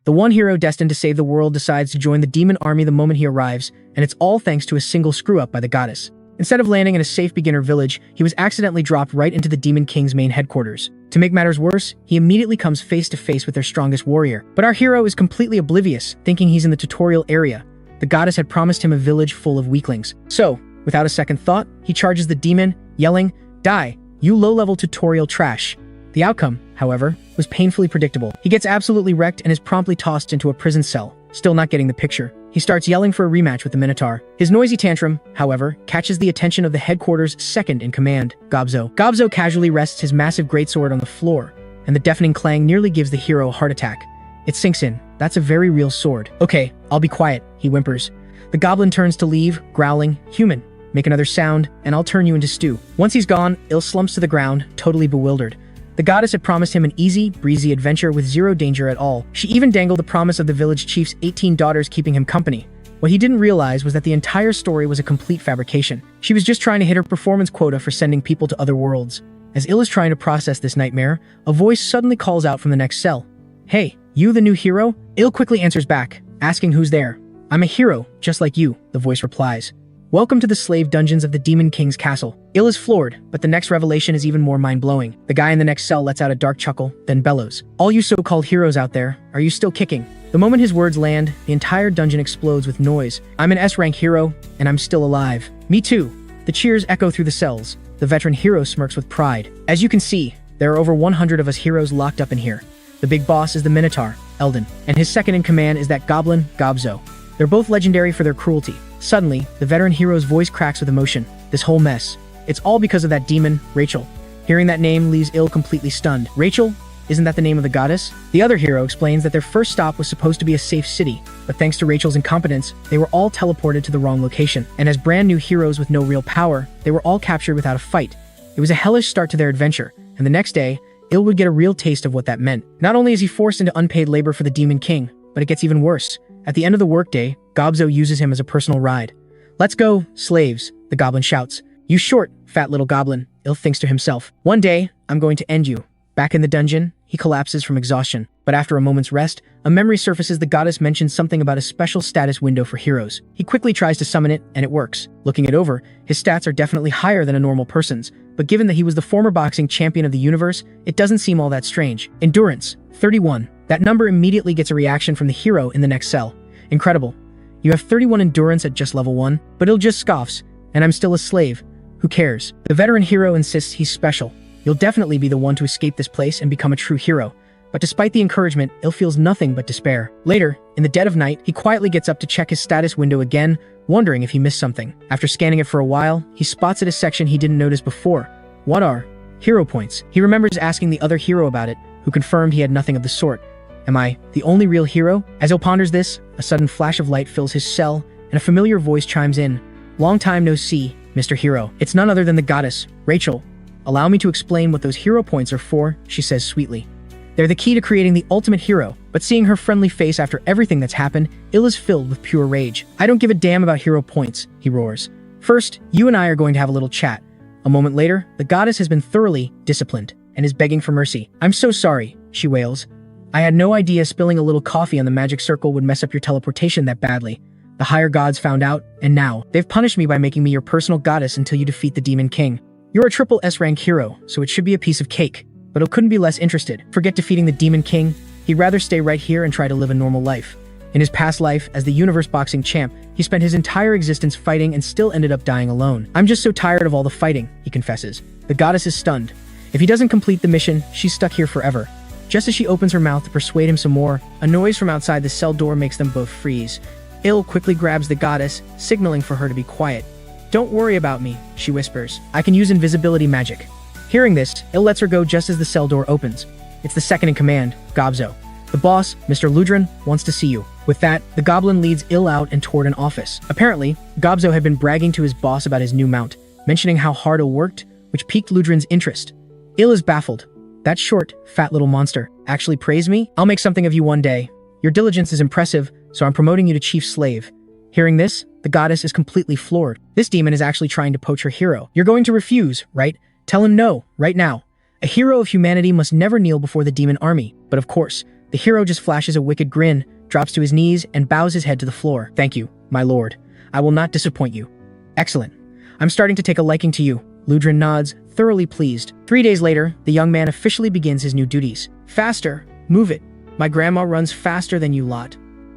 The one hero destined to save the world decides to join the demon army the moment he arrives, and it's all thanks to a single screw-up by the goddess. Instead of landing in a safe beginner village, he was accidentally dropped right into the Demon King's main headquarters. To make matters worse, he immediately comes face to face with their strongest warrior. But our hero is completely oblivious, thinking he's in the tutorial area. The goddess had promised him a village full of weaklings. So, without a second thought, he charges the demon, yelling, "Die, you low-level tutorial trash." The outcome, however, was painfully predictable. He gets absolutely wrecked and is promptly tossed into a prison cell. Still not getting the picture, he starts yelling for a rematch with the Minotaur. His noisy tantrum, however, catches the attention of the headquarters' second-in-command, Gobzo. Gobzo casually rests his massive greatsword on the floor, and the deafening clang nearly gives the hero a heart attack. It sinks in. That's a very real sword. "Okay, I'll be quiet," he whimpers. The goblin turns to leave, growling, "Human, make another sound, and I'll turn you into stew." Once he's gone, Il slumps to the ground, totally bewildered. The goddess had promised him an easy, breezy adventure with zero danger at all. She even dangled the promise of the village chief's 18 daughters keeping him company. What he didn't realize was that the entire story was a complete fabrication. She was just trying to hit her performance quota for sending people to other worlds. As Il is trying to process this nightmare, a voice suddenly calls out from the next cell. "Hey, you the new hero?" Il quickly answers back, asking who's there. "I'm a hero, just like you," the voice replies. "Welcome to the slave dungeons of the Demon King's castle." Il is floored, but the next revelation is even more mind-blowing. The guy in the next cell lets out a dark chuckle, then bellows. "All you so-called heroes out there, are you still kicking?" The moment his words land, the entire dungeon explodes with noise. "I'm an S-rank hero, and I'm still alive." "Me too." The cheers echo through the cells. The veteran hero smirks with pride. "As you can see, there are over 100 of us heroes locked up in here. The big boss is the Minotaur, Eldon, and his second-in-command is that goblin, Gobzo. They're both legendary for their cruelty." Suddenly, the veteran hero's voice cracks with emotion. "This whole mess, it's all because of that demon, Rachel." Hearing that name leaves Il completely stunned. "Rachel? Isn't that the name of the goddess?" The other hero explains that their first stop was supposed to be a safe city, but thanks to Rachel's incompetence, they were all teleported to the wrong location. And as brand new heroes with no real power, they were all captured without a fight. It was a hellish start to their adventure, and the next day, Il would get a real taste of what that meant. Not only is he forced into unpaid labor for the Demon King, but it gets even worse. At the end of the workday, Gobzo uses him as a personal ride. "Let's go, slaves," the goblin shouts. "You short, fat little goblin," Il thinks to himself. "One day, I'm going to end you." Back in the dungeon, he collapses from exhaustion. But after a moment's rest, a memory surfaces. The goddess mentions something about a special status window for heroes. He quickly tries to summon it, and it works. Looking it over, his stats are definitely higher than a normal person's, but given that he was the former boxing champion of the universe, it doesn't seem all that strange. Endurance, 31. That number immediately gets a reaction from the hero in the next cell. "Incredible. You have 31 endurance at just level 1, but Il just scoffs, and I'm still a slave. Who cares?" The veteran hero insists he's special. "You'll definitely be the one to escape this place and become a true hero." But despite the encouragement, Il feels nothing but despair. Later, in the dead of night, he quietly gets up to check his status window again, wondering if he missed something. After scanning it for a while, he spots at a section he didn't notice before. What are hero points? He remembers asking the other hero about it, who confirmed he had nothing of the sort. Am I the only real hero? As Il ponders this, a sudden flash of light fills his cell, and a familiar voice chimes in. "Long time no see, Mr. Hero." It's none other than the goddess, Rachel. "Allow me to explain what those hero points are for," she says sweetly. "They're the key to creating the ultimate hero." But seeing her friendly face after everything that's happened, Il is filled with pure rage. "I don't give a damn about hero points," he roars. "First, you and I are going to have a little chat." A moment later, the goddess has been thoroughly disciplined and is begging for mercy. "I'm so sorry," she wails. "I had no idea spilling a little coffee on the magic circle would mess up your teleportation that badly. The higher gods found out, and now they've punished me by making me your personal goddess until you defeat the Demon King. You're a triple S-rank hero, so it should be a piece of cake." But Il couldn't be less interested. Forget defeating the Demon King. He'd rather stay right here and try to live a normal life. In his past life, as the universe boxing champ, he spent his entire existence fighting and still ended up dying alone. "I'm just so tired of all the fighting," he confesses. The goddess is stunned. If he doesn't complete the mission, she's stuck here forever. Just as she opens her mouth to persuade him some more, a noise from outside the cell door makes them both freeze. Il quickly grabs the goddess, signaling for her to be quiet. "Don't worry about me," she whispers. "I can use invisibility magic." Hearing this, Il lets her go just as the cell door opens. It's the second-in-command, Gobzo. "The boss, Mr. Ludrin, wants to see you." With that, the goblin leads Il out and toward an office. Apparently, Gobzo had been bragging to his boss about his new mount, mentioning how hard Il worked, which piqued Ludrin's interest. Il is baffled. "That short, fat little monster actually praised me? I'll make something of you one day. Your diligence is impressive, so I'm promoting you to chief slave." Hearing this, the goddess is completely floored. This demon is actually trying to poach her hero. "You're going to refuse, right? Tell him no, right now. A hero of humanity must never kneel before the demon army." But of course, The hero just flashes a wicked grin, drops to his knees, and bows his head to the floor. Thank you, my lord. I will not disappoint you. Excellent. I'm starting to take a liking to you. Ludrin nods, thoroughly pleased. 3 days later, the young man officially begins his new duties. Faster, move it. My grandma runs faster than you lot.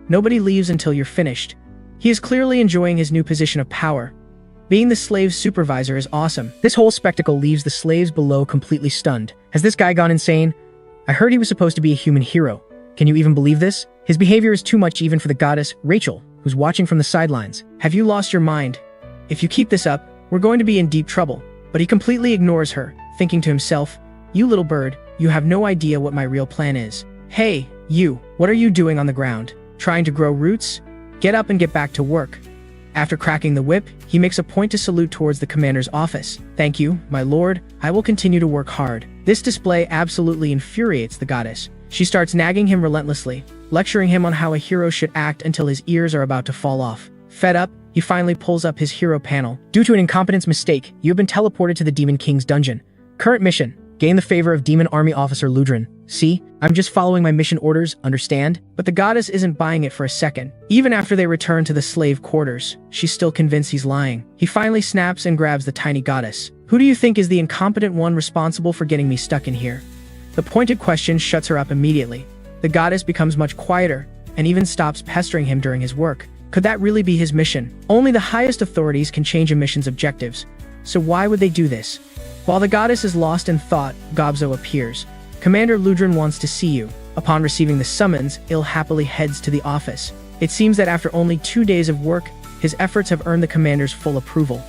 Nobody leaves until you're finished. He is clearly enjoying his new position of power. Being the slave's supervisor is awesome. This whole spectacle leaves the slaves below completely stunned. Has this guy gone insane? I heard he was supposed to be a human hero. Can you even believe this? His behavior is too much even for the goddess, Rachel, who's watching from the sidelines. Have you lost your mind? If you keep this up, we're going to be in deep trouble. But he completely ignores her, thinking to himself, you little bird, you have no idea what my real plan is. Hey, you, what are you doing on the ground? Trying to grow roots? Get up and get back to work. After cracking the whip, he makes a point to salute towards the commander's office. Thank you, my lord, I will continue to work hard. This display absolutely infuriates the goddess. She starts nagging him relentlessly, lecturing him on how a hero should act until his ears are about to fall off. Fed up, he finally pulls up his hero panel. Due to an incompetence mistake, you have been teleported to the Demon King's dungeon. Current mission: gain the favor of Demon Army Officer Ludrin. See, I'm just following my mission orders, understand? But the goddess isn't buying it for a second. Even after they return to the slave quarters, she's still convinced he's lying. He finally snaps and grabs the tiny goddess. Who do you think is the incompetent one responsible for getting me stuck in here? The pointed question shuts her up immediately. The goddess becomes much quieter, and even stops pestering him during his work. Could that really be his mission? Only the highest authorities can change a mission's objectives. So why would they do this? While the goddess is lost in thought, Gobzo appears. Commander Ludrin wants to see you. Upon receiving the summons, Il happily heads to the office. It seems that after only 2 days of work, his efforts have earned the commander's full approval.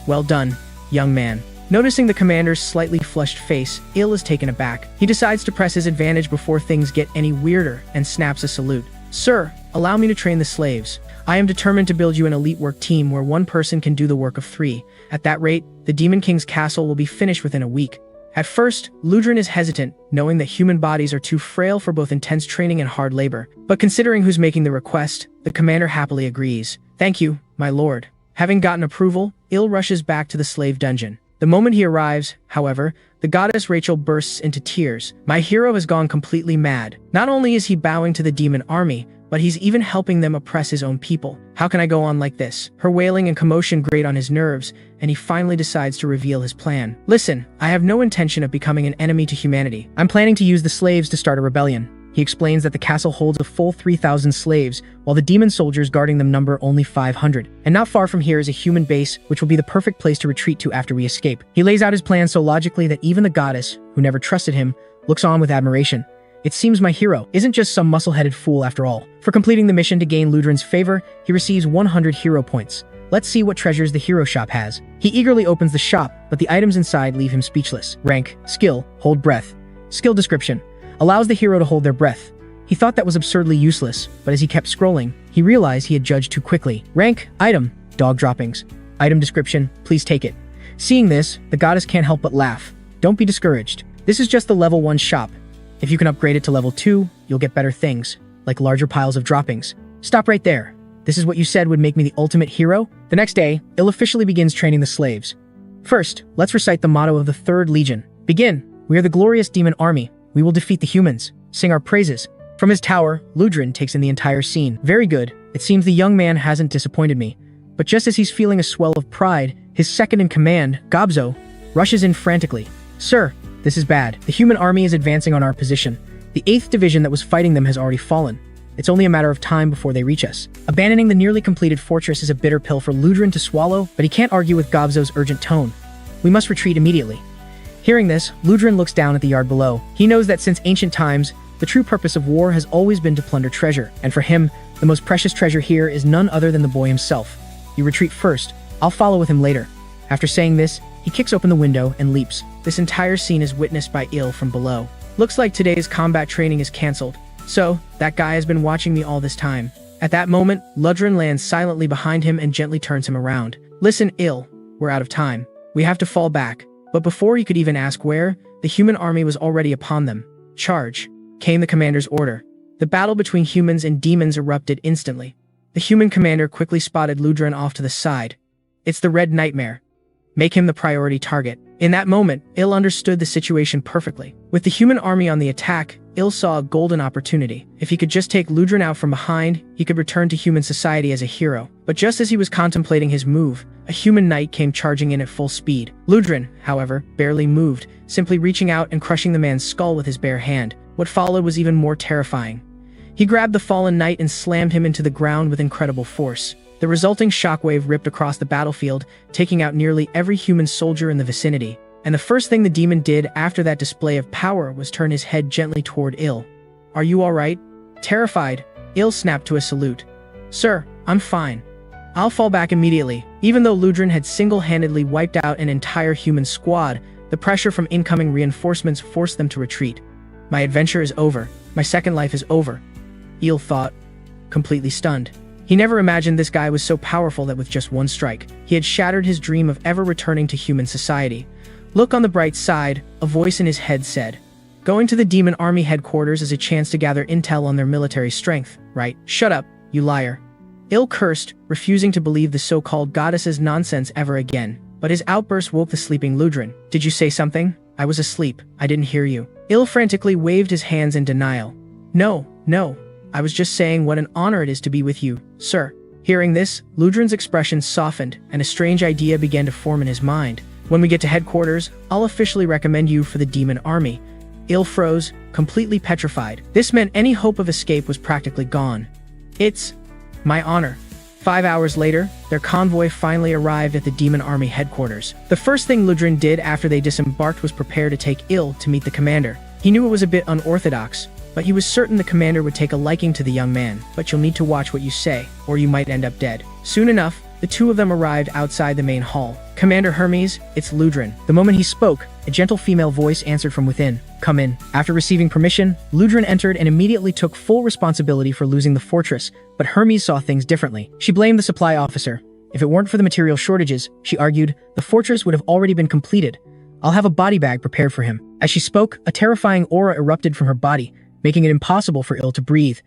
Well done, young man. Noticing the commander's slightly flushed face, Il is taken aback. He decides to press his advantage before things get any weirder and snaps a salute. Sir, allow me to train the slaves. I am determined to build you an elite work team where one person can do the work of 3. At that rate, the Demon King's castle will be finished within a week. At first, Ludrin is hesitant, knowing that human bodies are too frail for both intense training and hard labor. But considering who's making the request, the commander happily agrees. Thank you, my lord. Having gotten approval, Il rushes back to the slave dungeon. The moment he arrives, however, the goddess Rachel bursts into tears. My hero has gone completely mad. Not only is he bowing to the demon army, but he's even helping them oppress his own people. How can I go on like this? Her wailing and commotion grate on his nerves, and he finally decides to reveal his plan. Listen, I have no intention of becoming an enemy to humanity. I'm planning to use the slaves to start a rebellion. He explains that the castle holds a full 3,000 slaves, while the demon soldiers guarding them number only 500. And not far from here is a human base, which will be the perfect place to retreat to after we escape. He lays out his plan so logically that even the goddess, who never trusted him, looks on with admiration. It seems my hero isn't just some muscle-headed fool after all. For completing the mission to gain Ludrin's favor, he receives 100 hero points. Let's see what treasures the hero shop has. He eagerly opens the shop, but the items inside leave him speechless. Rank, skill, hold breath. Skill description: allows the hero to hold their breath. He thought that was absurdly useless, but as he kept scrolling, he realized he had judged too quickly. Rank, item, dog droppings. Item description: please take it. Seeing this, the goddess can't help but laugh. Don't be discouraged. This is just the level 1 shop. If you can upgrade it to level 2, you'll get better things, like larger piles of droppings. Stop right there. This is what you said would make me the ultimate hero? The next day, Il officially begins training the slaves. First, let's recite the motto of the 3rd Legion. Begin. We are the glorious demon army. We will defeat the humans. Sing our praises. From his tower, Ludrin takes in the entire scene. Very good. It seems the young man hasn't disappointed me. But just as he's feeling a swell of pride, his second-in-command, Gobzo, rushes in frantically. Sir, this is bad. The human army is advancing on our position. The 8th division that was fighting them has already fallen. It's only a matter of time before they reach us. Abandoning the nearly completed fortress is a bitter pill for Ludrin to swallow, but he can't argue with Gobzo's urgent tone. We must retreat immediately. Hearing this, Ludrin looks down at the yard below. He knows that since ancient times, the true purpose of war has always been to plunder treasure, and for him, the most precious treasure here is none other than the boy himself. You retreat first. I'll follow with him later. After saying this, he kicks open the window and leaps. This entire scene is witnessed by Il from below. Looks like today's combat training is cancelled. So, that guy has been watching me all this time. At that moment, Ludrin lands silently behind him and gently turns him around. Listen, Il, we're out of time. We have to fall back. But before he could even ask where, the human army was already upon them. Charge, came the commander's order. The battle between humans and demons erupted instantly. The human commander quickly spotted Ludrin off to the side. It's the Red Nightmare. Make him the priority target. In that moment, Il understood the situation perfectly. With the human army on the attack, Il saw a golden opportunity. If he could just take Ludrin out from behind, he could return to human society as a hero. But just as he was contemplating his move, a human knight came charging in at full speed. Ludrin, however, barely moved, simply reaching out and crushing the man's skull with his bare hand. What followed was even more terrifying. He grabbed the fallen knight and slammed him into the ground with incredible force. The resulting shockwave ripped across the battlefield, taking out nearly every human soldier in the vicinity. And the first thing the demon did after that display of power was turn his head gently toward Il. "Are you alright?" Terrified, Il snapped to a salute. "Sir, I'm fine. I'll fall back immediately." Even though Ludrin had single-handedly wiped out an entire human squad, the pressure from incoming reinforcements forced them to retreat. "My adventure is over. My second life is over," Il thought, completely stunned. He never imagined this guy was so powerful that with just one strike, he had shattered his dream of ever returning to human society. Look on the bright side, a voice in his head said. Going to the demon army headquarters is a chance to gather intel on their military strength, right? Shut up, you liar. Il cursed, refusing to believe the so-called goddess's nonsense ever again. But his outburst woke the sleeping Ludrin. "Did you say something? I was asleep. I didn't hear you." Il frantically waved his hands in denial. No. I was just saying what an honor it is to be with you, sir." Hearing this, Ludrin's expression softened, and a strange idea began to form in his mind. "When we get to headquarters, I'll officially recommend you for the demon army." Il froze, completely petrified. This meant any hope of escape was practically gone. "It's my honor." 5 hours later, their convoy finally arrived at the demon army headquarters. The first thing Ludrin did after they disembarked was prepare to take Il to meet the commander. He knew it was a bit unorthodox, but he was certain the commander would take a liking to the young man. "But you'll need to watch what you say, or you might end up dead." Soon enough, the two of them arrived outside the main hall. "Commander Hermes, it's Ludrin." The moment he spoke, a gentle female voice answered from within. "Come in." After receiving permission, Ludrin entered and immediately took full responsibility for losing the fortress, but Hermes saw things differently. She blamed the supply officer. If it weren't for the material shortages, she argued, the fortress would have already been completed. "I'll have a body bag prepared for him." As she spoke, a terrifying aura erupted from her body, making it impossible for Il to breathe.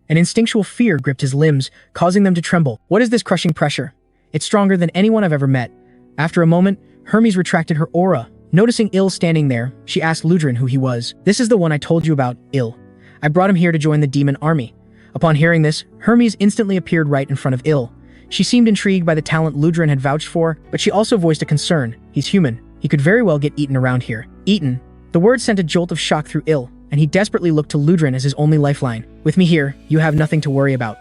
An instinctual fear gripped his limbs, causing them to tremble. "What is this crushing pressure? It's stronger than anyone I've ever met." After a moment, Hermes retracted her aura. Noticing Il standing there, she asked Ludrin who he was. "This is the one I told you about, Il. I brought him here to join the demon army." Upon hearing this, Hermes instantly appeared right in front of Il. She seemed intrigued by the talent Ludrin had vouched for, but she also voiced a concern. "He's human. He could very well get eaten around here." Eaten? The word sent a jolt of shock through Il, and he desperately looked to Ludrin as his only lifeline. "With me here, you have nothing to worry about.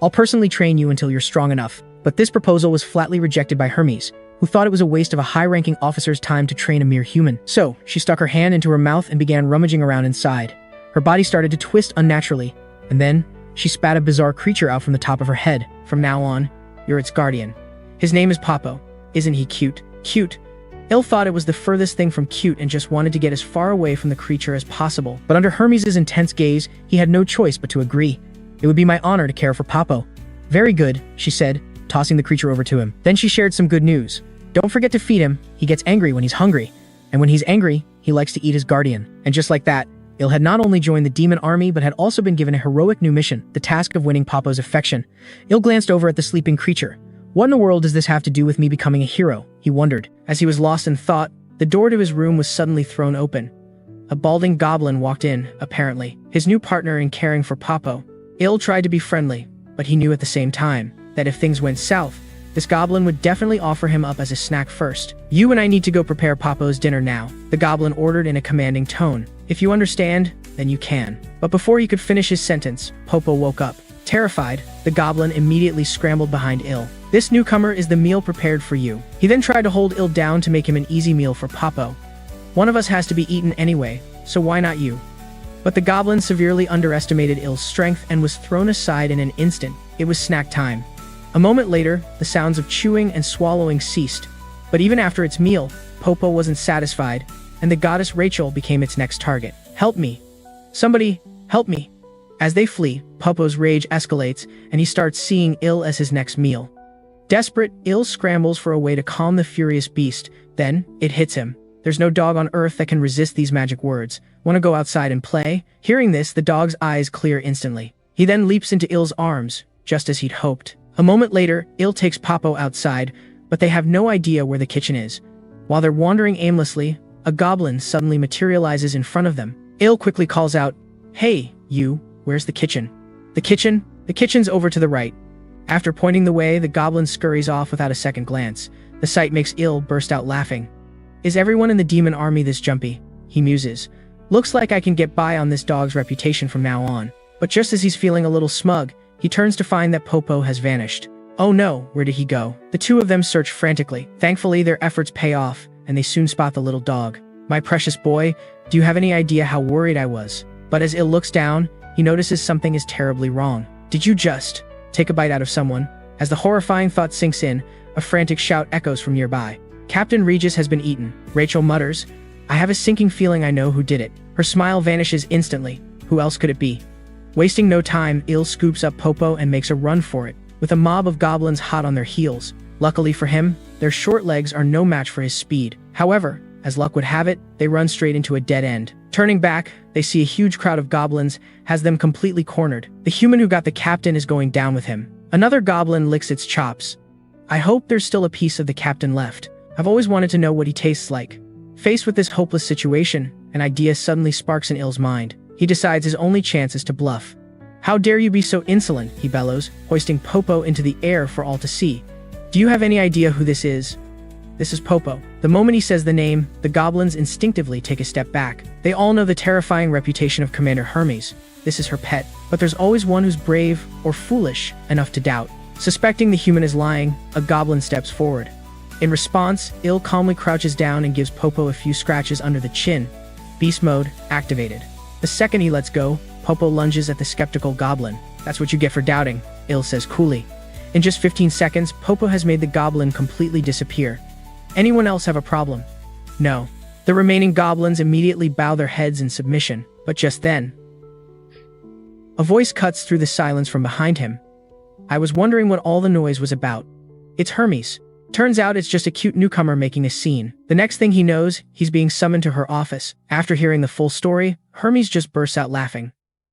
I'll personally train you until you're strong enough." But this proposal was flatly rejected by Hermes, who thought it was a waste of a high-ranking officer's time to train a mere human. So, she stuck her hand into her mouth and began rummaging around inside. Her body started to twist unnaturally, and then, she spat a bizarre creature out from the top of her head. "From now on, you're its guardian. His name is Papo. Isn't he cute?" Cute? Il thought it was the furthest thing from cute and just wanted to get as far away from the creature as possible. But under Hermes' intense gaze, he had no choice but to agree. "It would be my honor to care for Papo." "Very good," she said, tossing the creature over to him. Then she shared some good news. "Don't forget to feed him. He gets angry when he's hungry. And when he's angry, he likes to eat his guardian." And just like that, Il had not only joined the demon army but had also been given a heroic new mission, the task of winning Papo's affection. Il glanced over at the sleeping creature. "What in the world does this have to do with me becoming a hero?" he wondered. As he was lost in thought, the door to his room was suddenly thrown open. A balding goblin walked in, apparently, his new partner in caring for Papo. Il tried to be friendly, but he knew at the same time that if things went south, this goblin would definitely offer him up as a snack first. "You and I need to go prepare Papo's dinner now," the goblin ordered in a commanding tone. "If you understand, then you can." But before he could finish his sentence, Papo woke up. Terrified, the goblin immediately scrambled behind Il. "This newcomer is the meal prepared for you." He then tried to hold Il down to make him an easy meal for Papo. "One of us has to be eaten anyway, so why not you?" But the goblin severely underestimated Il's strength and was thrown aside in an instant. It was snack time. A moment later, the sounds of chewing and swallowing ceased. But even after its meal, Popo wasn't satisfied, and the goddess Rachel became its next target. "Help me. Somebody, help me." As they flee, Popo's rage escalates, and he starts seeing Il as his next meal. Desperate, Il scrambles for a way to calm the furious beast. Then, it hits him. There's no dog on earth that can resist these magic words. "Want to go outside and play?" Hearing this, the dog's eyes clear instantly. He then leaps into Il's arms, just as he'd hoped. A moment later, Il takes Papo outside, but they have no idea where the kitchen is. While they're wandering aimlessly, a goblin suddenly materializes in front of them. Il quickly calls out, Hey, you, where's the kitchen? The kitchen? The kitchen's over to the right. After pointing the way, the goblin scurries off without a second glance. The sight makes Il burst out laughing. Is everyone in the demon army this jumpy? He muses. Looks like I can get by on this dog's reputation from now on. But just as he's feeling a little smug, he turns to find that Popo has vanished. Oh no, where did he go? The two of them search frantically. Thankfully, their efforts pay off, and they soon spot the little dog. My precious boy, do you have any idea how worried I was? But as Il looks down, he notices something is terribly wrong. Did you just take a bite out of someone? As the horrifying thought sinks in, a frantic shout echoes from nearby. Captain Regis has been eaten. Rachel mutters, I have a sinking feeling I know who did it. Her smile vanishes instantly. Who else could it be? Wasting no time, Il scoops up Popo and makes a run for it, with a mob of goblins hot on their heels. Luckily for him, their short legs are no match for his speed. However, as luck would have it, they run straight into a dead end. Turning back, they see a huge crowd of goblins has them completely cornered. The human who got the captain is going down with him. Another goblin licks its chops. I hope there's still a piece of the captain left. I've always wanted to know what he tastes like. Faced with this hopeless situation, an idea suddenly sparks in Il's mind. He decides his only chance is to bluff. How dare you be so insolent, he bellows, hoisting Popo into the air for all to see. Do you have any idea who this is? This is Popo. The moment he says the name, the goblins instinctively take a step back. They all know the terrifying reputation of Commander Hermes. This is her pet. But there's always one who's brave or foolish enough to doubt. Suspecting the human is lying, a goblin steps forward. In response, Il calmly crouches down and gives Popo a few scratches under the chin. Beast mode activated. The second he lets go, Popo lunges at the skeptical goblin. That's what you get for doubting, Il says coolly. In just 15 seconds, Popo has made the goblin completely disappear. Anyone else have a problem? No. The remaining goblins immediately bow their heads in submission, but just then, a voice cuts through the silence from behind him. I was wondering what all the noise was about. It's Hermes. Turns out it's just a cute newcomer making a scene. The next thing he knows, he's being summoned to her office. After hearing the full story, Hermes just bursts out laughing.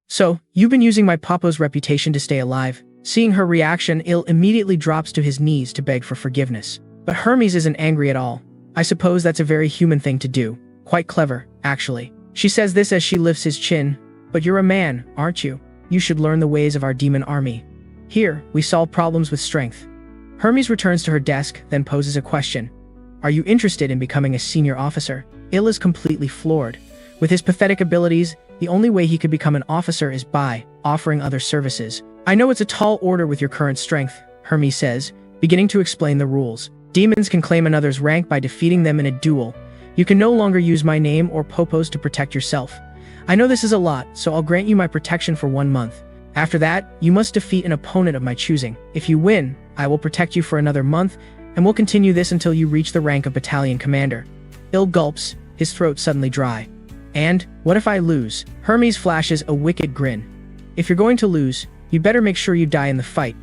So, you've been using my Popo's reputation to stay alive. Seeing her reaction, Il immediately drops to his knees to beg for forgiveness. But Hermes isn't angry at all. I suppose that's a very human thing to do. Quite clever, actually. She says this as she lifts his chin. But you're a man, aren't you? You should learn the ways of our demon army. Here, we solve problems with strength. Hermes returns to her desk, then poses a question. Are you interested in becoming a senior officer? Il is completely floored. With his pathetic abilities, the only way he could become an officer is by offering other services. I know it's a tall order with your current strength, Hermes says, beginning to explain the rules. Demons can claim another's rank by defeating them in a duel. You can no longer use my name or Popo's to protect yourself. I know this is a lot, so I'll grant you my protection for 1 month. After that, you must defeat an opponent of my choosing. If you win, I will protect you for another month, and we'll continue this until you reach the rank of battalion commander. Il gulps, his throat suddenly dry. And, what if I lose? Hermes flashes a wicked grin. If you're going to lose, you'd better make sure you die in the fight.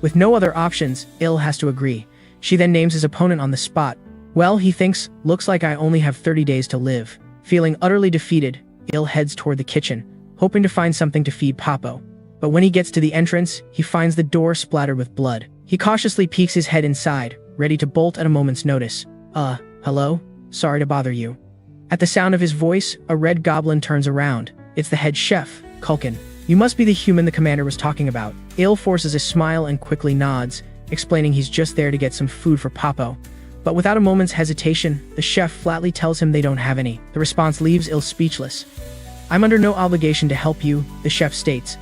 With no other options, Il has to agree. She then names his opponent on the spot. Well, he thinks, looks like I only have 30 days to live. Feeling utterly defeated, Il heads toward the kitchen, hoping to find something to feed Popo. But when he gets to the entrance, he finds the door splattered with blood. He cautiously peeks his head inside, ready to bolt at a moment's notice. Hello? Sorry to bother you. At the sound of his voice, a red goblin turns around. It's the head chef, Kulkin. You must be the human the commander was talking about. Il forces a smile and quickly nods, explaining he's just there to get some food for Popo. But without a moment's hesitation, the chef flatly tells him they don't have any. The response leaves Il speechless. I'm under no obligation to help you, the chef states.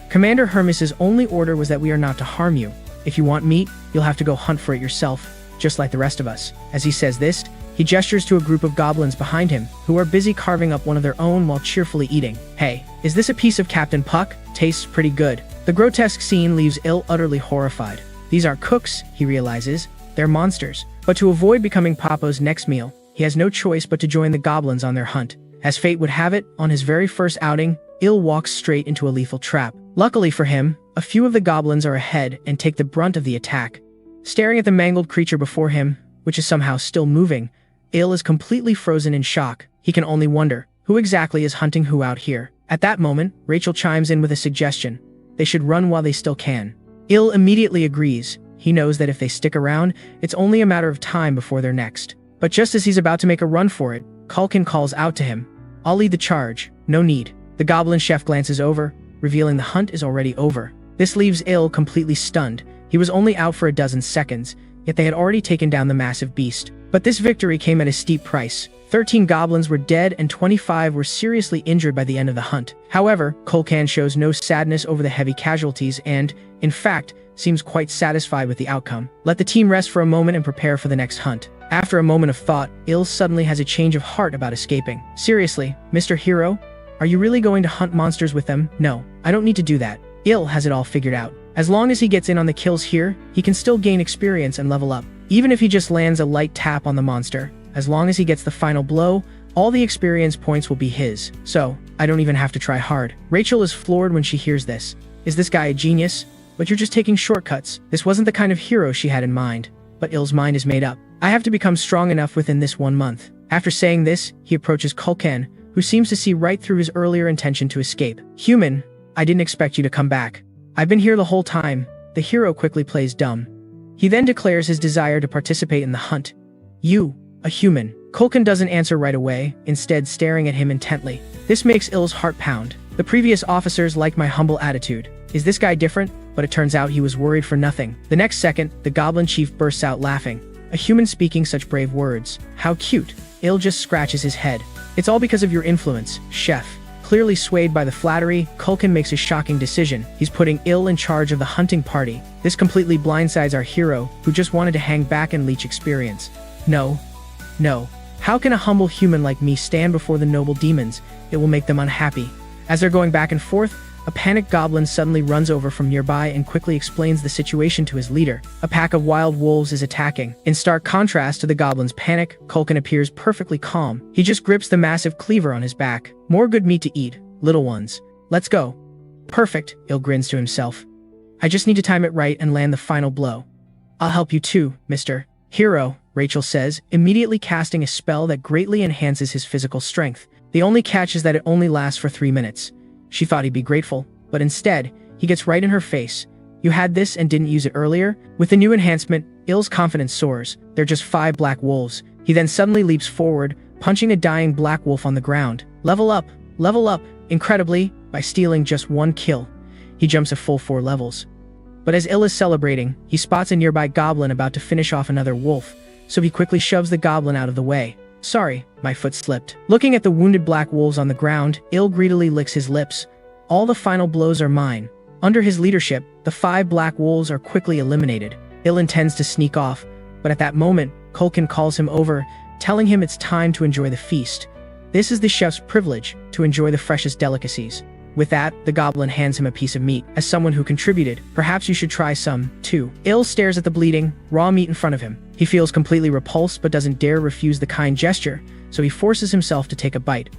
Commander Hermes' only order was that we are not to harm you. If you want meat, you'll have to go hunt for it yourself, just like the rest of us. As he says this, he gestures to a group of goblins behind him, who are busy carving up one of their own while cheerfully eating. Hey, is this a piece of Captain Puck? Tastes pretty good. The grotesque scene leaves Il utterly horrified. These aren't cooks, he realizes. They're monsters. But to avoid becoming Popo's next meal, he has no choice but to join the goblins on their hunt. As fate would have it, on his very first outing, Il walks straight into a lethal trap. Luckily for him, a few of the goblins are ahead and take the brunt of the attack. Staring at the mangled creature before him, which is somehow still moving, Il is completely frozen in shock. He can only wonder, who exactly is hunting who out here? At that moment, Rachel chimes in with a suggestion. They should run while they still can. Il immediately agrees. He knows that if they stick around, it's only a matter of time before they're next. But just as he's about to make a run for it, Kulkin calls out to him. I'll lead the charge. No need. The goblin chef glances over, revealing the hunt is already over. This leaves Il completely stunned. He was only out for a dozen seconds, yet they had already taken down the massive beast. But this victory came at a steep price. 13 goblins were dead and 25 were seriously injured by the end of the hunt. However, Kulkan shows no sadness over the heavy casualties and, in fact, seems quite satisfied with the outcome. Let the team rest for a moment and prepare for the next hunt. After a moment of thought, Il suddenly has a change of heart about escaping. Seriously, Mr. Hero? Are you really going to hunt monsters with them? No, I don't need to do that. Il has it all figured out. As long as he gets in on the kills here, he can still gain experience and level up. Even if he just lands a light tap on the monster, as long as he gets the final blow, all the experience points will be his. So, I don't even have to try hard. Rachel is floored when she hears this. Is this guy a genius? But you're just taking shortcuts. This wasn't the kind of hero she had in mind. But Il's mind is made up. I have to become strong enough within this 1 month. After saying this, he approaches Kulkan, who seems to see right through his earlier intention to escape. Human, I didn't expect you to come back. I've been here the whole time. The hero quickly plays dumb. He then declares his desire to participate in the hunt. You, a human. Kulkan doesn't answer right away, instead staring at him intently. This makes Il's heart pound. The previous officers liked my humble attitude. Is this guy different? But it turns out he was worried for nothing. The next second, the goblin chief bursts out laughing. A human speaking such brave words. How cute. Il just scratches his head. It's all because of your influence, chef. Clearly swayed by the flattery, Kulkan makes a shocking decision. He's putting Il in charge of the hunting party. This completely blindsides our hero, who just wanted to hang back and leech experience. No. No. How can a humble human like me stand before the noble demons? It will make them unhappy. As they're going back and forth, a panicked goblin suddenly runs over from nearby and quickly explains the situation to his leader. A pack of wild wolves is attacking. In stark contrast to the goblin's panic, Kulkan appears perfectly calm. He just grips the massive cleaver on his back. More good meat to eat, little ones. Let's go. Perfect, Il grins to himself. I just need to time it right and land the final blow. I'll help you too, Mr. Hero, Rachel says, immediately casting a spell that greatly enhances his physical strength. The only catch is that it only lasts for 3 minutes. She thought he'd be grateful, but instead, he gets right in her face. You had this and didn't use it earlier? With the new enhancement, Il's confidence soars. They're just 5 black wolves. He then suddenly leaps forward, punching a dying black wolf on the ground. Level up! Level up! Incredibly, by stealing just 1 kill, he jumps a full 4 levels. But as Il is celebrating, he spots a nearby goblin about to finish off another wolf, so he quickly shoves the goblin out of the way. Sorry, my foot slipped. Looking at the wounded black wolves on the ground, Il greedily licks his lips. All the final blows are mine. Under his leadership, the 5 black wolves are quickly eliminated. Il intends to sneak off, but at that moment, Kulkan calls him over, telling him it's time to enjoy the feast. This is the chef's privilege, to enjoy the freshest delicacies. With that, the goblin hands him a piece of meat. As someone who contributed, perhaps you should try some, too. Il stares at the bleeding, raw meat in front of him. He feels completely repulsed but doesn't dare refuse the kind gesture, so he forces himself to take a bite.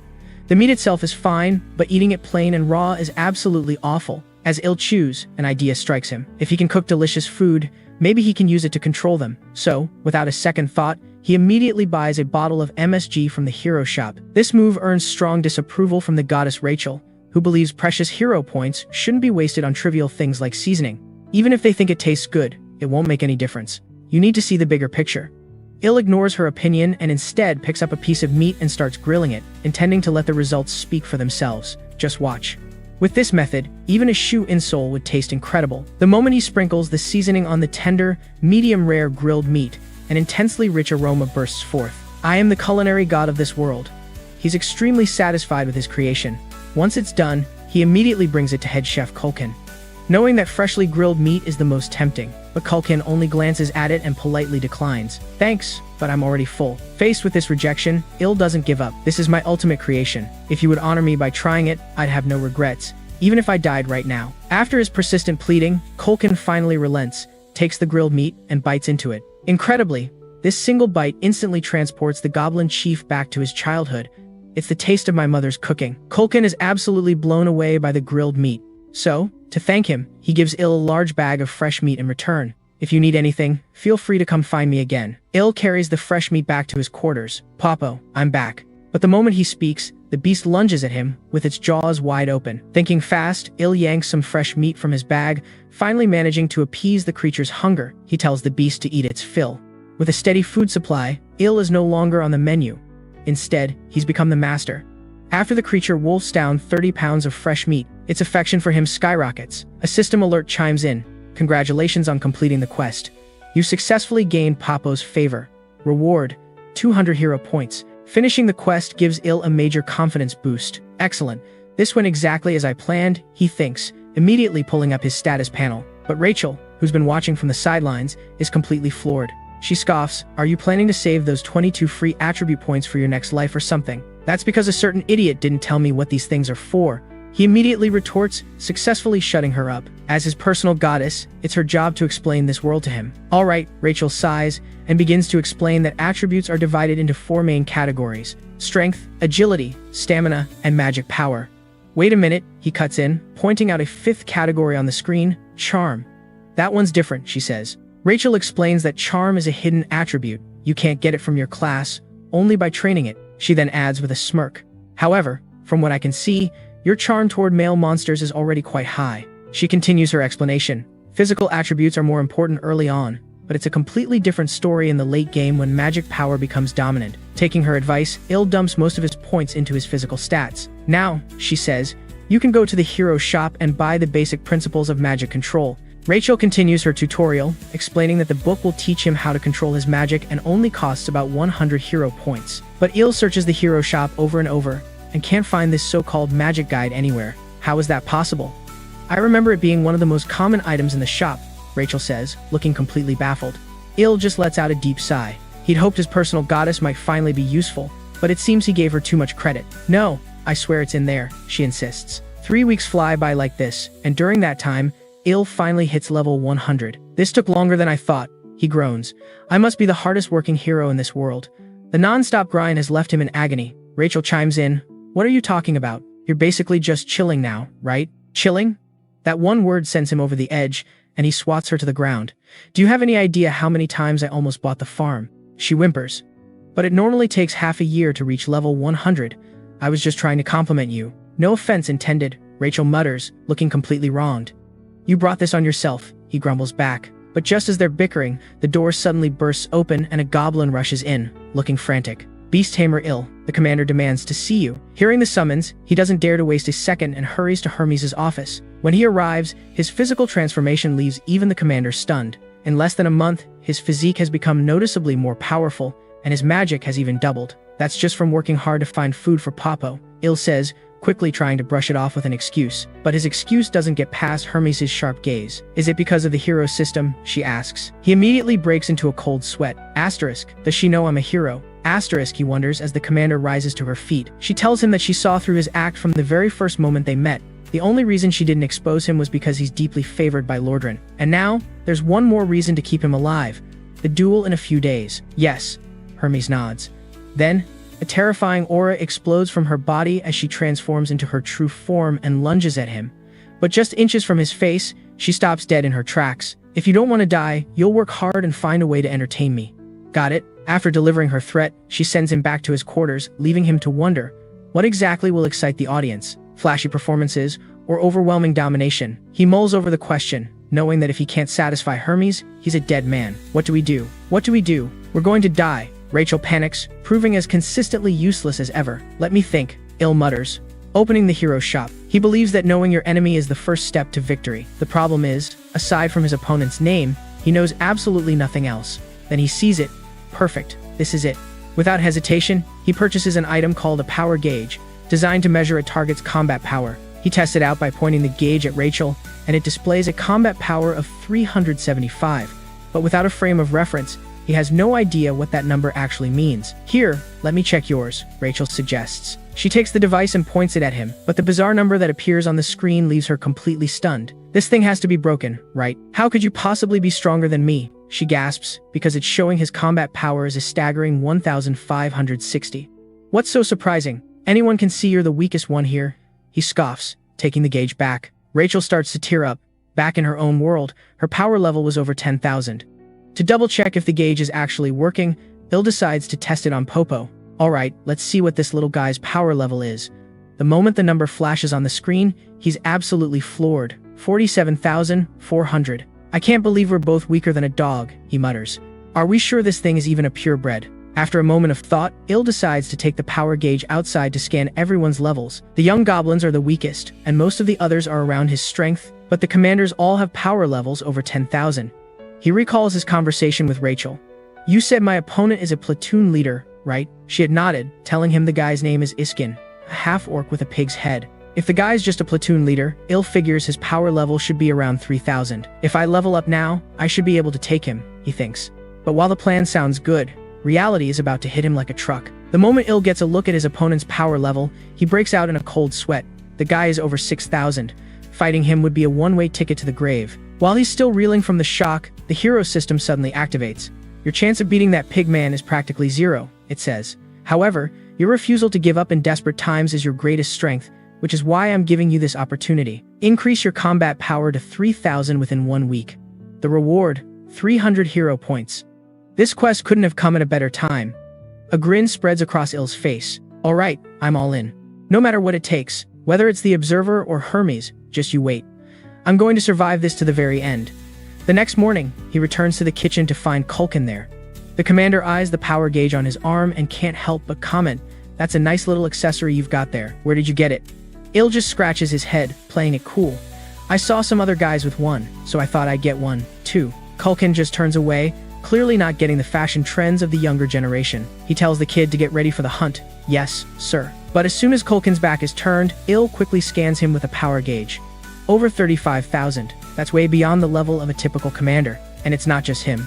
The meat itself is fine, but eating it plain and raw is absolutely awful. As Il chews, an idea strikes him. If he can cook delicious food, maybe he can use it to control them. So, without a second thought, he immediately buys a bottle of MSG from the hero shop. This move earns strong disapproval from the goddess Rachel, who believes precious hero points shouldn't be wasted on trivial things like seasoning. Even if they think it tastes good, it won't make any difference. You need to see the bigger picture. Il ignores her opinion and instead picks up a piece of meat and starts grilling it, intending to let the results speak for themselves. Just watch. With this method, even a shoe insole would taste incredible. The moment he sprinkles the seasoning on the tender, medium-rare grilled meat, an intensely rich aroma bursts forth. I am the culinary god of this world. He's extremely satisfied with his creation. Once it's done, he immediately brings it to head chef Kulkan. Knowing that freshly grilled meat is the most tempting, but Kulkan only glances at it and politely declines. Thanks, but I'm already full. Faced with this rejection, Il doesn't give up. This is my ultimate creation. If you would honor me by trying it, I'd have no regrets, even if I died right now. After his persistent pleading, Kulkan finally relents, takes the grilled meat, and bites into it. Incredibly, this single bite instantly transports the goblin chief back to his childhood. It's the taste of my mother's cooking. Kulkan is absolutely blown away by the grilled meat. So, to thank him, he gives Il a large bag of fresh meat in return. If you need anything, feel free to come find me again. Il carries the fresh meat back to his quarters. Popo, I'm back. But the moment he speaks, the beast lunges at him, with its jaws wide open. Thinking fast, Il yanks some fresh meat from his bag, finally managing to appease the creature's hunger. He tells the beast to eat its fill. With a steady food supply, Il is no longer on the menu. Instead, he's become the master. After the creature wolfs down 30 pounds of fresh meat, its affection for him skyrockets. A system alert chimes in. Congratulations on completing the quest. You successfully gained Papo's favor. Reward, 200 hero points. Finishing the quest gives Il a major confidence boost. Excellent. This went exactly as I planned, he thinks, immediately pulling up his status panel. But Rachel, who's been watching from the sidelines, is completely floored. She scoffs, are you planning to save those 22 free attribute points for your next life or something? That's because a certain idiot didn't tell me what these things are for. He immediately retorts, successfully shutting her up. As his personal goddess, it's her job to explain this world to him. Alright, Rachel sighs, and begins to explain that attributes are divided into 4 main categories: strength, agility, stamina, and magic power. Wait a minute, he cuts in, pointing out a 5th category on the screen, charm. That one's different, she says. Rachel explains that charm is a hidden attribute. You can't get it from your class, only by training it. She then adds with a smirk. However, from what I can see, your charm toward male monsters is already quite high. She continues her explanation. Physical attributes are more important early on, but it's a completely different story in the late game when magic power becomes dominant. Taking her advice, Il dumps most of his points into his physical stats. Now, she says, you can go to the hero shop and buy the basic principles of magic control. Rachel continues her tutorial, explaining that the book will teach him how to control his magic and only costs about 100 hero points. But Il searches the hero shop over and over, and can't find this so-called magic guide anywhere. How is that possible? I remember it being one of the most common items in the shop, Rachel says, looking completely baffled. Il just lets out a deep sigh. He'd hoped his personal goddess might finally be useful, but it seems he gave her too much credit. No, I swear it's in there, she insists. 3 weeks fly by like this, and during that time, Il finally hits level 100. This took longer than I thought, he groans. I must be the hardest working hero in this world. The non-stop grind has left him in agony. Rachel chimes in. What are you talking about? You're basically just chilling now, right? Chilling? That one word sends him over the edge, and he swats her to the ground. Do you have any idea how many times I almost bought the farm? She whimpers. But it normally takes half a year to reach level 100. I was just trying to compliment you. No offense intended, Rachel mutters, looking completely wronged. You brought this on yourself, he grumbles back. But just as they're bickering, the door suddenly bursts open and a goblin rushes in, looking frantic. Beast Tamer Il, the commander demands to see you. Hearing the summons, he doesn't dare to waste a second and hurries to Hermes' office. When he arrives, his physical transformation leaves even the commander stunned. In less than a month, his physique has become noticeably more powerful, and his magic has even doubled. That's just from working hard to find food for Papo, Il says, quickly trying to brush it off with an excuse. But his excuse doesn't get past Hermes' sharp gaze. Is it because of the hero system? She asks. He immediately breaks into a cold sweat. Asterisk, does she know I'm a hero? Asterisk, he wonders as the commander rises to her feet. She tells him that she saw through his act from the very first moment they met. The only reason she didn't expose him was because he's deeply favored by Lordran. And now, there's one more reason to keep him alive. The duel in a few days. Yes, Hermes nods. Then, a terrifying aura explodes from her body as she transforms into her true form and lunges at him. But just inches from his face, she stops dead in her tracks. If you don't want to die, you'll work hard and find a way to entertain me. Got it? After delivering her threat, she sends him back to his quarters, leaving him to wonder, what exactly will excite the audience? Flashy performances or overwhelming domination? He mulls over the question, knowing that if he can't satisfy Hermes, he's a dead man. What do we do? What do we do? We're going to die. Rachel panics, proving as consistently useless as ever. Let me think, Il mutters. Opening the hero shop. He believes that knowing your enemy is the first step to victory. The problem is, aside from his opponent's name, he knows absolutely nothing else. Then he sees it. Perfect. This is it. Without hesitation, he purchases an item called a power gauge, designed to measure a target's combat power. He tests it out by pointing the gauge at Rachel, and it displays a combat power of 375. But without a frame of reference, he has no idea what that number actually means. Here, let me check yours, Rachel suggests. She takes the device and points it at him, but the bizarre number that appears on the screen leaves her completely stunned. This thing has to be broken, right? How could you possibly be stronger than me? She gasps, because it's showing his combat power is a staggering 1,560. What's so surprising? Anyone can see you're the weakest one here. He scoffs, taking the gauge back. Rachel starts to tear up. Back in her own world, her power level was over 10,000. To double-check if the gauge is actually working, Il decides to test it on Popo. Alright, let's see what this little guy's power level is. The moment the number flashes on the screen, he's absolutely floored. 47,400. I can't believe we're both weaker than a dog, he mutters. Are we sure this thing is even a purebred? After a moment of thought, Il decides to take the power gauge outside to scan everyone's levels. The young goblins are the weakest, and most of the others are around his strength, but the commanders all have power levels over 10,000. He recalls his conversation with Rachel. "You said my opponent is a platoon leader, right?" She had nodded, telling him the guy's name is Iskin, a half-orc with a pig's head. If the guy's just a platoon leader, Il figures his power level should be around 3,000. If I level up now, I should be able to take him, he thinks. But while the plan sounds good, reality is about to hit him like a truck. The moment Il gets a look at his opponent's power level, he breaks out in a cold sweat. The guy is over 6,000. Fighting him would be a one-way ticket to the grave. While he's still reeling from the shock, the hero system suddenly activates. Your chance of beating that pig man is practically zero, it says. However, your refusal to give up in desperate times is your greatest strength, which is why I'm giving you this opportunity. Increase your combat power to 3,000 within 1 week. The reward, 300 hero points. This quest couldn't have come at a better time. A grin spreads across Il's face. Alright, I'm all in. No matter what it takes, whether it's the Observer or Hermes, just you wait. I'm going to survive this to the very end. The next morning, he returns to the kitchen to find Culkin there. The commander eyes the power gauge on his arm and can't help but comment, "That's a nice little accessory you've got there. Where did you get it?" Il just scratches his head, playing it cool. "I saw some other guys with one, so I thought I'd get one, too." Culkin just turns away, clearly not getting the fashion trends of the younger generation. He tells the kid to get ready for the hunt. "Yes, sir." But as soon as Culkin's back is turned, Il quickly scans him with a power gauge. Over 35,000. That's way beyond the level of a typical commander, and it's not just him.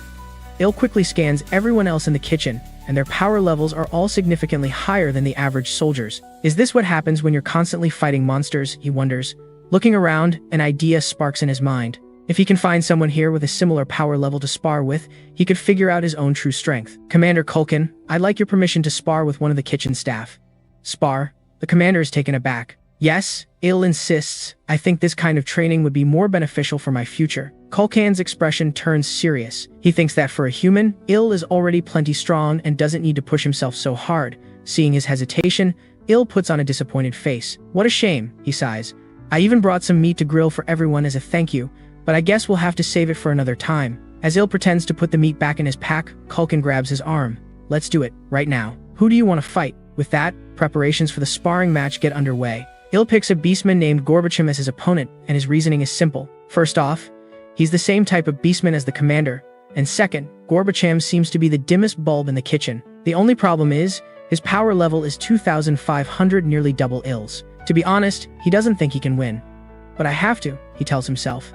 Il quickly scans everyone else in the kitchen, and their power levels are all significantly higher than the average soldiers. Is this what happens when you're constantly fighting monsters, he wonders. Looking around, an idea sparks in his mind. If he can find someone here with a similar power level to spar with, he could figure out his own true strength. "Commander Culkin, I'd like your permission to spar with one of the kitchen staff." "Spar?" The commander is taken aback. "Yes," Il insists. "I think this kind of training would be more beneficial for my future." Culkin's expression turns serious. He thinks that for a human, Il is already plenty strong and doesn't need to push himself so hard. Seeing his hesitation, Il puts on a disappointed face. "What a shame," he sighs. "I even brought some meat to grill for everyone as a thank you, but I guess we'll have to save it for another time." As Il pretends to put the meat back in his pack, Culkin grabs his arm. "Let's do it, right now. Who do you want to fight?" With that, preparations for the sparring match get underway. Il picks a beastman named Gorbacham as his opponent, and his reasoning is simple. First off, he's the same type of beastman as the commander, and second, Gorbacham seems to be the dimmest bulb in the kitchen. The only problem is, his power level is 2,500, nearly double Il's. To be honest, he doesn't think he can win. "But I have to," he tells himself.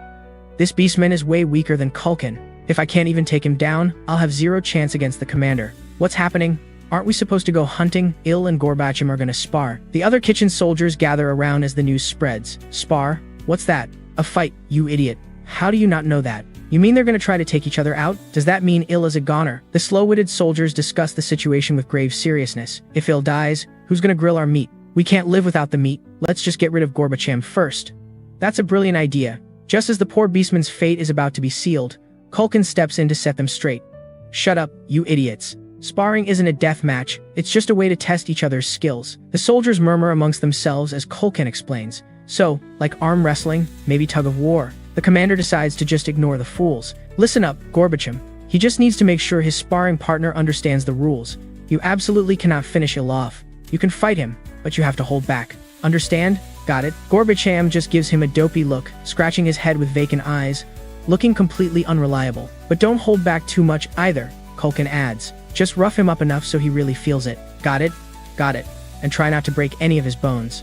"This beastman is way weaker than Culkin. If I can't even take him down, I'll have zero chance against the commander. What's happening? Aren't we supposed to go hunting? Il and Gorbacham are gonna spar." The other kitchen soldiers gather around as the news spreads. "Spar? What's that?" "A fight, you idiot. How do you not know that? You mean they're gonna try to take each other out? Does that mean Il is a goner?" The slow-witted soldiers discuss the situation with grave seriousness. "If Il dies, who's gonna grill our meat? We can't live without the meat. Let's just get rid of Gorbacham first." "That's a brilliant idea." Just as the poor beastman's fate is about to be sealed, Culkin steps in to set them straight. "Shut up, you idiots. Sparring isn't a death match, it's just a way to test each other's skills." The soldiers murmur amongst themselves as Culkin explains. "So, like arm wrestling, maybe tug of war." The commander decides to just ignore the fools. "Listen up, Gorbacham. He just needs to make sure his sparring partner understands the rules. You absolutely cannot finish Il off. You can fight him, but you have to hold back. Understand? Got it?" Gorbacham just gives him a dopey look, scratching his head with vacant eyes, looking completely unreliable. "But don't hold back too much either," Culkin adds. "Just rough him up enough so he really feels it. Got it? Got it. And try not to break any of his bones."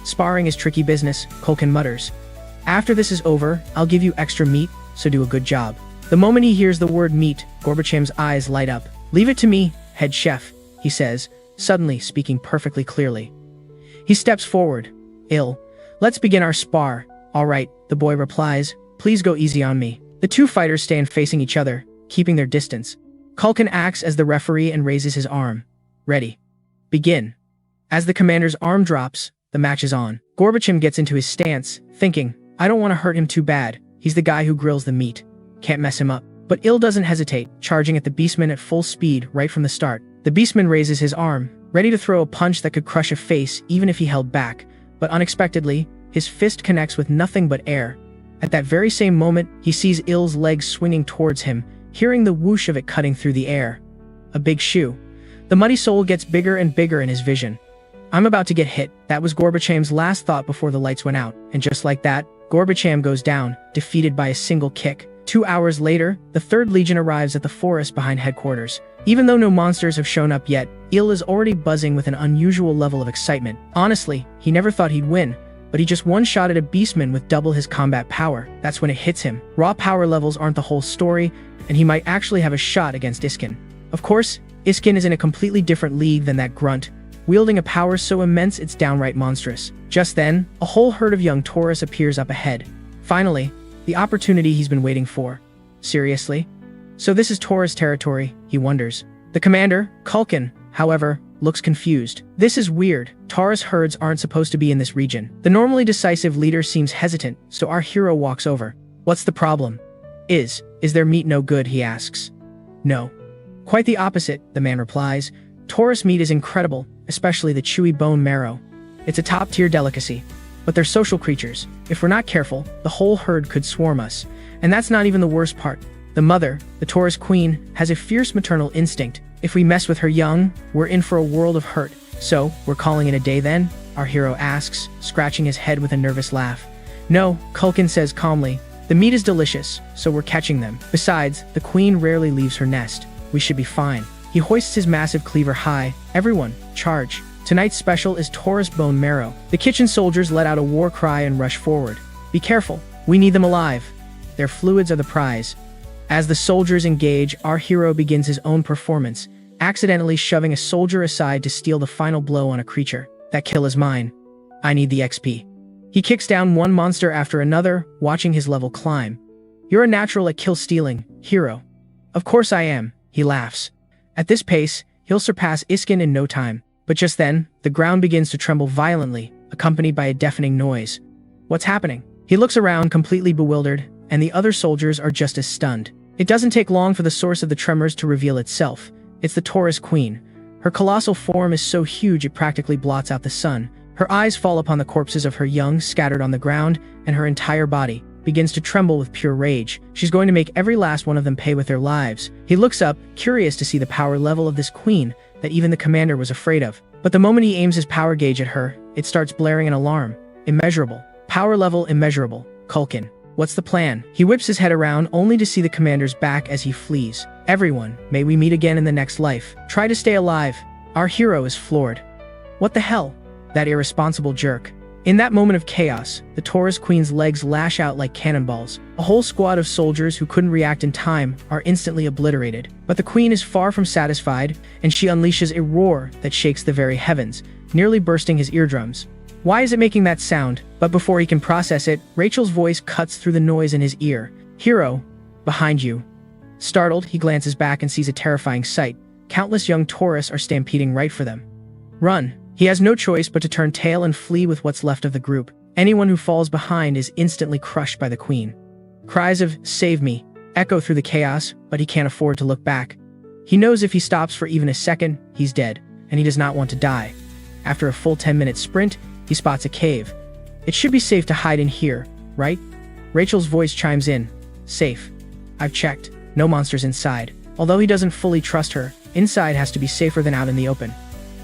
"Sparring is tricky business," Culkin mutters. "After this is over, I'll give you extra meat, so do a good job." The moment he hears the word meat, Gorbacham's eyes light up. "Leave it to me, head chef," he says, suddenly speaking perfectly clearly. He steps forward. "Il, let's begin our spar." "All right," the boy replies. "Please go easy on me." The two fighters stand facing each other, keeping their distance. Culkin acts as the referee and raises his arm. "Ready. Begin." As the commander's arm drops, the match is on. Gorbacham gets into his stance, thinking, "I don't want to hurt him too bad. He's the guy who grills the meat. Can't mess him up." But Il doesn't hesitate, charging at the beastman at full speed right from the start. The beastman raises his arm, ready to throw a punch that could crush a face even if he held back. But unexpectedly, his fist connects with nothing but air. At that very same moment, he sees Il's leg swinging towards him, hearing the whoosh of it cutting through the air. A big shoe. The muddy soul gets bigger and bigger in his vision. I'm about to get hit. That was Gorbachev's last thought before the lights went out. And just like that, Gorbachev goes down, defeated by a single kick. 2 hours later, the 3rd Legion arrives at the forest behind headquarters. Even though no monsters have shown up yet, Il is already buzzing with an unusual level of excitement. Honestly, he never thought he'd win, but he just one-shotted a beastman with double his combat power. That's when it hits him. Raw power levels aren't the whole story, and he might actually have a shot against Iskin. Of course, Iskin is in a completely different league than that grunt, wielding a power so immense it's downright monstrous. Just then, a whole herd of young Taurus appears up ahead. Finally, the opportunity he's been waiting for. Seriously? So this is Taurus territory, he wonders. The commander, Kulkin, however, looks confused. This is weird. Taurus herds aren't supposed to be in this region. The normally decisive leader seems hesitant, so our hero walks over. What's the problem? Is their meat no good, he asks. No. Quite the opposite, the man replies. Taurus meat is incredible, especially the chewy bone marrow. It's a top-tier delicacy. But they're social creatures. If we're not careful, the whole herd could swarm us. And that's not even the worst part. The mother, the Taurus queen, has a fierce maternal instinct. If we mess with her young, we're in for a world of hurt. So, we're calling it a day then? Our hero asks, scratching his head with a nervous laugh. No, Kulkin says calmly. The meat is delicious, so we're catching them. Besides, the queen rarely leaves her nest. We should be fine. He hoists his massive cleaver high. Everyone, charge. Tonight's special is Taurus bone marrow. The kitchen soldiers let out a war cry and rush forward. Be careful. We need them alive. Their fluids are the prize. As the soldiers engage, our hero begins his own performance, accidentally shoving a soldier aside to steal the final blow on a creature. That kill is mine. I need the XP. He kicks down one monster after another, watching his level climb. You're a natural at kill stealing, hero. Of course I am, he laughs. At this pace, he'll surpass Iskin in no time. But just then, the ground begins to tremble violently, accompanied by a deafening noise. What's happening? He looks around, completely bewildered, and the other soldiers are just as stunned. It doesn't take long for the source of the tremors to reveal itself. It's the Taurus queen. Her colossal form is so huge it practically blots out the sun. Her eyes fall upon the corpses of her young scattered on the ground, and her entire body begins to tremble with pure rage. She's going to make every last one of them pay with their lives. He looks up, curious to see the power level of this queen that even the commander was afraid of. But the moment he aims his power gauge at her, it starts blaring an alarm. Immeasurable. Power level immeasurable. Kulkin. What's the plan? He whips his head around only to see the commander's back as he flees. Everyone, may we meet again in the next life. Try to stay alive. Our hero is floored. What the hell? That irresponsible jerk. In that moment of chaos, the Taurus queen's legs lash out like cannonballs. A whole squad of soldiers who couldn't react in time are instantly obliterated. But the queen is far from satisfied, and she unleashes a roar that shakes the very heavens, nearly bursting his eardrums. Why is it making that sound? But before he can process it, Rachel's voice cuts through the noise in his ear. Hero, behind you. Startled, he glances back and sees a terrifying sight. Countless young Taurus are stampeding right for them. Run. He has no choice but to turn tail and flee with what's left of the group. Anyone who falls behind is instantly crushed by the queen. Cries of, "Save me," echo through the chaos, but he can't afford to look back. He knows if he stops for even a second, he's dead, and he does not want to die. After a full 10-minute sprint, he spots a cave. It should be safe to hide in here, right? Rachel's voice chimes in. Safe. I've checked. No monsters inside. Although he doesn't fully trust her, inside has to be safer than out in the open.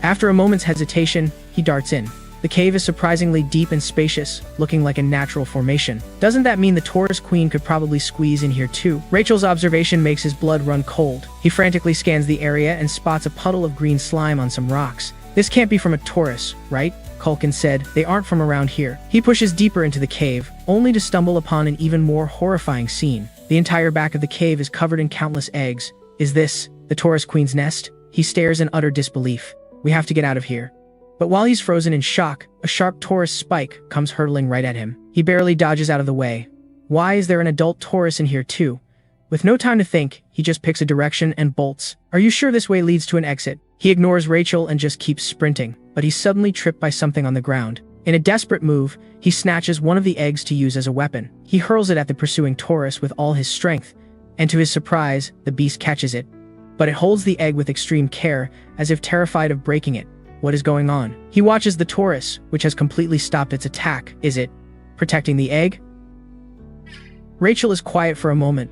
After a moment's hesitation, he darts in. The cave is surprisingly deep and spacious, looking like a natural formation. Doesn't that mean the Taurus queen could probably squeeze in here too? Rachel's observation makes his blood run cold. He frantically scans the area and spots a puddle of green slime on some rocks. This can't be from a Taurus, right? Kulkin said. They aren't from around here. He pushes deeper into the cave, only to stumble upon an even more horrifying scene. The entire back of the cave is covered in countless eggs. Is this the Taurus queen's nest? He stares in utter disbelief. We have to get out of here. But while he's frozen in shock, a sharp Taurus spike comes hurtling right at him. He barely dodges out of the way. Why is there an adult Taurus in here too? With no time to think, he just picks a direction and bolts. Are you sure this way leads to an exit? He ignores Rachel and just keeps sprinting, but he's suddenly tripped by something on the ground. In a desperate move, he snatches one of the eggs to use as a weapon. He hurls it at the pursuing Taurus with all his strength, and to his surprise, the beast catches it. But it holds the egg with extreme care, as if terrified of breaking it. What is going on? He watches the Taurus, which has completely stopped its attack. Is it protecting the egg? Rachel is quiet for a moment.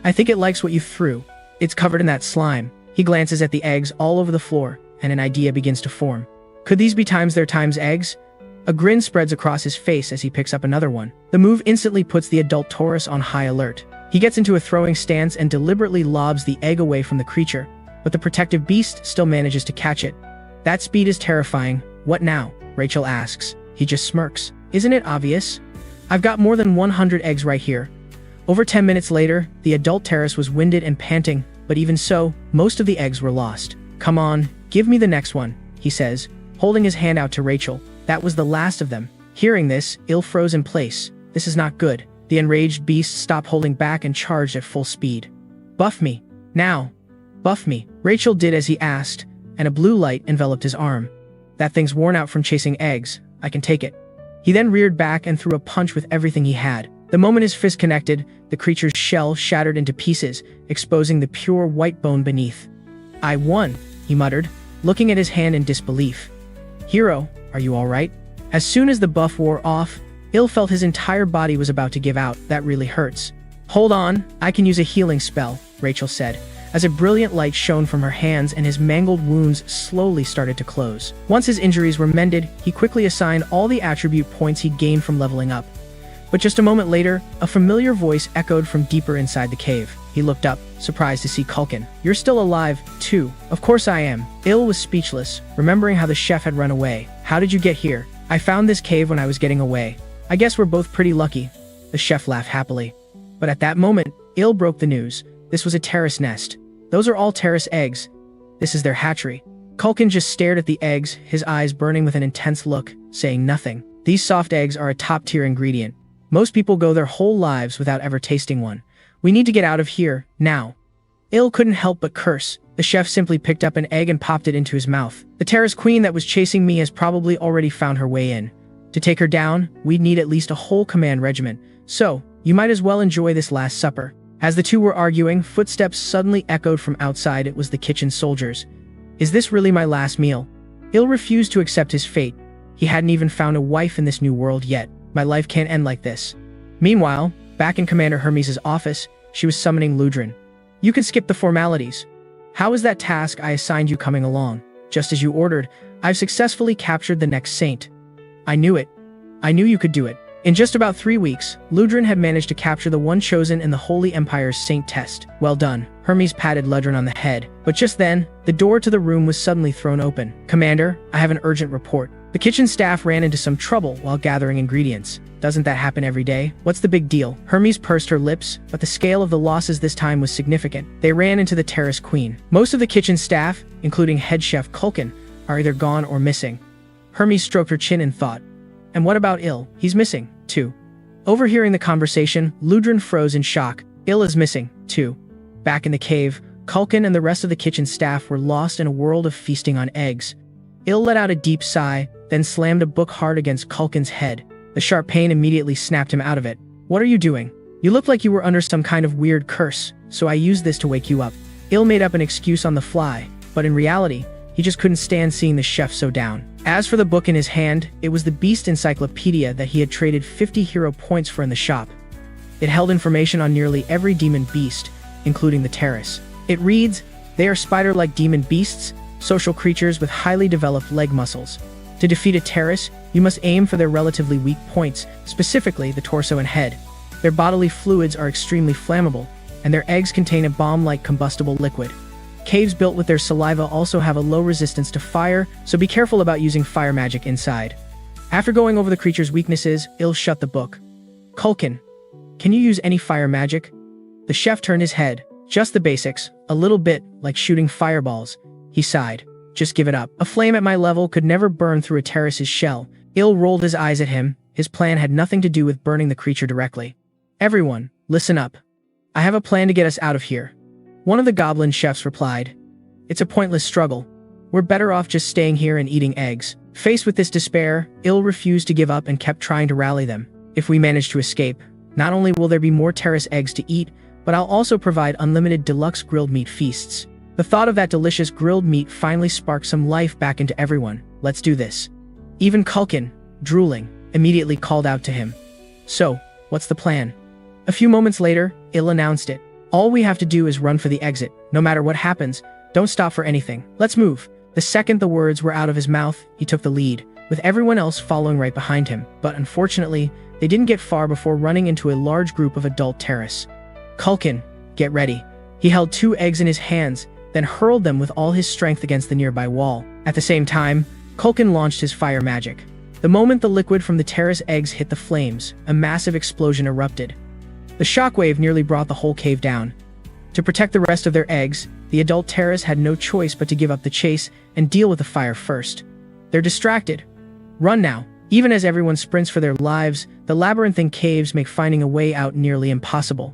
I think it likes what you threw. It's covered in that slime. He glances at the eggs all over the floor, and an idea begins to form. Could these be times their times eggs? A grin spreads across his face as he picks up another one. The move instantly puts the adult Taurus on high alert. He gets into a throwing stance and deliberately lobs the egg away from the creature, but the protective beast still manages to catch it. That speed is terrifying. What now? Rachel asks. He just smirks. Isn't it obvious? I've got more than 100 eggs right here. Over 10 minutes later, the adult Taurus was winded and panting, but even so, most of the eggs were lost. Come on, give me the next one, he says, holding his hand out to Rachel. That was the last of them. Hearing this, Il froze in place. This is not good. The enraged beast stopped holding back and charged at full speed. Buff me. Now. Buff me. Rachel did as he asked, and a blue light enveloped his arm. That thing's worn out from chasing eggs. I can take it. He then reared back and threw a punch with everything he had. The moment his fist connected, the creature's shell shattered into pieces, exposing the pure white bone beneath. I won, he muttered, looking at his hand in disbelief. Hero, are you alright? As soon as the buff wore off, Il felt his entire body was about to give out. That really hurts. Hold on, I can use a healing spell, Rachel said, as a brilliant light shone from her hands and his mangled wounds slowly started to close. Once his injuries were mended, he quickly assigned all the attribute points he'd gained from leveling up. But just a moment later, a familiar voice echoed from deeper inside the cave. He looked up, surprised to see Culkin. You're still alive, too. Of course I am. Il was speechless, remembering how the chef had run away. How did you get here? I found this cave when I was getting away. I guess we're both pretty lucky. The chef laughed happily. But at that moment, Il broke the news. This was a terrace nest. Those are all terrace eggs. This is their hatchery. Culkin just stared at the eggs, his eyes burning with an intense look, saying nothing. These soft eggs are a top-tier ingredient. Most people go their whole lives without ever tasting one. We need to get out of here, now. Il couldn't help but curse. The chef simply picked up an egg and popped it into his mouth. The terrace queen that was chasing me has probably already found her way in. To take her down, we'd need at least a whole command regiment. So, you might as well enjoy this last supper. As the two were arguing, footsteps suddenly echoed from outside. It was the kitchen soldiers. Is this really my last meal? Il refused to accept his fate. He hadn't even found a wife in this new world yet. My life can't end like this. Meanwhile, back in Commander Hermes' office, she was summoning Ludrin. You can skip the formalities. How is that task I assigned you coming along? Just as you ordered, I've successfully captured the next saint. I knew it. I knew you could do it. In just about 3 weeks, Ludrin had managed to capture the one chosen in the Holy Empire's saint test. Well done. Hermes patted Ludrin on the head. But just then, the door to the room was suddenly thrown open. Commander, I have an urgent report. The kitchen staff ran into some trouble while gathering ingredients. Doesn't that happen every day? What's the big deal? Hermes pursed her lips, but the scale of the losses this time was significant. They ran into the terrace queen. Most of the kitchen staff, including head chef Culkin, are either gone or missing. Hermes stroked her chin in thought. And what about Il? He's missing, too. Overhearing the conversation, Ludrin froze in shock. Il is missing, too. Back in the cave, Culkin and the rest of the kitchen staff were lost in a world of feasting on eggs. Il let out a deep sigh, then slammed a book hard against Culkin's head. The sharp pain immediately snapped him out of it. What are you doing? You look like you were under some kind of weird curse, so I used this to wake you up. Il made up an excuse on the fly, but in reality, he just couldn't stand seeing the chef so down. As for the book in his hand, it was the Beast Encyclopedia that he had traded 50 hero points for in the shop. It held information on nearly every demon beast, including the terrace. It reads, they are spider-like demon beasts, social creatures with highly developed leg muscles. To defeat a terrace, you must aim for their relatively weak points, specifically the torso and head. Their bodily fluids are extremely flammable, and their eggs contain a bomb-like combustible liquid. Caves built with their saliva also have a low resistance to fire, so be careful about using fire magic inside. After going over the creature's weaknesses, Il shut the book. Culkin, can you use any fire magic? The chef turned his head. Just the basics, a little bit like shooting fireballs. He sighed. Just give it up. A flame at my level could never burn through a terrace's shell. Il rolled his eyes at him. His plan had nothing to do with burning the creature directly. Everyone, listen up. I have a plan to get us out of here. One of the goblin chefs replied. It's a pointless struggle. We're better off just staying here and eating eggs. Faced with this despair, Il refused to give up and kept trying to rally them. If we manage to escape, not only will there be more terrace eggs to eat, but I'll also provide unlimited deluxe grilled meat feasts. The thought of that delicious grilled meat finally sparked some life back into everyone. Let's do this. Even Culkin, drooling, immediately called out to him. So, what's the plan? A few moments later, Il announced it. All we have to do is run for the exit. No matter what happens, Don't stop for anything. Let's move. The second the words were out of his mouth, he took the lead, with everyone else following right behind him. But unfortunately, they didn't get far before running into a large group of adult terrorists. Culkin, get ready. He held 2 eggs in his hands, then hurled them with all his strength against the nearby wall. At the same time, Culkin launched his fire magic. The moment the liquid from the terrorist eggs hit the flames, a massive explosion erupted. The shockwave nearly brought the whole cave down. To protect the rest of their eggs, the adult terrorists had no choice but to give up the chase and deal with the fire first. They're distracted. Run now. Even as everyone sprints for their lives, the labyrinthine caves make finding a way out nearly impossible.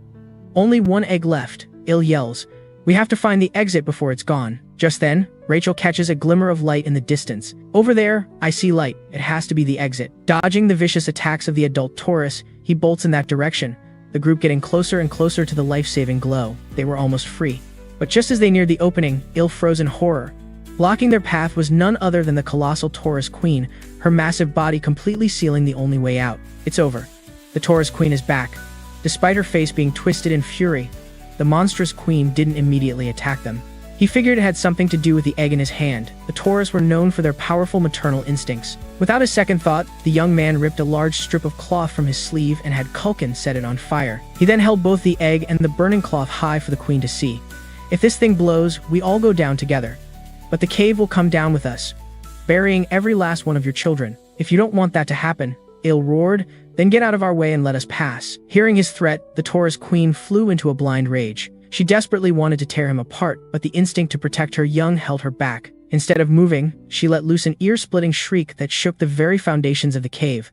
Only 1 egg left, Il yells. We have to find the exit before it's gone. Just then, Rachel catches a glimmer of light in the distance. Over there, I see light. It has to be the exit. Dodging the vicious attacks of the adult Taurus, he bolts in that direction, the group getting closer and closer to the life-saving glow. They were almost free. But just as they neared the opening, Il froze in horror. Blocking their path was none other than the colossal Taurus Queen, her massive body completely sealing the only way out. It's over. The Taurus Queen is back. Despite her face being twisted in fury, the monstrous queen didn't immediately attack them. He figured it had something to do with the egg in his hand. The Taurus were known for their powerful maternal instincts. Without a second thought, the young man ripped a large strip of cloth from his sleeve and had Culkin set it on fire. He then held both the egg and the burning cloth high for the queen to see. If this thing blows, we all go down together. But the cave will come down with us, burying every last one of your children. If you don't want that to happen, Il roared, then get out of our way and let us pass. Hearing his threat, the Taurus Queen flew into a blind rage. She desperately wanted to tear him apart, but the instinct to protect her young held her back. Instead of moving, she let loose an ear-splitting shriek that shook the very foundations of the cave.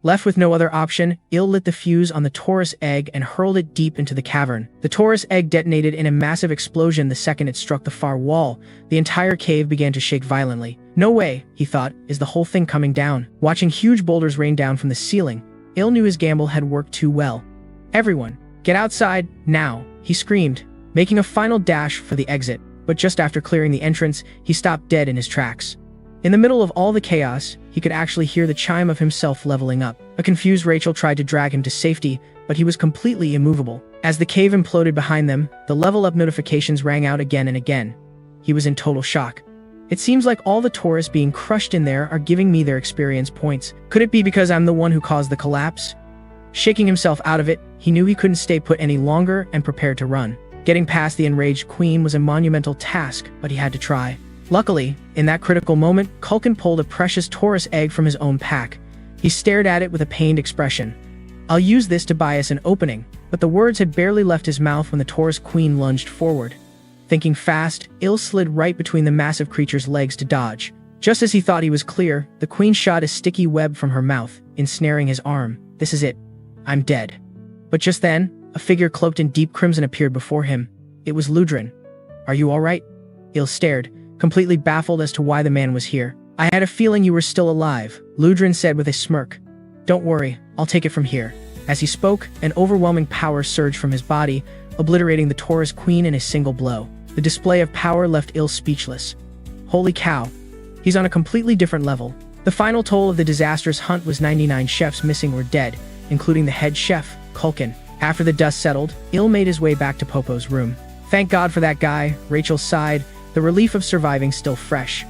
Left with no other option, Il lit the fuse on the Taurus egg and hurled it deep into the cavern. The Taurus egg detonated in a massive explosion the second it struck the far wall. The entire cave began to shake violently. No way, he thought, is the whole thing coming down. Watching huge boulders rain down from the ceiling, Il knew his gamble had worked too well. Everyone, get outside, now, he screamed, making a final dash for the exit. But just after clearing the entrance, he stopped dead in his tracks. In the middle of all the chaos, he could actually hear the chime of himself leveling up. A confused Rachel tried to drag him to safety, but he was completely immovable. As the cave imploded behind them, the level up notifications rang out again and again. He was in total shock. It seems like all the Taurus being crushed in there are giving me their experience points. Could it be because I'm the one who caused the collapse? Shaking himself out of it, he knew he couldn't stay put any longer and prepared to run. Getting past the enraged queen was a monumental task, but he had to try. Luckily, in that critical moment, Culkin pulled a precious Taurus egg from his own pack. He stared at it with a pained expression. I'll use this to buy us an opening, but the words had barely left his mouth when the Taurus Queen lunged forward. Thinking fast, Il slid right between the massive creature's legs to dodge. Just as he thought he was clear, the queen shot a sticky web from her mouth, ensnaring his arm. This is it. I'm dead. But just then, a figure cloaked in deep crimson appeared before him. It was Ludrin. Are you all right? Il stared, completely baffled as to why the man was here. I had a feeling you were still alive, Ludrin said with a smirk. Don't worry, I'll take it from here. As he spoke, an overwhelming power surged from his body, obliterating the Taurus Queen in a single blow. The display of power left Il speechless. Holy cow. He's on a completely different level. The final toll of the disastrous hunt was 99 chefs missing or dead, including the head chef, Culkin. After the dust settled, Il made his way back to Popo's room. Thank God for that guy, Rachel sighed, the relief of surviving still fresh.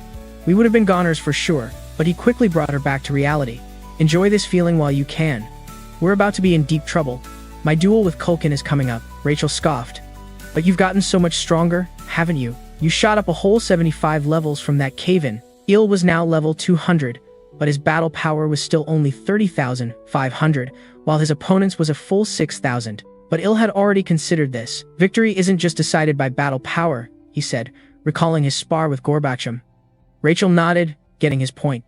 We would have been goners for sure, but he quickly brought her back to reality. Enjoy this feeling while you can. We're about to be in deep trouble. My duel with Culkin is coming up, Rachel scoffed. But you've gotten so much stronger, haven't you? You shot up a whole 75 levels from that cave-in. Il was now level 200, but his battle power was still only 30,500, while his opponent's was a full 6,000. But Il had already considered this. Victory isn't just decided by battle power, he said, recalling his spar with Gorbacham. Rachel nodded, getting his point.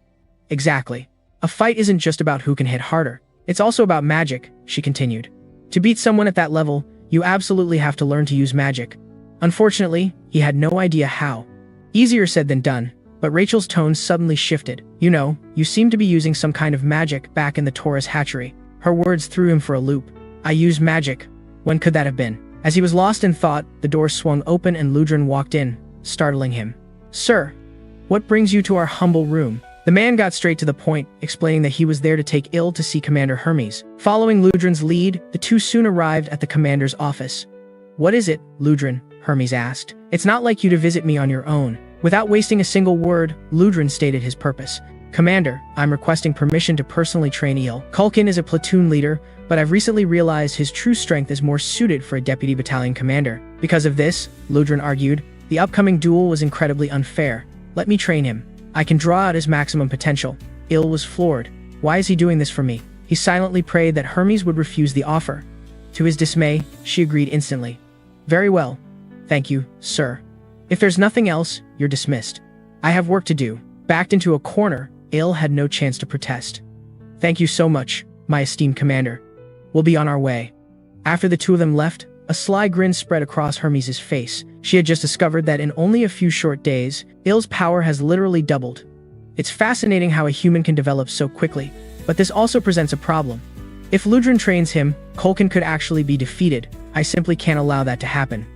Exactly. A fight isn't just about who can hit harder. It's also about magic, she continued. To beat someone at that level, you absolutely have to learn to use magic. Unfortunately, he had no idea how. Easier said than done, but Rachel's tone suddenly shifted. You know, you seem to be using some kind of magic back in the Taurus hatchery. Her words threw him for a loop. I use magic. When could that have been? As he was lost in thought, the door swung open and Ludrin walked in, startling him. Sir, what brings you to our humble room? The man got straight to the point, explaining that he was there to take Il to see Commander Hermes. Following Ludrin's lead, the two soon arrived at the commander's office. What is it, Ludrin? Hermes asked. It's not like you to visit me on your own. Without wasting a single word, Ludrin stated his purpose. Commander, I'm requesting permission to personally train Eel. Culkin is a platoon leader, but I've recently realized his true strength is more suited for a deputy battalion commander. Because of this, Ludrin argued, the upcoming duel was incredibly unfair. Let me train him. I can draw out his maximum potential. Eel was floored. Why is he doing this for me? He silently prayed that Hermes would refuse the offer. To his dismay, she agreed instantly. Very well. Thank you, sir. If there's nothing else, you're dismissed. I have work to do. Backed into a corner, Eel had no chance to protest. Thank you so much, my esteemed commander. We'll be on our way. After the two of them left, a sly grin spread across Hermes' face. She had just discovered that in only a few short days, Eel's power has literally doubled. It's fascinating how a human can develop so quickly, but this also presents a problem. If Ludrin trains him, Culkin could actually be defeated. I simply can't allow that to happen.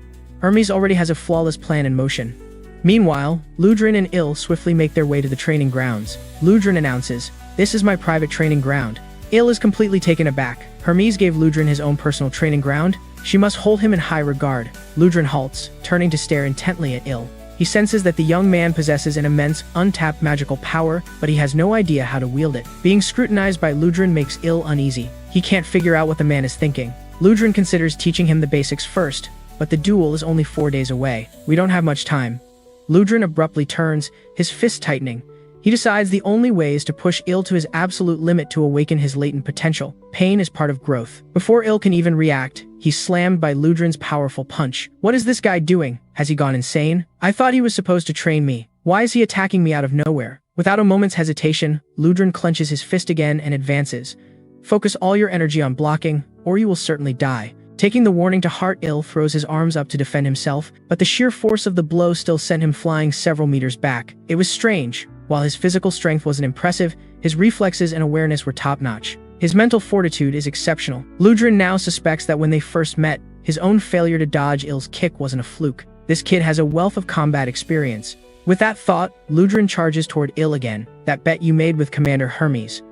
Hermes already has a flawless plan in motion. Meanwhile, Ludrin and Eel swiftly make their way to the training grounds. Ludrin announces, "This is my private training ground." Eel is completely taken aback. Hermes gave Ludrin his own personal training ground. She must hold him in high regard. Ludrin halts, turning to stare intently at Eel. He senses that the young man possesses an immense, untapped magical power, but he has no idea how to wield it. Being scrutinized by Ludrin makes Eel uneasy. He can't figure out what the man is thinking. Ludrin considers teaching him the basics first, but the duel is only 4 days away. We don't have much time. Ludrin abruptly turns, his fist tightening. He decides the only way is to push Eel to his absolute limit to awaken his latent potential. Pain is part of growth. Before Eel can even react, he's slammed by Ludrin's powerful punch. What is this guy doing? Has he gone insane? I thought he was supposed to train me. Why is he attacking me out of nowhere? Without a moment's hesitation, Ludrin clenches his fist again and advances. Focus all your energy on blocking, or you will certainly die. Taking the warning to heart, Eel throws his arms up to defend himself, but the sheer force of the blow still sent him flying several meters back. It was strange. While his physical strength wasn't impressive, his reflexes and awareness were top-notch. His mental fortitude is exceptional. Ludrin now suspects that when they first met, his own failure to dodge Eel's kick wasn't a fluke. This kid has a wealth of combat experience. With that thought, Ludrin charges toward Eel again. That bet you made with Commander Hermes.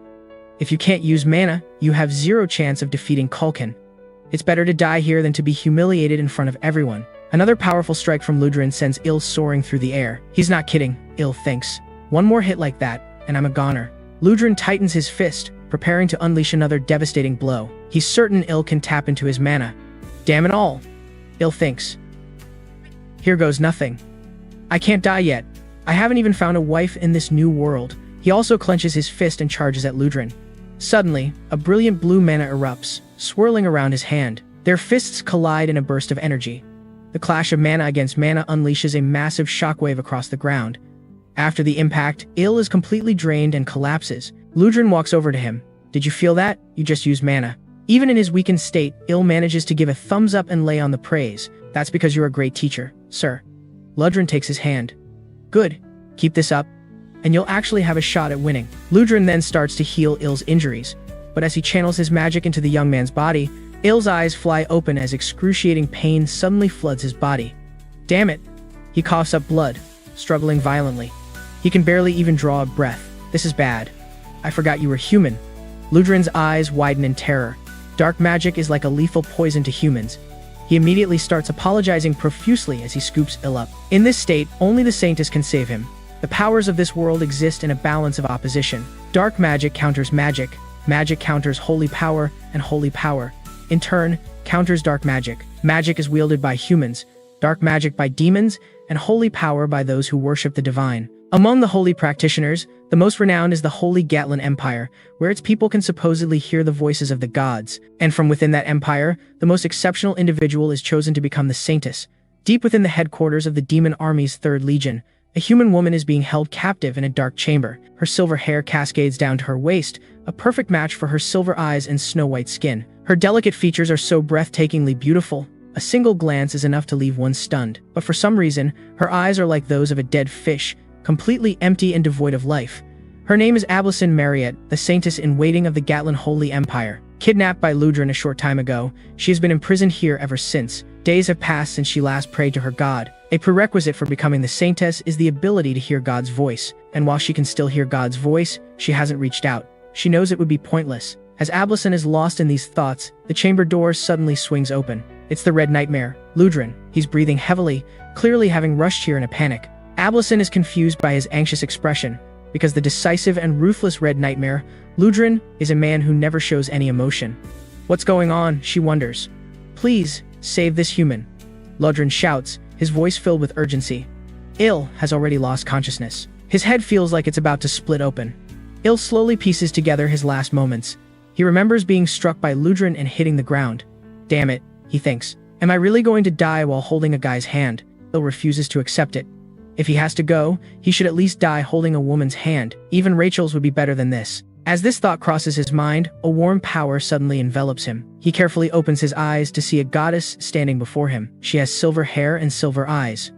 If you can't use mana, you have zero chance of defeating Culkin. It's better to die here than to be humiliated in front of everyone. Another powerful strike from Ludrin sends Eel soaring through the air. He's not kidding, Eel thinks. One more hit like that, and I'm a goner. Ludrin tightens his fist, preparing to unleash another devastating blow. He's certain Eel can tap into his mana. Damn it all, Eel thinks. Here goes nothing. I can't die yet. I haven't even found a wife in this new world. He also clenches his fist and charges at Ludrin. Suddenly, a brilliant blue mana erupts, swirling around his hand. Their fists collide in a burst of energy. The clash of mana against mana unleashes a massive shockwave across the ground. After the impact, Eel is completely drained and collapses. Ludrin walks over to him. Did you feel that? You just used mana. Even in his weakened state, Eel manages to give a thumbs up and lay on the praise. That's because you're a great teacher, sir. Ludrin takes his hand. Good. Keep this up, and you'll actually have a shot at winning. Ludrin then starts to heal Eel's injuries, but as he channels his magic into the young man's body, Eel's eyes fly open as excruciating pain suddenly floods his body. Damn it. He coughs up blood, struggling violently. He can barely even draw a breath. This is bad. I forgot you were human. Ludrin's eyes widen in terror. Dark magic is like a lethal poison to humans. He immediately starts apologizing profusely as he scoops Eel up. In this state, only the Saintess can save him. The powers of this world exist in a balance of opposition. Dark magic counters magic, magic counters holy power, and holy power, in turn, counters dark magic. Magic is wielded by humans, dark magic by demons, and holy power by those who worship the divine. Among the holy practitioners, the most renowned is the Holy Gatlin Empire, where its people can supposedly hear the voices of the gods. And from within that empire, the most exceptional individual is chosen to become the Saintess. Deep within the headquarters of the demon army's 3rd Legion, a human woman is being held captive in a dark chamber. Her silver hair cascades down to her waist, a perfect match for her silver eyes and snow-white skin. Her delicate features are so breathtakingly beautiful, a single glance is enough to leave one stunned. But for some reason, her eyes are like those of a dead fish, completely empty and devoid of life. Her name is Ablison Marriott, the Saintess-in-Waiting of the Gatlin Holy Empire. Kidnapped by Ludrin a short time ago, she has been imprisoned here ever since. Days have passed since she last prayed to her god. A prerequisite for becoming the Saintess is the ability to hear God's voice, and while she can still hear God's voice, she hasn't reached out. She knows it would be pointless. As Ablison is lost in these thoughts, the chamber door suddenly swings open. It's the Red Nightmare, Ludrin. He's breathing heavily, clearly having rushed here in a panic. Abelson is confused by his anxious expression, because the decisive and ruthless Red Nightmare, Ludrin, is a man who never shows any emotion. What's going on, she wonders. Please, save this human. Ludrin shouts, his voice filled with urgency. Il has already lost consciousness. His head feels like it's about to split open. Il slowly pieces together his last moments. He remembers being struck by Ludrin and hitting the ground. Damn it, he thinks. Am I really going to die while holding a guy's hand? Il refuses to accept it. If he has to go, he should at least die holding a woman's hand. Even Rachel's would be better than this. As this thought crosses his mind, a warm power suddenly envelops him. He carefully opens his eyes to see a goddess standing before him. She has silver hair and silver eyes.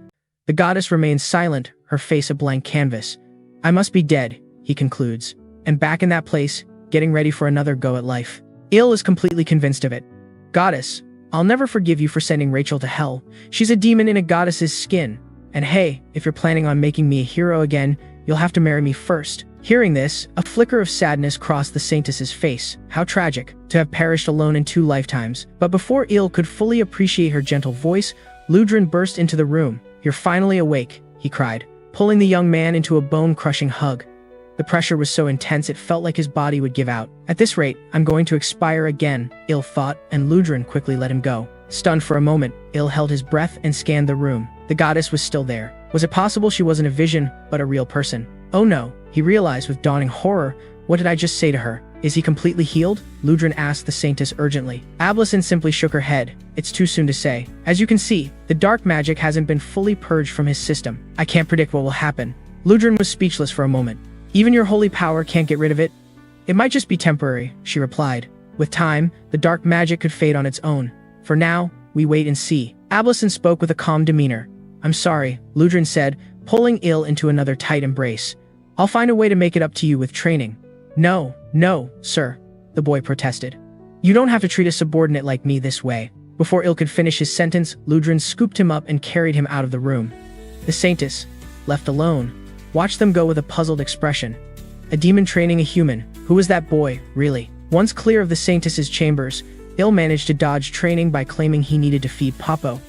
The goddess remains silent, her face a blank canvas. I must be dead, he concludes. And back in that place, getting ready for another go at life. Il is completely convinced of it. Goddess, I'll never forgive you for sending Rachel to hell. She's a demon in a goddess's skin. And hey, if you're planning on making me a hero again, you'll have to marry me first. Hearing this, a flicker of sadness crossed the saintess's face. How tragic, to have perished alone in 2 lifetimes. But before Il could fully appreciate her gentle voice, Ludrin burst into the room. You're finally awake, he cried, pulling the young man into a bone-crushing hug. The pressure was so intense it felt like his body would give out. At this rate, I'm going to expire again, Il thought, and Ludrin quickly let him go. Stunned for a moment, Il held his breath and scanned the room. The goddess was still there. Was it possible she wasn't a vision, but a real person? Oh no, he realized with dawning horror. What did I just say to her? Is he completely healed? Ludrin asked the saintess urgently. Abelson simply shook her head. It's too soon to say. As you can see, the dark magic hasn't been fully purged from his system. I can't predict what will happen. Ludrin was speechless for a moment. Even your holy power can't get rid of it? It might just be temporary, she replied. With time, the dark magic could fade on its own. For now, we wait and see. Abelson spoke with a calm demeanor. I'm sorry, Ludrin said, pulling Il into another tight embrace. I'll find a way to make it up to you with training. No, sir, the boy protested. You don't have to treat a subordinate like me this way. Before Il could finish his sentence, Ludrin scooped him up and carried him out of the room. The saintess, left alone, watched them go with a puzzled expression. A demon training a human. Who was that boy, really? Once clear of the saintess's chambers, Il managed to dodge training by claiming he needed to feed Popo.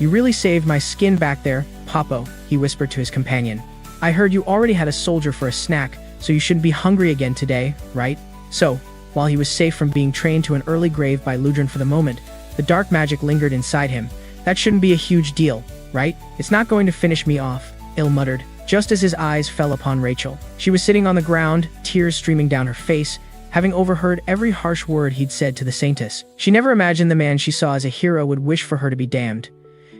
You really saved my skin back there, Popo, he whispered to his companion. I heard you already had a soldier for a snack, so you shouldn't be hungry again today, right? So, while he was safe from being trained to an early grave by Ludrin for the moment, the dark magic lingered inside him. That shouldn't be a huge deal, right? It's not going to finish me off, Il muttered, just as his eyes fell upon Rachel. She was sitting on the ground, tears streaming down her face, having overheard every harsh word he'd said to the saintess. She never imagined the man she saw as a hero would wish for her to be damned.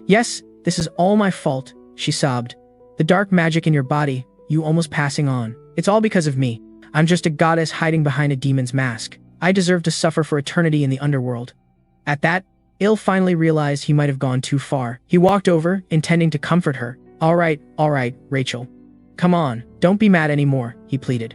Yes, this is all my fault, she sobbed. The dark magic in your body, you almost passing on. It's all because of me. I'm just a goddess hiding behind a demon's mask. I deserve to suffer for eternity in the underworld. At that, Il finally realized he might have gone too far. He walked over, intending to comfort her. All right, Rachel. Come on, don't be mad anymore, he pleaded.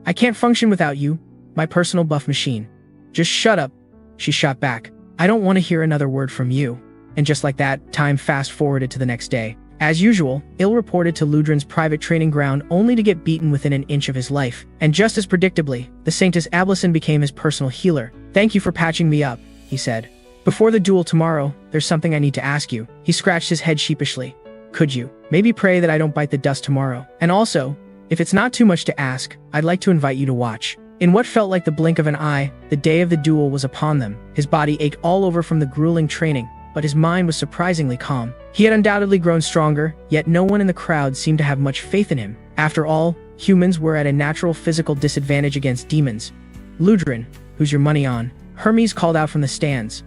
I can't function without you, my personal buff machine. Just shut up, she shot back. I don't want to hear another word from you. And just like that, time fast-forwarded to the next day. As usual, Il reported to Ludrin's private training ground only to get beaten within an inch of his life. And just as predictably, the Saintess Abelson became his personal healer. Thank you for patching me up, he said. Before the duel tomorrow, there's something I need to ask you. He scratched his head sheepishly. Could you? Maybe pray that I don't bite the dust tomorrow. And also, if it's not too much to ask, I'd like to invite you to watch. In what felt like the blink of an eye, the day of the duel was upon them. His body ached all over from the grueling training, but his mind was surprisingly calm. He had undoubtedly grown stronger, yet no one in the crowd seemed to have much faith in him. After all, humans were at a natural physical disadvantage against demons. Ludrin, who's your money on? Hermes called out from the stands.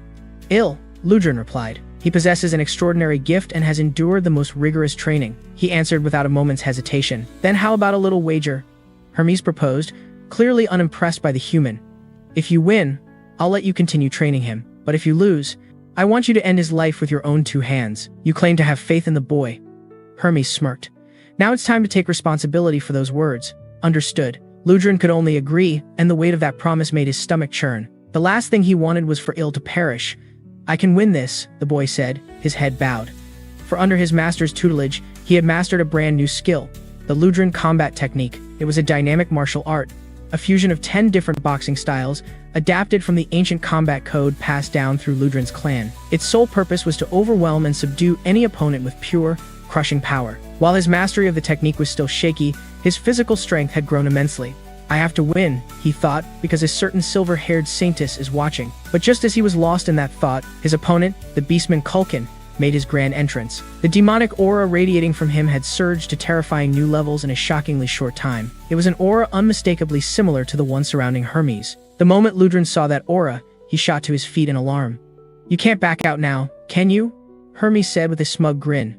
Il, Ludrin replied. He possesses an extraordinary gift and has endured the most rigorous training. He answered without a moment's hesitation. Then how about a little wager? Hermes proposed, clearly unimpressed by the human. If you win, I'll let you continue training him. But if you lose, I want you to end his life with your own 2 hands. You claim to have faith in the boy. Hermes smirked. Now it's time to take responsibility for those words. Understood. Ludrin could only agree, and the weight of that promise made his stomach churn. The last thing he wanted was for Il to perish. I can win this, the boy said, his head bowed. For under his master's tutelage, he had mastered a brand new skill, the Ludrin combat technique. It was a dynamic martial art, a fusion of 10 different boxing styles, adapted from the ancient combat code passed down through Ludren's clan. Its sole purpose was to overwhelm and subdue any opponent with pure, crushing power. While his mastery of the technique was still shaky, his physical strength had grown immensely. I have to win, he thought, because a certain silver-haired saintess is watching. But just as he was lost in that thought, his opponent, the beastman Culkin, made his grand entrance. The demonic aura radiating from him had surged to terrifying new levels in a shockingly short time. It was an aura unmistakably similar to the one surrounding Hermes. The moment Ludren saw that aura, he shot to his feet in alarm. "You can't back out now, can you?" Hermes said with a smug grin.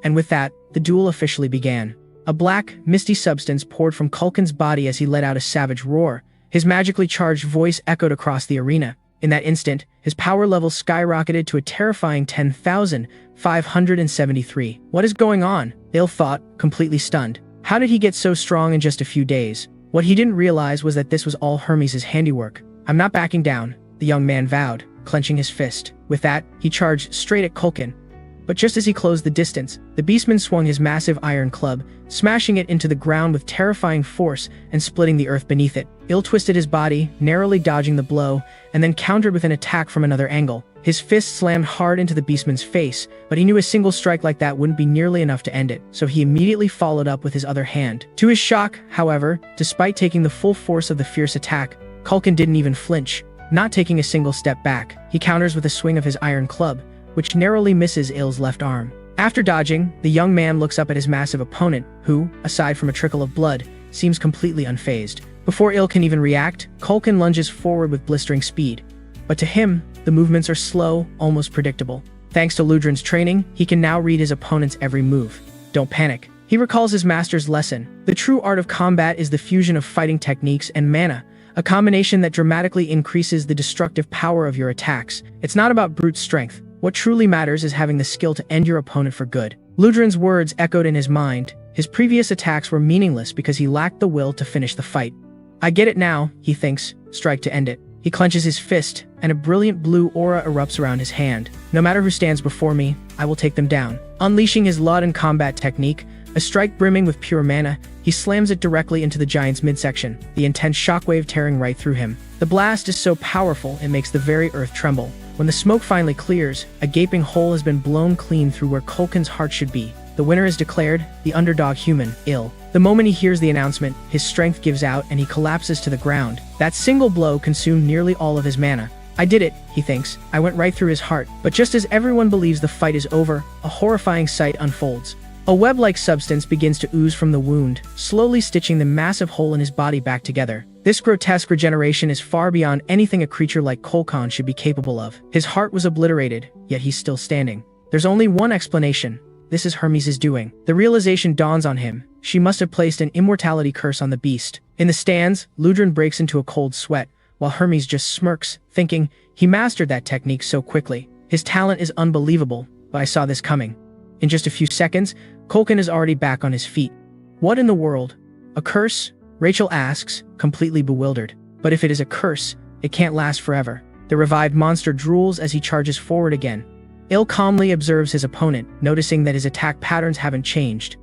And with that, the duel officially began. A black, misty substance poured from Culkin's body as he let out a savage roar. His magically charged voice echoed across the arena. In that instant, his power level skyrocketed to a terrifying 10,573. What is going on? Il thought, completely stunned. How did he get so strong in just a few days? What he didn't realize was that this was all Hermes' handiwork. "I'm not backing down," the young man vowed, clenching his fist. With that, he charged straight at Culkin. But just as he closed the distance, the beastman swung his massive iron club, smashing it into the ground with terrifying force and splitting the earth beneath it. Il twisted his body, narrowly dodging the blow, and then countered with an attack from another angle. His fist slammed hard into the beastman's face, but he knew a single strike like that wouldn't be nearly enough to end it, so he immediately followed up with his other hand. To his shock, however, despite taking the full force of the fierce attack, Culkin didn't even flinch, not taking a single step back. He counters with a swing of his iron club, which narrowly misses Il's left arm. After dodging, the young man looks up at his massive opponent, who, aside from a trickle of blood, seems completely unfazed. Before Il can even react, Culkin lunges forward with blistering speed. But to him, the movements are slow, almost predictable. Thanks to Ludren's training, he can now read his opponent's every move. Don't panic. He recalls his master's lesson. The true art of combat is the fusion of fighting techniques and mana, a combination that dramatically increases the destructive power of your attacks. It's not about brute strength. What truly matters is having the skill to end your opponent for good. Ludren's words echoed in his mind. His previous attacks were meaningless because he lacked the will to finish the fight. I get it now, he thinks, strike to end it. He clenches his fist, and a brilliant blue aura erupts around his hand. No matter who stands before me, I will take them down. Unleashing his Laden combat technique, a strike brimming with pure mana, he slams it directly into the giant's midsection, the intense shockwave tearing right through him. The blast is so powerful it makes the very earth tremble. When the smoke finally clears, a gaping hole has been blown clean through where Culkin's heart should be. The winner is declared, the underdog human, Il. The moment he hears the announcement, his strength gives out and he collapses to the ground. That single blow consumed nearly all of his mana. I did it, he thinks. I went right through his heart. But just as everyone believes the fight is over, a horrifying sight unfolds. A web-like substance begins to ooze from the wound, slowly stitching the massive hole in his body back together. This grotesque regeneration is far beyond anything a creature like Culkin should be capable of. His heart was obliterated, yet he's still standing. There's only one explanation. This is Hermes' doing. The realization dawns on him. She must have placed an immortality curse on the beast. In the stands, Ludren breaks into a cold sweat, while Hermes just smirks, thinking, he mastered that technique so quickly. His talent is unbelievable, but I saw this coming. In just a few seconds, Culkin is already back on his feet. What in the world? A curse? Rachel asks, completely bewildered. But if it is a curse, it can't last forever. The revived monster drools as he charges forward again. Il calmly observes his opponent, noticing that his attack patterns haven't changed.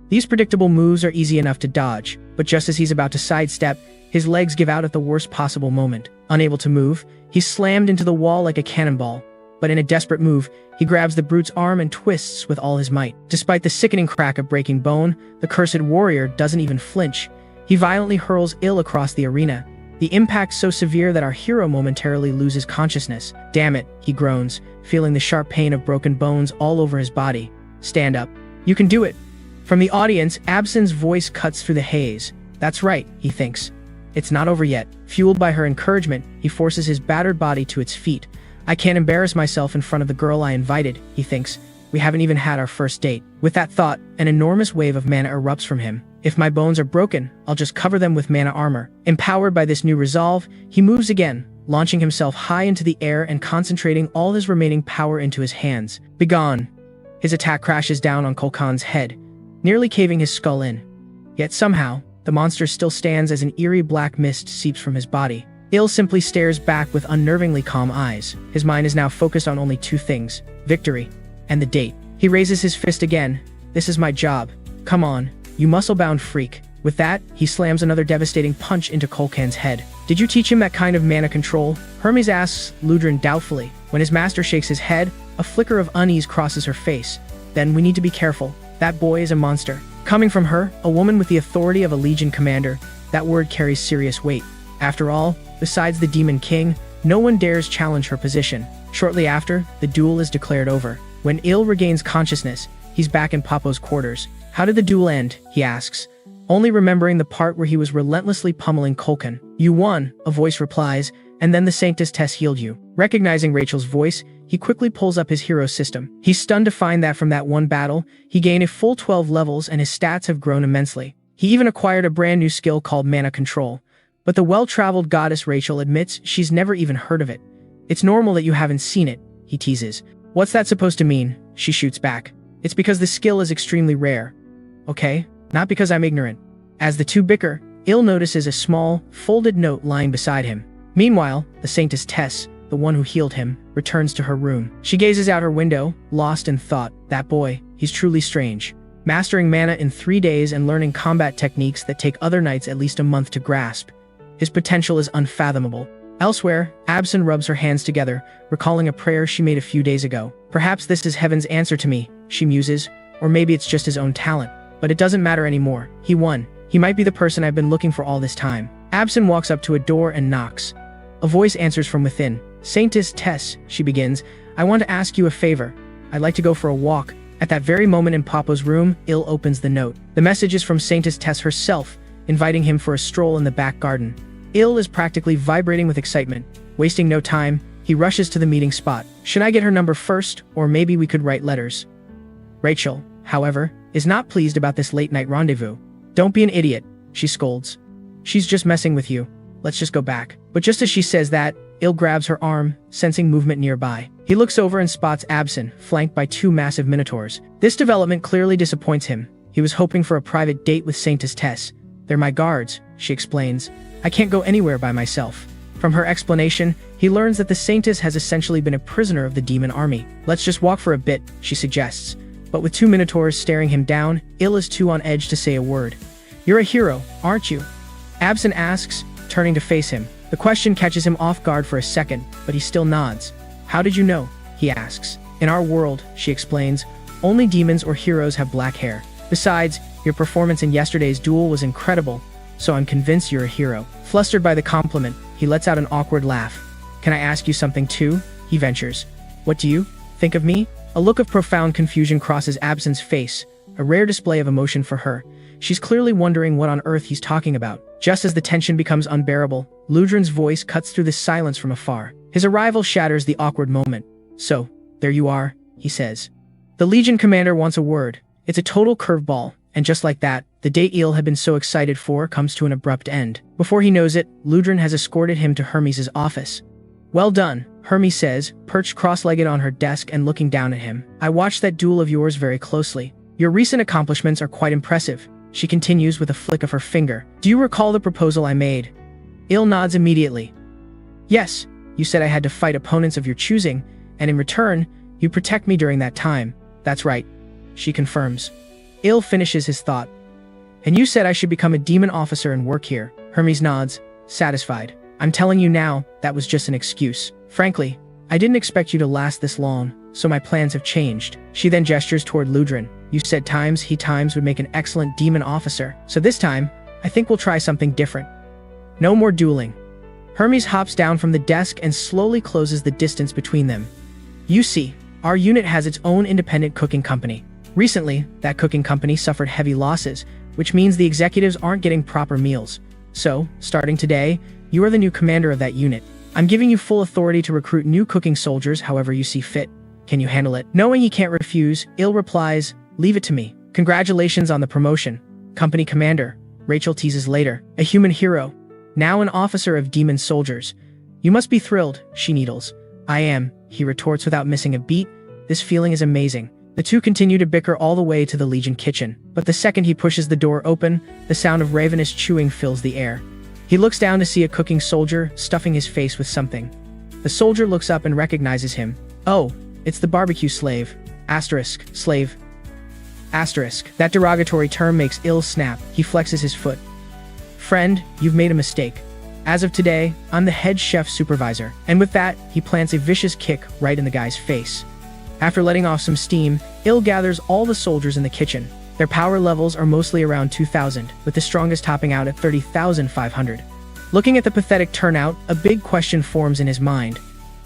These predictable moves are easy enough to dodge, but just as he's about to sidestep, his legs give out at the worst possible moment. Unable to move, he's slammed into the wall like a cannonball. But in a desperate move, he grabs the brute's arm and twists with all his might. Despite the sickening crack of breaking bone, the cursed warrior doesn't even flinch. He violently hurls Il across the arena, the impact so severe that our hero momentarily loses consciousness. Damn it, he groans, feeling the sharp pain of broken bones all over his body. Stand up. You can do it. From the audience, Absin's voice cuts through the haze. That's right, he thinks. It's not over yet. Fueled by her encouragement, he forces his battered body to its feet. I can't embarrass myself in front of the girl I invited, he thinks. We haven't even had our first date. With that thought, an enormous wave of mana erupts from him. If my bones are broken, I'll just cover them with mana armor. Empowered by this new resolve, he moves again, launching himself high into the air and concentrating all his remaining power into his hands. Begone! His attack crashes down on Culkin's head, nearly caving his skull in. Yet somehow, the monster still stands as an eerie black mist seeps from his body. Il simply stares back with unnervingly calm eyes. His mind is now focused on only two things: victory and the date. He raises his fist again. This is my job. Come on, you muscle-bound freak. With that, he slams another devastating punch into Kulkan's head. Did you teach him that kind of mana control? Hermes asks Ludrin doubtfully. When his master shakes his head, a flicker of unease crosses her face. Then we need to be careful. That boy is a monster. Coming from her, a woman with the authority of a legion commander, that word carries serious weight. After all, besides the Demon King, no one dares challenge her position. Shortly after, the duel is declared over. When Il regains consciousness, he's back in Papo's quarters. How did the duel end? He asks, only remembering the part where he was relentlessly pummeling Kulkan. You won, a voice replies, and then the SSS healed you. Recognizing Rachel's voice, he quickly pulls up his hero system. He's stunned to find that from that one battle, he gained a full 12 levels and his stats have grown immensely. He even acquired a brand new skill called mana control. But the well-traveled goddess Rachel admits she's never even heard of it. It's normal that you haven't seen it, he teases. What's that supposed to mean? She shoots back. It's because the skill is extremely rare. Okay? Not because I'm ignorant. As the two bicker, Il notices a small, folded note lying beside him. Meanwhile, the Saintess Tess, the one who healed him, returns to her room. She gazes out her window, lost in thought. That boy, he's truly strange. Mastering mana in 3 days and learning combat techniques that take other knights at least a month to grasp. His potential is unfathomable. Elsewhere, Absin rubs her hands together, recalling a prayer she made a few days ago. Perhaps this is heaven's answer to me, she muses, or maybe it's just his own talent. But it doesn't matter anymore. He won. He might be the person I've been looking for all this time. Absin walks up to a door and knocks. A voice answers from within. Saintess Tess, she begins, I want to ask you a favor. I'd like to go for a walk. At that very moment in Papo's room, Il opens the note. The message is from Saintess Tess herself, inviting him for a stroll in the back garden. Il is practically vibrating with excitement. Wasting no time, he rushes to the meeting spot. Should I get her number first, or maybe we could write letters? Rachel, however, is not pleased about this late-night rendezvous. Don't be an idiot, she scolds. She's just messing with you. Let's just go back. But just as she says that, Il grabs her arm, sensing movement nearby. He looks over and spots Absin, flanked by 2 massive minotaurs. This development clearly disappoints him. He was hoping for a private date with Saintess Tess. They're my guards, she explains. I can't go anywhere by myself. From her explanation, he learns that the Saintess has essentially been a prisoner of the demon army. Let's just walk for a bit, she suggests. But with 2 minotaurs staring him down, Il is too on edge to say a word. You're a hero, aren't you? Absin asks, turning to face him. The question catches him off guard for a second, but he still nods. How did you know? He asks. In our world, she explains, only demons or heroes have black hair. Besides, your performance in yesterday's duel was incredible, so I'm convinced you're a hero. Flustered by the compliment, he lets out an awkward laugh. Can I ask you something too? He ventures. What do you think of me? A look of profound confusion crosses Absin's face, a rare display of emotion for her. She's clearly wondering what on earth he's talking about. Just as the tension becomes unbearable, Ludrin's voice cuts through the silence from afar. His arrival shatters the awkward moment. So, there you are, he says. The Legion commander wants a word. It's a total curveball, and just like that, the date Il had been so excited for comes to an abrupt end. Before he knows it, Ludrin has escorted him to Hermes' office. Well done, Hermes says, perched cross-legged on her desk and looking down at him. I watched that duel of yours very closely. Your recent accomplishments are quite impressive. She continues with a flick of her finger. Do you recall the proposal I made? Il nods immediately. Yes, you said I had to fight opponents of your choosing, and in return, you protect me during that time. That's right, she confirms. Il finishes his thought. And you said I should become a demon officer and work here. Hermes nods, satisfied. I'm telling you now, that was just an excuse. Frankly, I didn't expect you to last this long, so my plans have changed. She then gestures toward Ludrin. You said he would make an excellent demon officer, so this time, I think we'll try something different. No more dueling. Hermes hops down from the desk and slowly closes the distance between them. You see, our unit has its own independent cooking company. Recently, that cooking company suffered heavy losses, which means the executives aren't getting proper meals. So, starting today, you are the new commander of that unit. I'm giving you full authority to recruit new cooking soldiers however you see fit. Can you handle it? Knowing he can't refuse, Il replies, leave it to me. Congratulations on the promotion, company commander, Rachel teases later. A human hero, now an officer of demon soldiers. You must be thrilled, she needles. I am, he retorts without missing a beat. This feeling is amazing. The two continue to bicker all the way to the Legion kitchen, but the second he pushes the door open, the sound of ravenous chewing fills the air. He looks down to see a cooking soldier stuffing his face with something. The soldier looks up and recognizes him. Oh, it's the barbecue slave. Slave. Asterisk. That derogatory term makes Il snap. He flexes his foot. Friend, you've made a mistake. As of today, I'm the head chef supervisor. And with that, he plants a vicious kick right in the guy's face. After letting off some steam, Il gathers all the soldiers in the kitchen. Their power levels are mostly around 2,000, with the strongest topping out at 30,500. Looking at the pathetic turnout, a big question forms in his mind.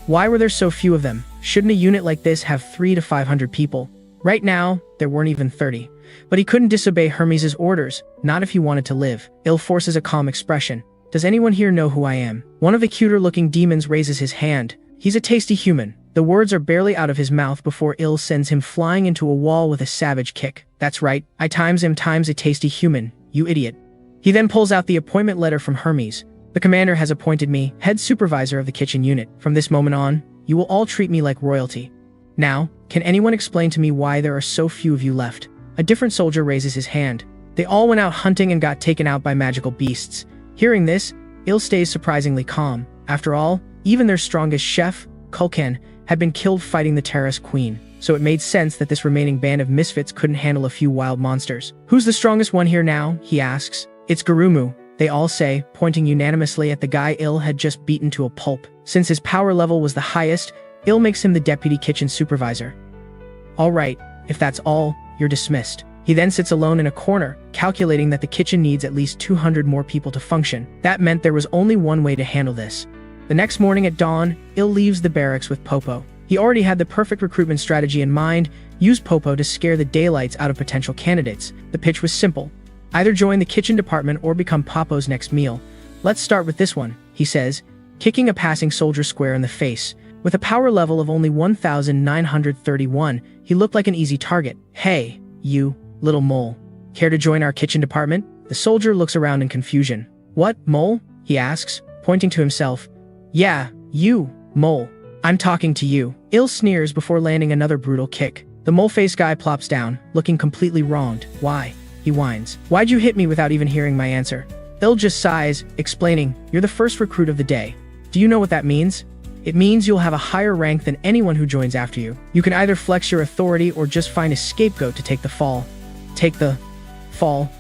Why were there so few of them? Shouldn't a unit like this have 300 to 500 people? Right now, there weren't even 30. But he couldn't disobey Hermes' orders, not if he wanted to live. Il forces a calm expression. Does anyone here know who I am? One of the cuter-looking demons raises his hand. He's a tasty human. The words are barely out of his mouth before Il sends him flying into a wall with a savage kick. That's right, I times him times a tasty human, you idiot. He then pulls out the appointment letter from Hermes. The commander has appointed me head supervisor of the kitchen unit. From this moment on, you will all treat me like royalty. Now, can anyone explain to me why there are so few of you left? A different soldier raises his hand. They all went out hunting and got taken out by magical beasts. Hearing this, Il stays surprisingly calm. After all, even their strongest chef, Kulkan, had been killed fighting the terrorist queen, so it made sense that this remaining band of misfits couldn't handle a few wild monsters. Who's the strongest one here now? He asks. It's Gurumu, they all say, pointing unanimously at the guy Il had just beaten to a pulp. Since his power level was the highest, Il makes him the deputy kitchen supervisor. Alright, if that's all, you're dismissed. He then sits alone in a corner, calculating that the kitchen needs at least 200 more people to function. That meant there was only one way to handle this. The next morning at dawn, Il leaves the barracks with Popo. He already had the perfect recruitment strategy in mind, use Popo to scare the daylights out of potential candidates. The pitch was simple. Either join the kitchen department or become Popo's next meal. Let's start with this one, he says, kicking a passing soldier square in the face. With a power level of only 1,931, he looked like an easy target. Hey, you, little mole. Care to join our kitchen department? The soldier looks around in confusion. What, mole? He asks, pointing to himself. Yeah, you, mole. I'm talking to you. Il sneers before landing another brutal kick. The mole-faced guy plops down, looking completely wronged. Why? He whines. Why'd you hit me without even hearing my answer? Il just sighs, explaining, you're the first recruit of the day. Do you know what that means? It means you'll have a higher rank than anyone who joins after you. You can either flex your authority or just find a scapegoat to take the fall. Take the fall.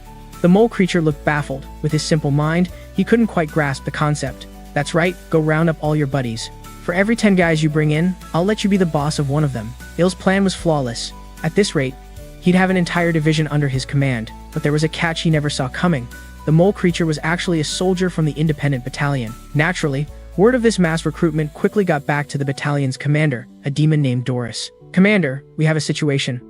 The mole creature looked baffled. With his simple mind, he couldn't quite grasp the concept. That's right, go round up all your buddies. For every 10 guys you bring in, I'll let you be the boss of one of them. Il's plan was flawless. At this rate, he'd have an entire division under his command, but there was a catch he never saw coming. The mole creature was actually a soldier from the independent battalion. Naturally, word of this mass recruitment quickly got back to the battalion's commander, a demon named Doris. Commander, we have a situation.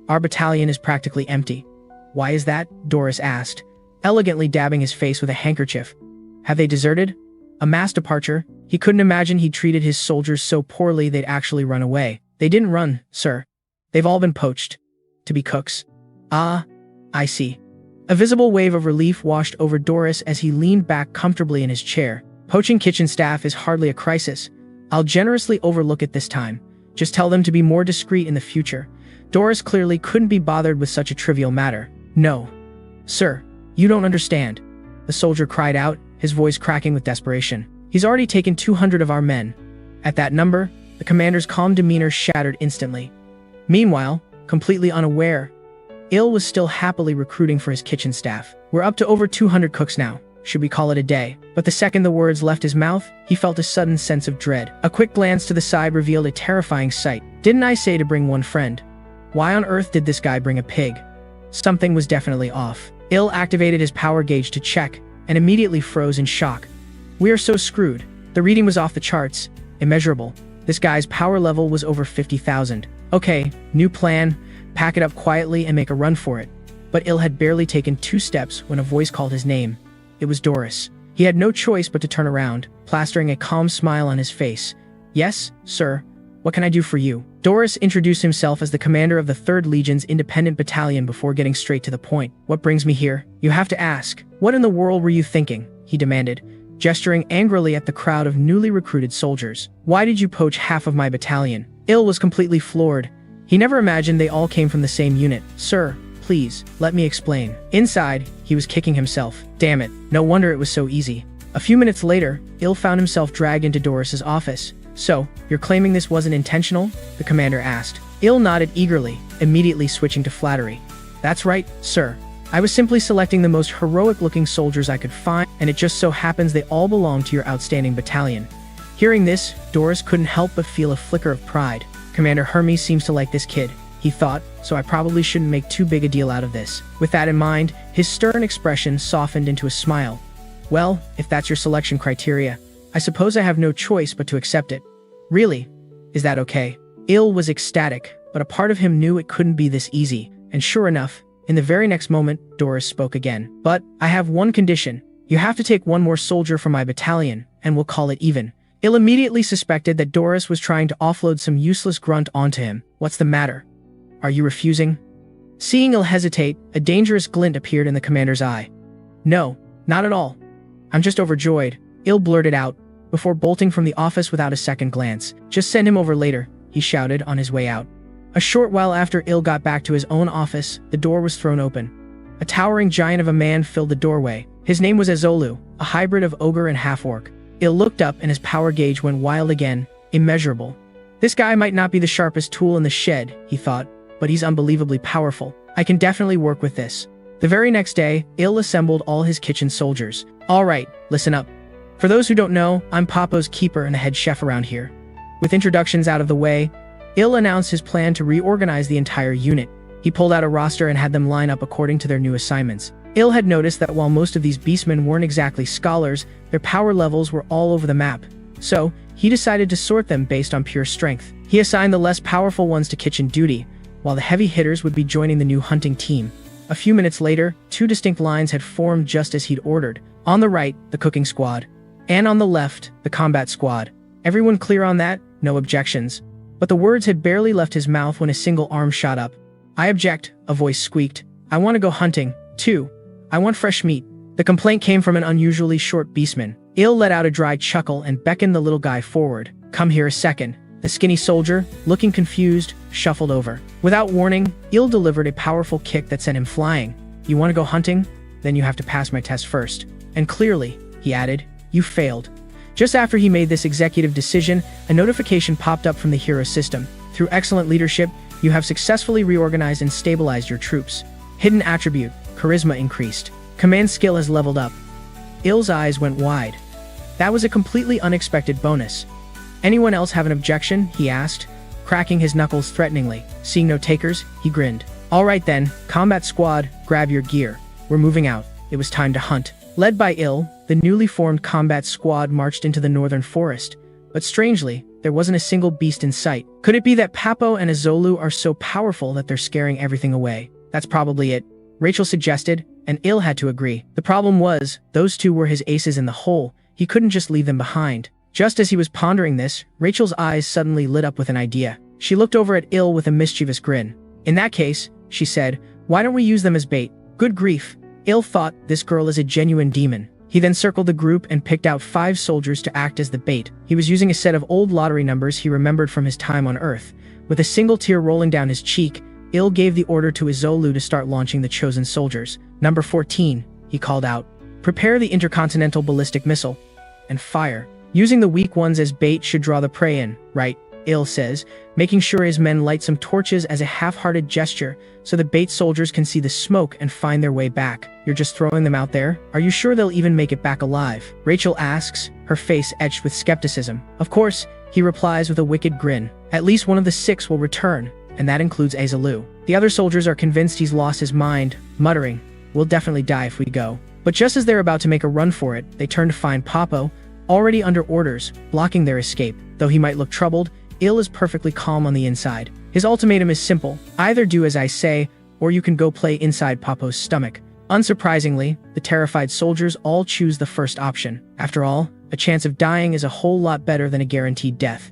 Our battalion is practically empty. Why is that? Doris asked, elegantly dabbing his face with a handkerchief. Have they deserted? A mass departure? He couldn't imagine he'd treated his soldiers so poorly they'd actually run away. They didn't run, sir. They've all been poached. To be cooks. Ah, I see. A visible wave of relief washed over Doris as he leaned back comfortably in his chair. Poaching kitchen staff is hardly a crisis. I'll generously overlook it this time. Just tell them to be more discreet in the future. Doris clearly couldn't be bothered with such a trivial matter. No. Sir, you don't understand. The soldier cried out, his voice cracking with desperation. He's already taken 200 of our men. At that number, the commander's calm demeanor shattered instantly. Meanwhile, completely unaware, Il was still happily recruiting for his kitchen staff. We're up to over 200 cooks now. Should we call it a day? But the second the words left his mouth, he felt a sudden sense of dread. A quick glance to the side revealed a terrifying sight. Didn't I say to bring one friend? Why on earth did this guy bring a pig? Something was definitely off. Il activated his power gauge to check, and immediately froze in shock. We are so screwed. The reading was off the charts, immeasurable. This guy's power level was over 50,000. Okay, new plan, pack it up quietly and make a run for it. But Il had barely taken 2 steps when a voice called his name. It was Doris. He had no choice but to turn around, plastering a calm smile on his face. Yes, sir. What can I do for you? Doris introduced himself as the commander of the 3rd Legion's independent battalion before getting straight to the point. What brings me here? You have to ask. What in the world were you thinking? He demanded, gesturing angrily at the crowd of newly recruited soldiers. Why did you poach half of my battalion? Il was completely floored. He never imagined they all came from the same unit. Sir, please, let me explain. Inside, he was kicking himself. Damn it, no wonder it was so easy. A few minutes later, Il found himself dragged into Doris's office. So, you're claiming this wasn't intentional? The commander asked. Il nodded eagerly, immediately switching to flattery. That's right, sir. I was simply selecting the most heroic-looking soldiers I could find, and it just so happens they all belong to your outstanding battalion. Hearing this, Doris couldn't help but feel a flicker of pride. Commander Hermes seems to like this kid, he thought, so I probably shouldn't make too big a deal out of this. With that in mind, his stern expression softened into a smile. Well, if that's your selection criteria, I suppose I have no choice but to accept it. Really? Is that okay? Il was ecstatic, but a part of him knew it couldn't be this easy, and sure enough, in the very next moment, Doris spoke again. But I have one condition. You have to take one more soldier from my battalion, and we'll call it even. Il immediately suspected that Doris was trying to offload some useless grunt onto him. What's the matter? Are you refusing? Seeing Il hesitate, a dangerous glint appeared in the commander's eye. No, not at all. I'm just overjoyed, Il blurted out, before bolting from the office without a second glance. Just send him over later, he shouted on his way out. A short while after Il got back to his own office, the door was thrown open. A towering giant of a man filled the doorway. His name was Azolu, a hybrid of ogre and half-orc. Il looked up and his power gauge went wild again, immeasurable. This guy might not be the sharpest tool in the shed, he thought, but he's unbelievably powerful. I can definitely work with this. The very next day, Il assembled all his kitchen soldiers. All right, listen up. For those who don't know, I'm Papo's keeper and the head chef around here. With introductions out of the way, Il announced his plan to reorganize the entire unit. He pulled out a roster and had them line up according to their new assignments. Il had noticed that while most of these beastmen weren't exactly scholars, their power levels were all over the map. So, he decided to sort them based on pure strength. He assigned the less powerful ones to kitchen duty, while the heavy hitters would be joining the new hunting team. A few minutes later, two distinct lines had formed just as he'd ordered. On the right, the cooking squad, and on the left, the combat squad. Everyone clear on that? No objections. But the words had barely left his mouth when a single arm shot up. I object, a voice squeaked. I want to go hunting, too. I want fresh meat. The complaint came from an unusually short beastman. Il let out a dry chuckle and beckoned the little guy forward. Come here a second. The skinny soldier, looking confused, shuffled over. Without warning, Il delivered a powerful kick that sent him flying. You want to go hunting? Then you have to pass my test first. And clearly, he added, you failed. Just after he made this executive decision, a notification popped up from the hero system. Through excellent leadership, you have successfully reorganized and stabilized your troops. Hidden attribute, charisma increased. Command skill has leveled up. Il's eyes went wide. That was a completely unexpected bonus. Anyone else have an objection? He asked, cracking his knuckles threateningly. Seeing no takers, he grinned. All right then, combat squad, grab your gear. We're moving out. It was time to hunt. Led by Il, the newly formed combat squad marched into the northern forest. But strangely, there wasn't a single beast in sight. Could it be that Papo and Azolu are so powerful that they're scaring everything away? That's probably it, Rachel suggested, and Il had to agree. The problem was, those two were his aces in the hole. He couldn't just leave them behind. Just as he was pondering this, Rachel's eyes suddenly lit up with an idea. She looked over at Il with a mischievous grin. In that case, she said, why don't we use them as bait? Good grief. Il thought, this girl is a genuine demon. He then circled the group and picked out 5 soldiers to act as the bait. He was using a set of old lottery numbers he remembered from his time on Earth. With a single tear rolling down his cheek, Il gave the order to Azolu to start launching the chosen soldiers. Number 14, he called out. Prepare the intercontinental ballistic missile. And fire. Using the weak ones as bait should draw the prey in, right? Il says, making sure his men light some torches as a half-hearted gesture so the bait soldiers can see the smoke and find their way back. You're just throwing them out there? Are you sure they'll even make it back alive? Rachel asks, her face etched with skepticism. Of course, he replies with a wicked grin. At least one of the 6 will return, and that includes Azolu. The other soldiers are convinced he's lost his mind, muttering, we'll definitely die if we go. But just as they're about to make a run for it, they turn to find Papo, already under orders, blocking their escape. Though he might look troubled, Il is perfectly calm on the inside. His ultimatum is simple. Either do as I say, or you can go play inside Papo's stomach. Unsurprisingly, the terrified soldiers all choose the first option. After all, a chance of dying is a whole lot better than a guaranteed death.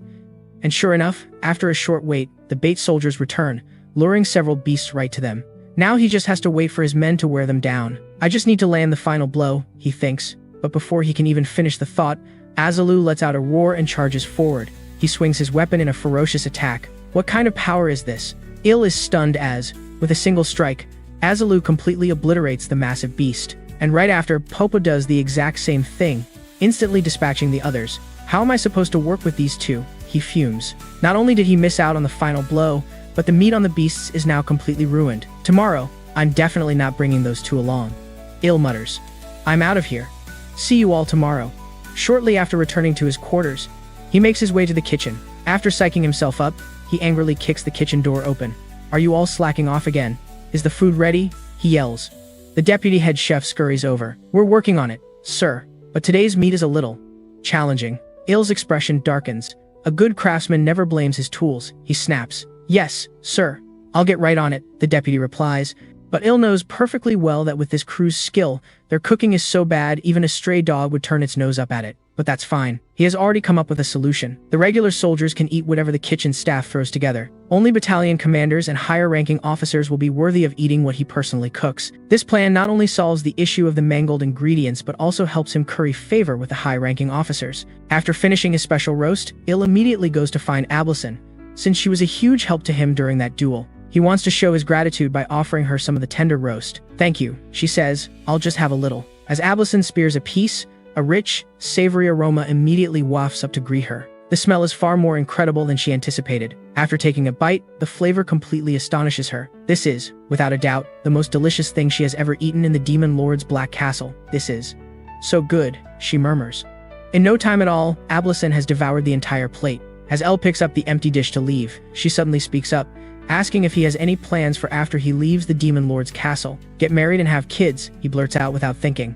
And sure enough, after a short wait, the bait soldiers return, luring several beasts right to them. Now he just has to wait for his men to wear them down. I just need to land the final blow, he thinks. But before he can even finish the thought, Azolu lets out a roar and charges forward. He swings his weapon in a ferocious attack. What kind of power is this? Il is stunned as, with a single strike, Azolu completely obliterates the massive beast. And right after, Popo does the exact same thing, instantly dispatching the others. How am I supposed to work with these two? He fumes. Not only did he miss out on the final blow, but the meat on the beasts is now completely ruined. Tomorrow, I'm definitely not bringing those two along. Il mutters. I'm out of here. See you all tomorrow. Shortly after returning to his quarters, he makes his way to the kitchen. After psyching himself up, he angrily kicks the kitchen door open. Are you all slacking off again? Is the food ready? He yells. The deputy head chef scurries over. We're working on it, sir, but today's meat is a little challenging. Il's expression darkens. A good craftsman never blames his tools. He snaps. Yes, sir. I'll get right on it, the deputy replies. But Il knows perfectly well that with this crew's skill, their cooking is so bad even a stray dog would turn its nose up at it. But that's fine. He has already come up with a solution. The regular soldiers can eat whatever the kitchen staff throws together. Only battalion commanders and higher-ranking officers will be worthy of eating what he personally cooks. This plan not only solves the issue of the mangled ingredients but also helps him curry favor with the high-ranking officers. After finishing his special roast, Il immediately goes to find Abelson, since she was a huge help to him during that duel. He wants to show his gratitude by offering her some of the tender roast. Thank you, she says. I'll just have a little. As Abelson spears a piece, a rich, savory aroma immediately wafts up to greet her. The smell is far more incredible than she anticipated. After taking a bite, the flavor completely astonishes her. This is, without a doubt, the most delicious thing she has ever eaten in the Demon Lord's Black Castle. This is so good, she murmurs. In no time at all, Abelson has devoured the entire plate. As Elle picks up the empty dish to leave, she suddenly speaks up, asking if he has any plans for after he leaves the Demon Lord's castle. Get married and have kids, he blurts out without thinking.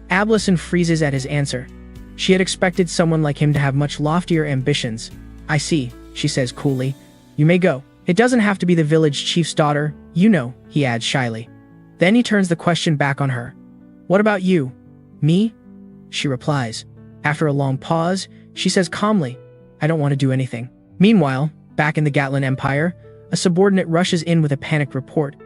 Abelson freezes at his answer. She had expected someone like him to have much loftier ambitions. I see, she says coolly. You may go. It doesn't have to be the village chief's daughter, you know, he adds shyly. Then he turns the question back on her. What about you? Me? She replies. After a long pause, she says calmly, I don't want to do anything. Meanwhile, back in the Gatlin Empire, a subordinate rushes in with a panicked report.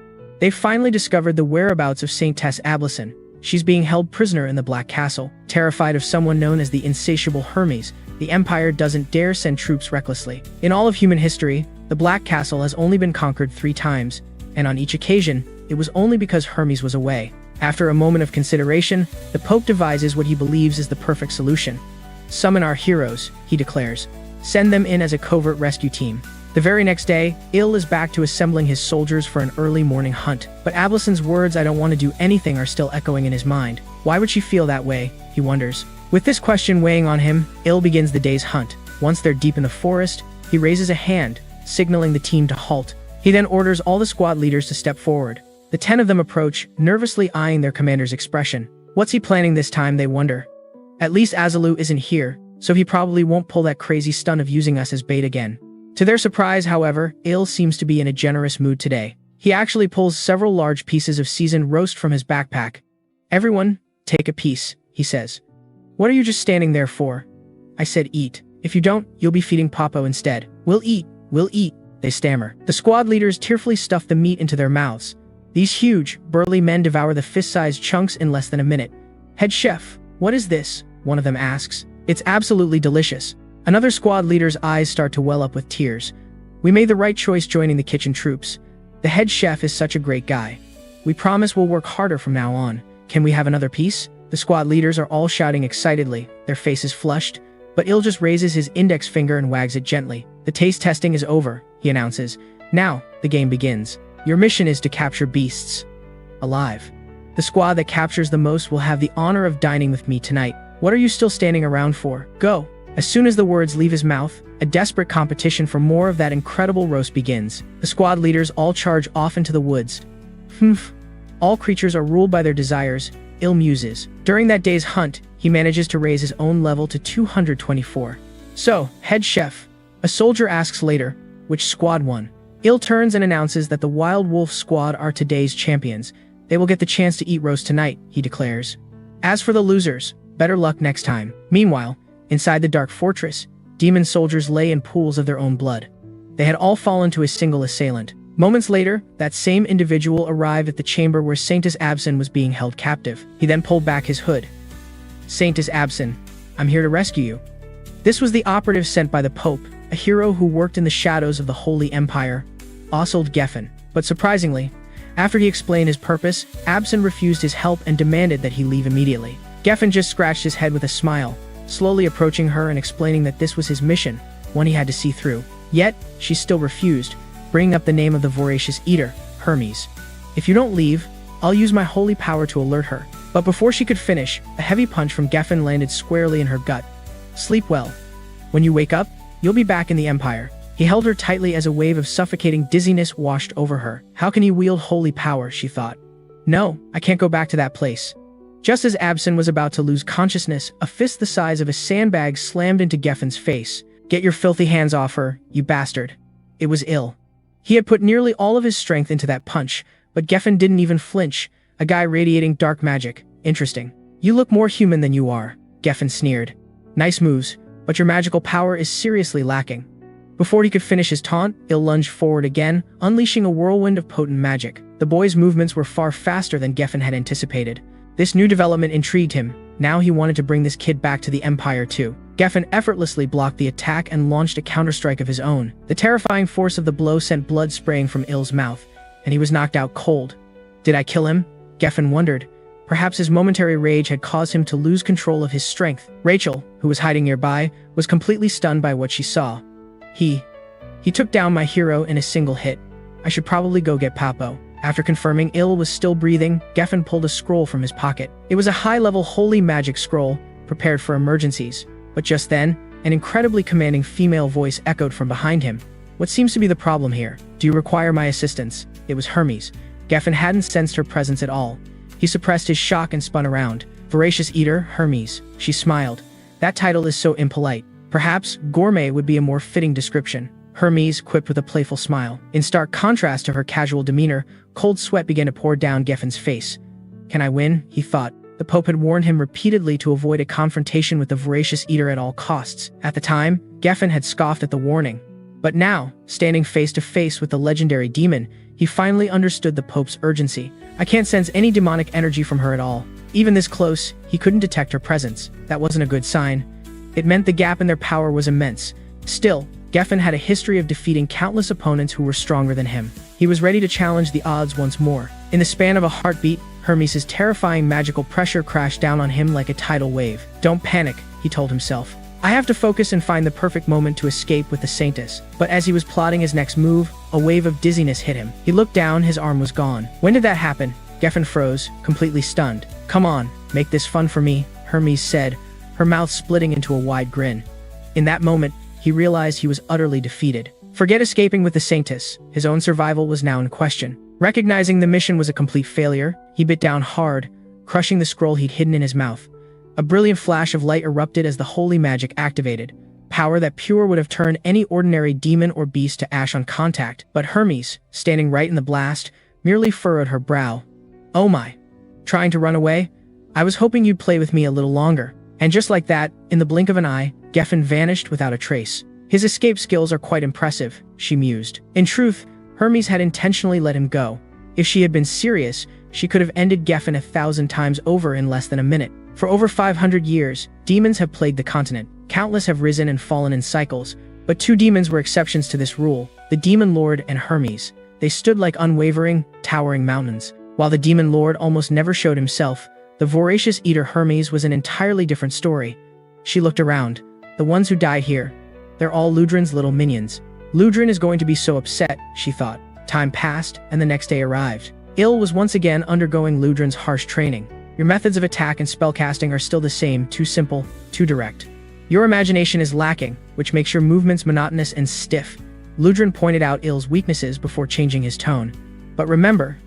They've finally discovered the whereabouts of Saintess Abelson. She's being held prisoner in the Black Castle. Terrified of someone known as the insatiable Hermes, the Empire doesn't dare send troops recklessly. In all of human history, the Black Castle has only been conquered 3 times, and on each occasion, it was only because Hermes was away. After a moment of consideration, the Pope devises what he believes is the perfect solution. Summon our heroes, he declares. Send them in as a covert rescue team. The very next day, Il is back to assembling his soldiers for an early morning hunt. But Abelson's words, I don't want to do anything, are still echoing in his mind. Why would she feel that way, he wonders. With this question weighing on him, Il begins the day's hunt. Once they're deep in the forest, he raises a hand, signaling the team to halt. He then orders all the squad leaders to step forward. The 10 of them approach, nervously eyeing their commander's expression. What's he planning this time, they wonder. At least Azalu isn't here, so he probably won't pull that crazy stunt of using us as bait again. To their surprise, however, Il seems to be in a generous mood today. He actually pulls several large pieces of seasoned roast from his backpack. Everyone, take a piece, he says. What are you just standing there for? I said eat. If you don't, you'll be feeding Popo instead. We'll eat, they stammer. The squad leaders tearfully stuff the meat into their mouths. These huge, burly men devour the fist-sized chunks in less than a minute. Head chef, what is this? One of them asks. It's absolutely delicious. Another squad leader's eyes start to well up with tears. We made the right choice joining the kitchen troops. The head chef is such a great guy. We promise we'll work harder from now on. Can we have another piece? The squad leaders are all shouting excitedly, their faces flushed, but Il just raises his index finger and wags it gently. The taste testing is over, he announces. Now, the game begins. Your mission is to capture beasts alive. The squad that captures the most will have the honor of dining with me tonight. What are you still standing around for? Go! As soon as the words leave his mouth, a desperate competition for more of that incredible roast begins. The squad leaders all charge off into the woods. All creatures are ruled by their desires, Il muses. During that day's hunt, he manages to raise his own level to 224. So, head chef, a soldier asks later, which squad won? Il turns and announces that the Wild Wolf squad are today's champions. They will get the chance to eat roast tonight, he declares. As for the losers, better luck next time. Meanwhile, inside the dark fortress, demon soldiers lay in pools of their own blood. They had all fallen to a single assailant. Moments later, that same individual arrived at the chamber where Saintess Abson was being held captive. He then pulled back his hood. Saintess Abson, I'm here to rescue you. This was the operative sent by the Pope, a hero who worked in the shadows of the Holy Empire, Oswald Geffen. But surprisingly, after he explained his purpose, Abson refused his help and demanded that he leave immediately. Geffen just scratched his head with a smile, slowly approaching her and explaining that this was his mission, one he had to see through. Yet, she still refused, bringing up the name of the voracious eater, Hermes. If you don't leave, I'll use my holy power to alert her. But before she could finish, a heavy punch from Geffen landed squarely in her gut. Sleep well. When you wake up, you'll be back in the Empire. He held her tightly as a wave of suffocating dizziness washed over her. How can he wield holy power, she thought. No, I can't go back to that place. Just as Absin was about to lose consciousness, a fist the size of a sandbag slammed into Geffen's face. Get your filthy hands off her, you bastard. It was ill. He had put nearly all of his strength into that punch, but Geffen didn't even flinch. A guy radiating dark magic. Interesting. You look more human than you are, Geffen sneered. Nice moves, but your magical power is seriously lacking. Before he could finish his taunt, Il lunged forward again, unleashing a whirlwind of potent magic. The boy's movements were far faster than Geffen had anticipated. This new development intrigued him. Now he wanted to bring this kid back to the Empire too. Geffen effortlessly blocked the attack and launched a counterstrike of his own. The terrifying force of the blow sent blood spraying from Il's mouth, and he was knocked out cold. Did I kill him? Geffen wondered. Perhaps his momentary rage had caused him to lose control of his strength. Rachel, who was hiding nearby, was completely stunned by what she saw. He took down my hero in a single hit. I should probably go get Papo. After confirming Il was still breathing, Geffen pulled a scroll from his pocket. It was a high-level holy magic scroll, prepared for emergencies. But just then, an incredibly commanding female voice echoed from behind him. What seems to be the problem here? Do you require my assistance? It was Hermes. Geffen hadn't sensed her presence at all. He suppressed his shock and spun around. Voracious Eater, Hermes. She smiled. That title is so impolite. Perhaps gourmet would be a more fitting description. Hermes quipped with a playful smile. In stark contrast to her casual demeanor, cold sweat began to pour down Geffen's face. Can I win? He thought. The Pope had warned him repeatedly to avoid a confrontation with the Voracious Eater at all costs. At the time, Geffen had scoffed at the warning. But now, standing face to face with the legendary demon, he finally understood the Pope's urgency. I can't sense any demonic energy from her at all. Even this close, he couldn't detect her presence. That wasn't a good sign. It meant the gap in their power was immense. Still, Geffen had a history of defeating countless opponents who were stronger than him. He was ready to challenge the odds once more. In the span of a heartbeat, Hermes' terrifying magical pressure crashed down on him like a tidal wave. Don't panic, he told himself. I have to focus and find the perfect moment to escape with the Saintess. But as he was plotting his next move, a wave of dizziness hit him. He looked down, his arm was gone. When did that happen? Geffen froze, completely stunned. Come on, make this fun for me, Hermes said, her mouth splitting into a wide grin. In that moment, he realized he was utterly defeated. Forget escaping with the Saintess. His own survival was now in question. Recognizing the mission was a complete failure, he bit down hard, crushing the scroll he'd hidden in his mouth. A brilliant flash of light erupted as the holy magic activated, power that pure would have turned any ordinary demon or beast to ash on contact. But Hermes, standing right in the blast, merely furrowed her brow. Oh my. Trying to run away? I was hoping you'd play with me a little longer. And just like that, in the blink of an eye, Geffen vanished without a trace. His escape skills are quite impressive, she mused. In truth, Hermes had intentionally let him go. If she had been serious, she could have ended Geffen 1,000 times over in less than a minute. For over 500 years, demons have plagued the continent. Countless have risen and fallen in cycles, but two demons were exceptions to this rule, the Demon Lord and Hermes. They stood like unwavering, towering mountains. While the Demon Lord almost never showed himself, the Voracious Eater Hermes was an entirely different story. She looked around. The ones who died here, they're all Ludrin's little minions. Ludrin is going to be so upset, she thought. Time passed, and the next day arrived. Il was once again undergoing Ludrin's harsh training. Your methods of attack and spellcasting are still the same, too simple, too direct. Your imagination is lacking, which makes your movements monotonous and stiff. Ludrin pointed out Il's weaknesses before changing his tone. But remember,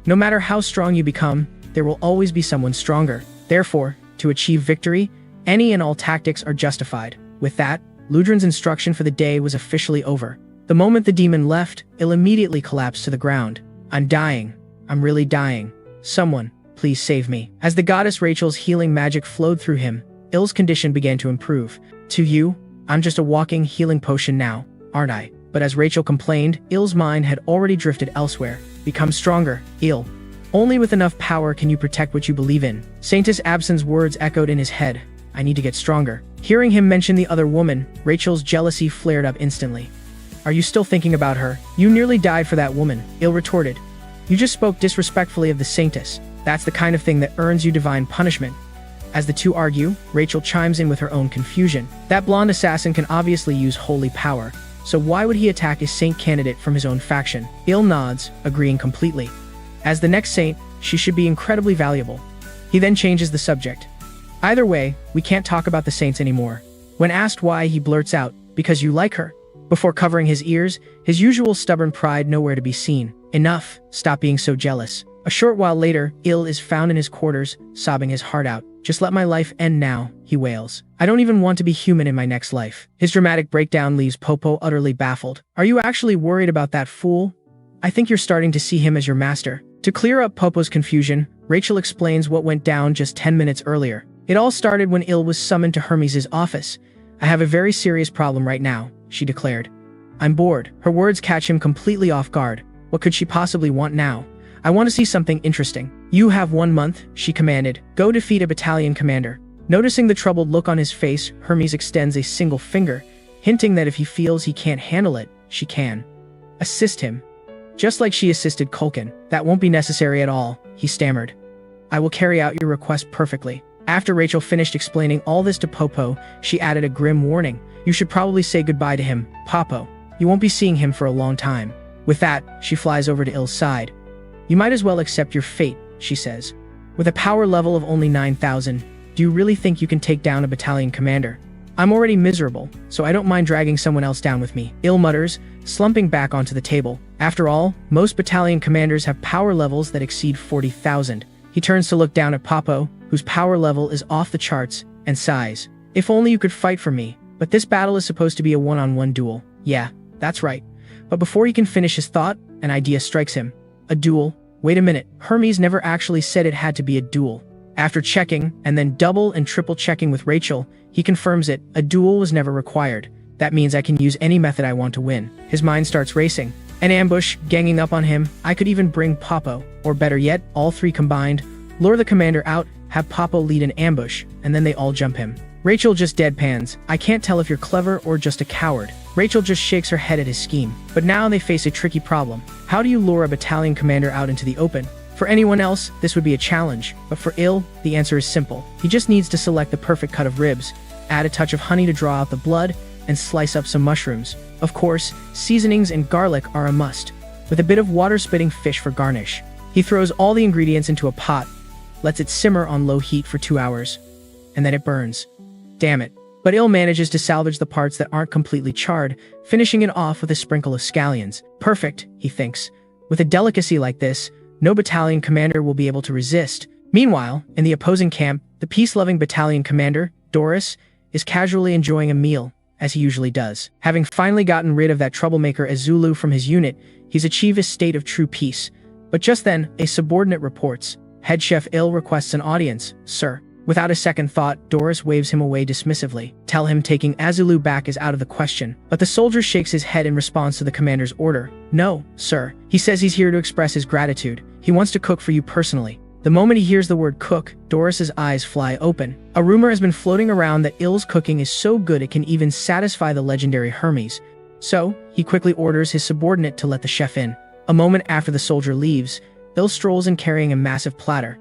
no matter how strong you become, there will always be someone stronger. Therefore, to achieve victory, any and all tactics are justified. With that, Ludrin's instruction for the day was officially over. The moment the demon left, Il immediately collapsed to the ground. I'm dying. I'm really dying. Someone, please save me. As the goddess Rachel's healing magic flowed through him, Il's condition began to improve. To you, I'm just a walking healing potion now, aren't I? But as Rachel complained, Il's mind had already drifted elsewhere. Become stronger, Il. Only with enough power can you protect what you believe in. Saintess Absin's words echoed in his head. I need to get stronger. Hearing him mention the other woman, Rachel's jealousy flared up instantly. Are you still thinking about her? You nearly died for that woman, Il retorted. You just spoke disrespectfully of the Saintess. That's the kind of thing that earns you divine punishment. As the two argue, Rachel chimes in with her own confusion. That blonde assassin can obviously use holy power, so why would he attack a saint candidate from his own faction? Il nods, agreeing completely. As the next saint, she should be incredibly valuable. He then changes the subject. Either way, we can't talk about the saints anymore. When asked why, he blurts out, "Because you like her." Before covering his ears, his usual stubborn pride nowhere to be seen. Enough, stop being so jealous. A short while later, Il is found in his quarters, sobbing his heart out. "Just let my life end now," he wails. "I don't even want to be human in my next life." His dramatic breakdown leaves Popo utterly baffled. "Are you actually worried about that fool? I think you're starting to see him as your master." To clear up Popo's confusion, Rachel explains what went down just 10 minutes earlier. It all started when Il was summoned to Hermes' office. "I have a very serious problem right now," she declared. "I'm bored." Her words catch him completely off guard. What could she possibly want now? "I want to see something interesting." "You have 1 month," she commanded. "Go defeat a battalion commander." Noticing the troubled look on his face, Hermes extends a single finger, hinting that if he feels he can't handle it, she can. Assist him. Just like she assisted Culkin. "That won't be necessary at all," he stammered. "I will carry out your request perfectly." After Rachel finished explaining all this to Popo, she added a grim warning. "You should probably say goodbye to him, Popo. You won't be seeing him for a long time." With that, she flies over to Il's side. "You might as well accept your fate," she says. "With a power level of only 9,000, do you really think you can take down a battalion commander? I'm already miserable, so I don't mind dragging someone else down with me." Il mutters, slumping back onto the table. After all, most battalion commanders have power levels that exceed 40,000. He turns to look down at Popo, whose power level is off the charts, and sighs. "If only you could fight for me, but this battle is supposed to be a one-on-one duel." "Yeah, that's right." But before he can finish his thought, an idea strikes him. "A duel? Wait a minute, Hermes never actually said it had to be a duel." After checking, and then double and triple checking with Rachel, he confirms it. A duel was never required. That means I can use any method I want to win. His mind starts racing. An ambush, ganging up on him. I could even bring Popo, or better yet, all three combined. Lure the commander out, have Popo lead an ambush, and then they all jump him. Rachel just deadpans. "I can't tell if you're clever or just a coward." Rachel just shakes her head at his scheme. But now they face a tricky problem. How do you lure a battalion commander out into the open? For anyone else, this would be a challenge, but for Il, the answer is simple. He just needs to select the perfect cut of ribs, add a touch of honey to draw out the blood, and slice up some mushrooms. Of course, seasonings and garlic are a must, with a bit of water-spitting fish for garnish. He throws all the ingredients into a pot, lets it simmer on low heat for 2 hours, and then it burns. Damn it. But Il manages to salvage the parts that aren't completely charred, finishing it off with a sprinkle of scallions. Perfect, he thinks. With a delicacy like this, no battalion commander will be able to resist. Meanwhile, in the opposing camp, the peace-loving battalion commander, Doris, is casually enjoying a meal, as he usually does. Having finally gotten rid of that troublemaker Azulu from his unit, he's achieved a state of true peace. But just then, a subordinate reports. Head chef Il requests an audience, sir. Without a second thought, Doris waves him away dismissively. Tell him taking Azulu back is out of the question. But the soldier shakes his head in response to the commander's order. No, sir. He says he's here to express his gratitude. He wants to cook for you personally. The moment he hears the word cook, Doris's eyes fly open. A rumor has been floating around that Il's cooking is so good it can even satisfy the legendary Hermes. So, he quickly orders his subordinate to let the chef in. A moment after the soldier leaves, Il strolls in carrying a massive platter.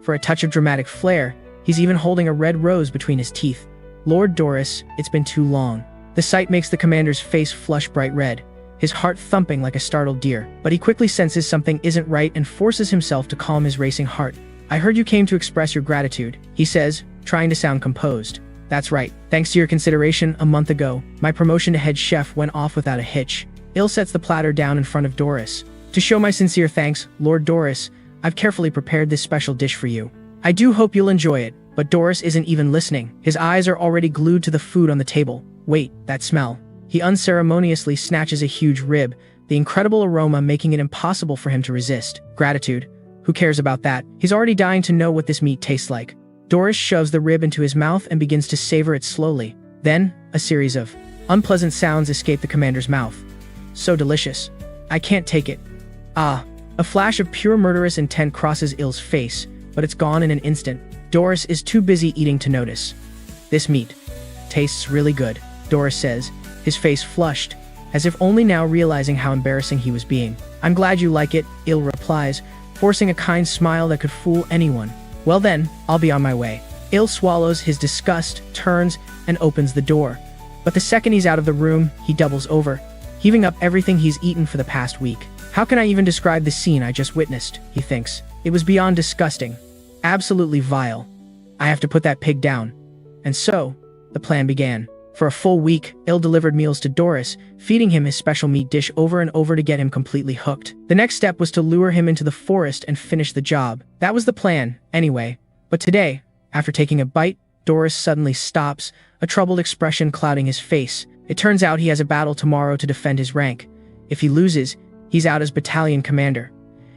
For a touch of dramatic flair, he's even holding a red rose between his teeth. Lord Doris, it's been too long. The sight makes the commander's face flush bright red, his heart thumping like a startled deer. But he quickly senses something isn't right and forces himself to calm his racing heart. I heard you came to express your gratitude, he says, trying to sound composed. That's right. Thanks to your consideration, a month ago, my promotion to head chef went off without a hitch. Il sets the platter down in front of Doris. To show my sincere thanks, Lord Doris, I've carefully prepared this special dish for you. I do hope you'll enjoy it. But Doris isn't even listening. His eyes are already glued to the food on the table. Wait, that smell. He unceremoniously snatches a huge rib, the incredible aroma making it impossible for him to resist. Gratitude. Who cares about that? He's already dying to know what this meat tastes like. Doris shoves the rib into his mouth and begins to savor it slowly. Then, a series of unpleasant sounds escape the commander's mouth. So delicious. I can't take it. Ah. A flash of pure murderous intent crosses Il's face, but it's gone in an instant. Doris is too busy eating to notice. This meat tastes really good, Doris says, his face flushed, as if only now realizing how embarrassing he was being. I'm glad you like it, Il replies, forcing a kind smile that could fool anyone. Well then, I'll be on my way. Il swallows his disgust, turns, and opens the door. But the second he's out of the room, he doubles over, heaving up everything he's eaten for the past week. How can I even describe the scene I just witnessed, he thinks. It was beyond disgusting. Absolutely vile. I have to put that pig down. And so, the plan began. For a full week, Il delivered meals to Doris, feeding him his special meat dish over and over to get him completely hooked. The next step was to lure him into the forest and finish the job. That was the plan, anyway. But today, after taking a bite, Doris suddenly stops, a troubled expression clouding his face. It turns out he has a battle tomorrow to defend his rank. If he loses, he's out as battalion commander.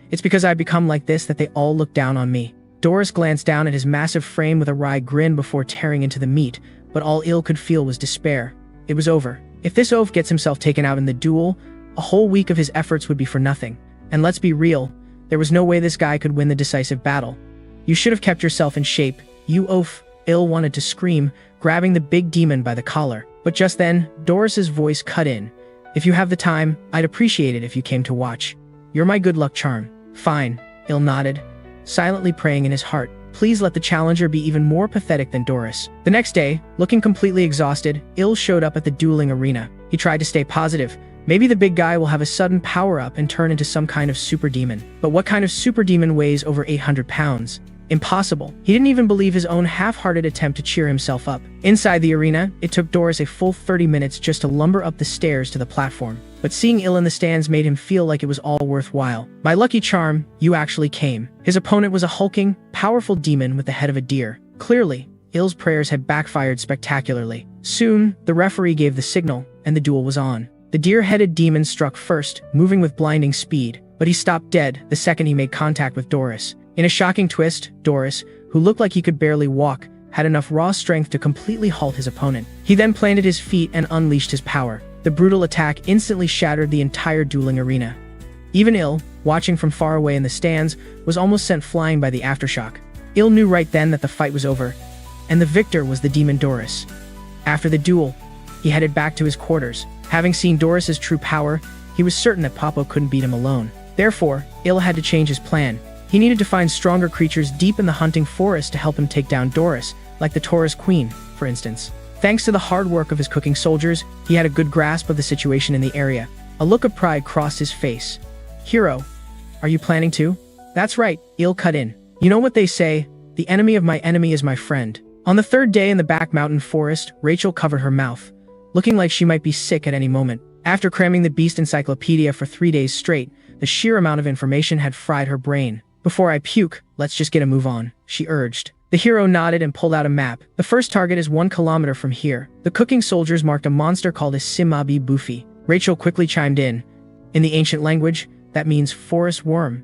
It's because I've become like this that they all look down on me. Doris glanced down at his massive frame with a wry grin before tearing into the meat, but all Il could feel was despair. It was over. If this oaf gets himself taken out in the duel, a whole week of his efforts would be for nothing. And let's be real, there was no way this guy could win the decisive battle. You should have kept yourself in shape, you oaf, Il wanted to scream, grabbing the big demon by the collar. But just then, Doris's voice cut in. If you have the time, I'd appreciate it if you came to watch. You're my good luck charm. Fine, Il nodded, silently praying in his heart. Please let the challenger be even more pathetic than Doris. The next day, looking completely exhausted, Il showed up at the dueling arena. He tried to stay positive. Maybe the big guy will have a sudden power-up and turn into some kind of super demon. But what kind of super demon weighs over 800 pounds? Impossible. He didn't even believe his own half-hearted attempt to cheer himself up. Inside the arena, it took Doris a full 30 minutes just to lumber up the stairs to the platform. But seeing Il in the stands made him feel like it was all worthwhile. My lucky charm, you actually came. His opponent was a hulking, powerful demon with the head of a deer. Clearly, Il's prayers had backfired spectacularly. Soon, the referee gave the signal, and the duel was on. The deer-headed demon struck first, moving with blinding speed, but he stopped dead the second he made contact with Doris. In a shocking twist, Doris, who looked like he could barely walk, had enough raw strength to completely halt his opponent. He then planted his feet and unleashed his power. The brutal attack instantly shattered the entire dueling arena. Even Il, watching from far away in the stands, was almost sent flying by the aftershock. Il knew right then that the fight was over, and the victor was the demon Doris. After the duel, he headed back to his quarters. Having seen Doris's true power, he was certain that Popo couldn't beat him alone. Therefore, Il had to change his plan. He needed to find stronger creatures deep in the hunting forest to help him take down Doris, like the Taurus Queen, for instance. Thanks to the hard work of his cooking soldiers, he had a good grasp of the situation in the area. A look of pride crossed his face. Hero, are you planning to? That's right, Il cut in. You know what they say, the enemy of my enemy is my friend. On the third day in the back mountain forest, Rachel covered her mouth, looking like she might be sick at any moment. After cramming the Beast Encyclopedia for 3 days straight, the sheer amount of information had fried her brain. Before I puke, let's just get a move on, she urged. The hero nodded and pulled out a map. The first target is 1 kilometer from here. The cooking soldiers marked a monster called a Simabi Bufi. Rachel quickly chimed in. In the ancient language, that means forest worm.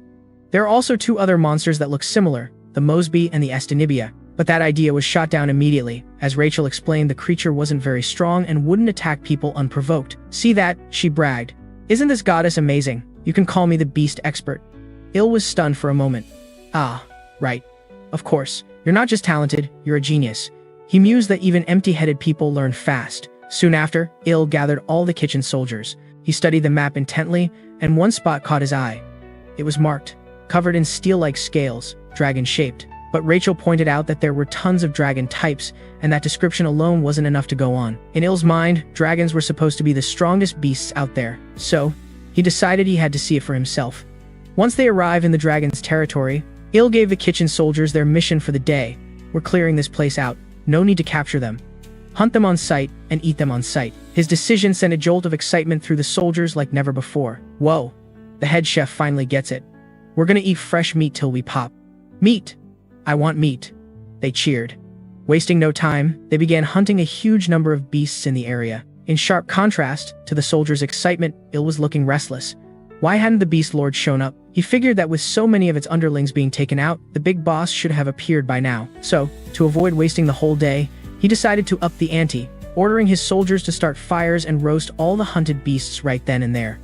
There are also 2 other monsters that look similar, the Mosby and the Estinibia. But that idea was shot down immediately. As Rachel explained, the creature wasn't very strong and wouldn't attack people unprovoked. See that? She bragged. Isn't this goddess amazing? You can call me the beast expert. Il was stunned for a moment. Ah, right. Of course. You're not just talented, you're a genius. He mused that even empty-headed people learn fast. Soon after, Il gathered all the kitchen soldiers. He studied the map intently, and one spot caught his eye. It was marked, covered in steel-like scales, dragon-shaped. But Rachel pointed out that there were tons of dragon types, and that description alone wasn't enough to go on. In Il's mind, dragons were supposed to be the strongest beasts out there. So, he decided he had to see it for himself. Once they arrived in the dragon's territory, Il gave the kitchen soldiers their mission for the day. We're clearing this place out. No need to capture them. Hunt them on sight and eat them on sight. His decision sent a jolt of excitement through the soldiers like never before. Whoa, the head chef finally gets it. We're gonna eat fresh meat till we pop. Meat! I want meat. They cheered. Wasting no time, they began hunting a huge number of beasts in the area. In sharp contrast to the soldiers' excitement, Il was looking restless. Why hadn't the Beast Lord shown up? He figured that with so many of its underlings being taken out, the big boss should have appeared by now. So, to avoid wasting the whole day, he decided to up the ante, ordering his soldiers to start fires and roast all the hunted beasts right then and there.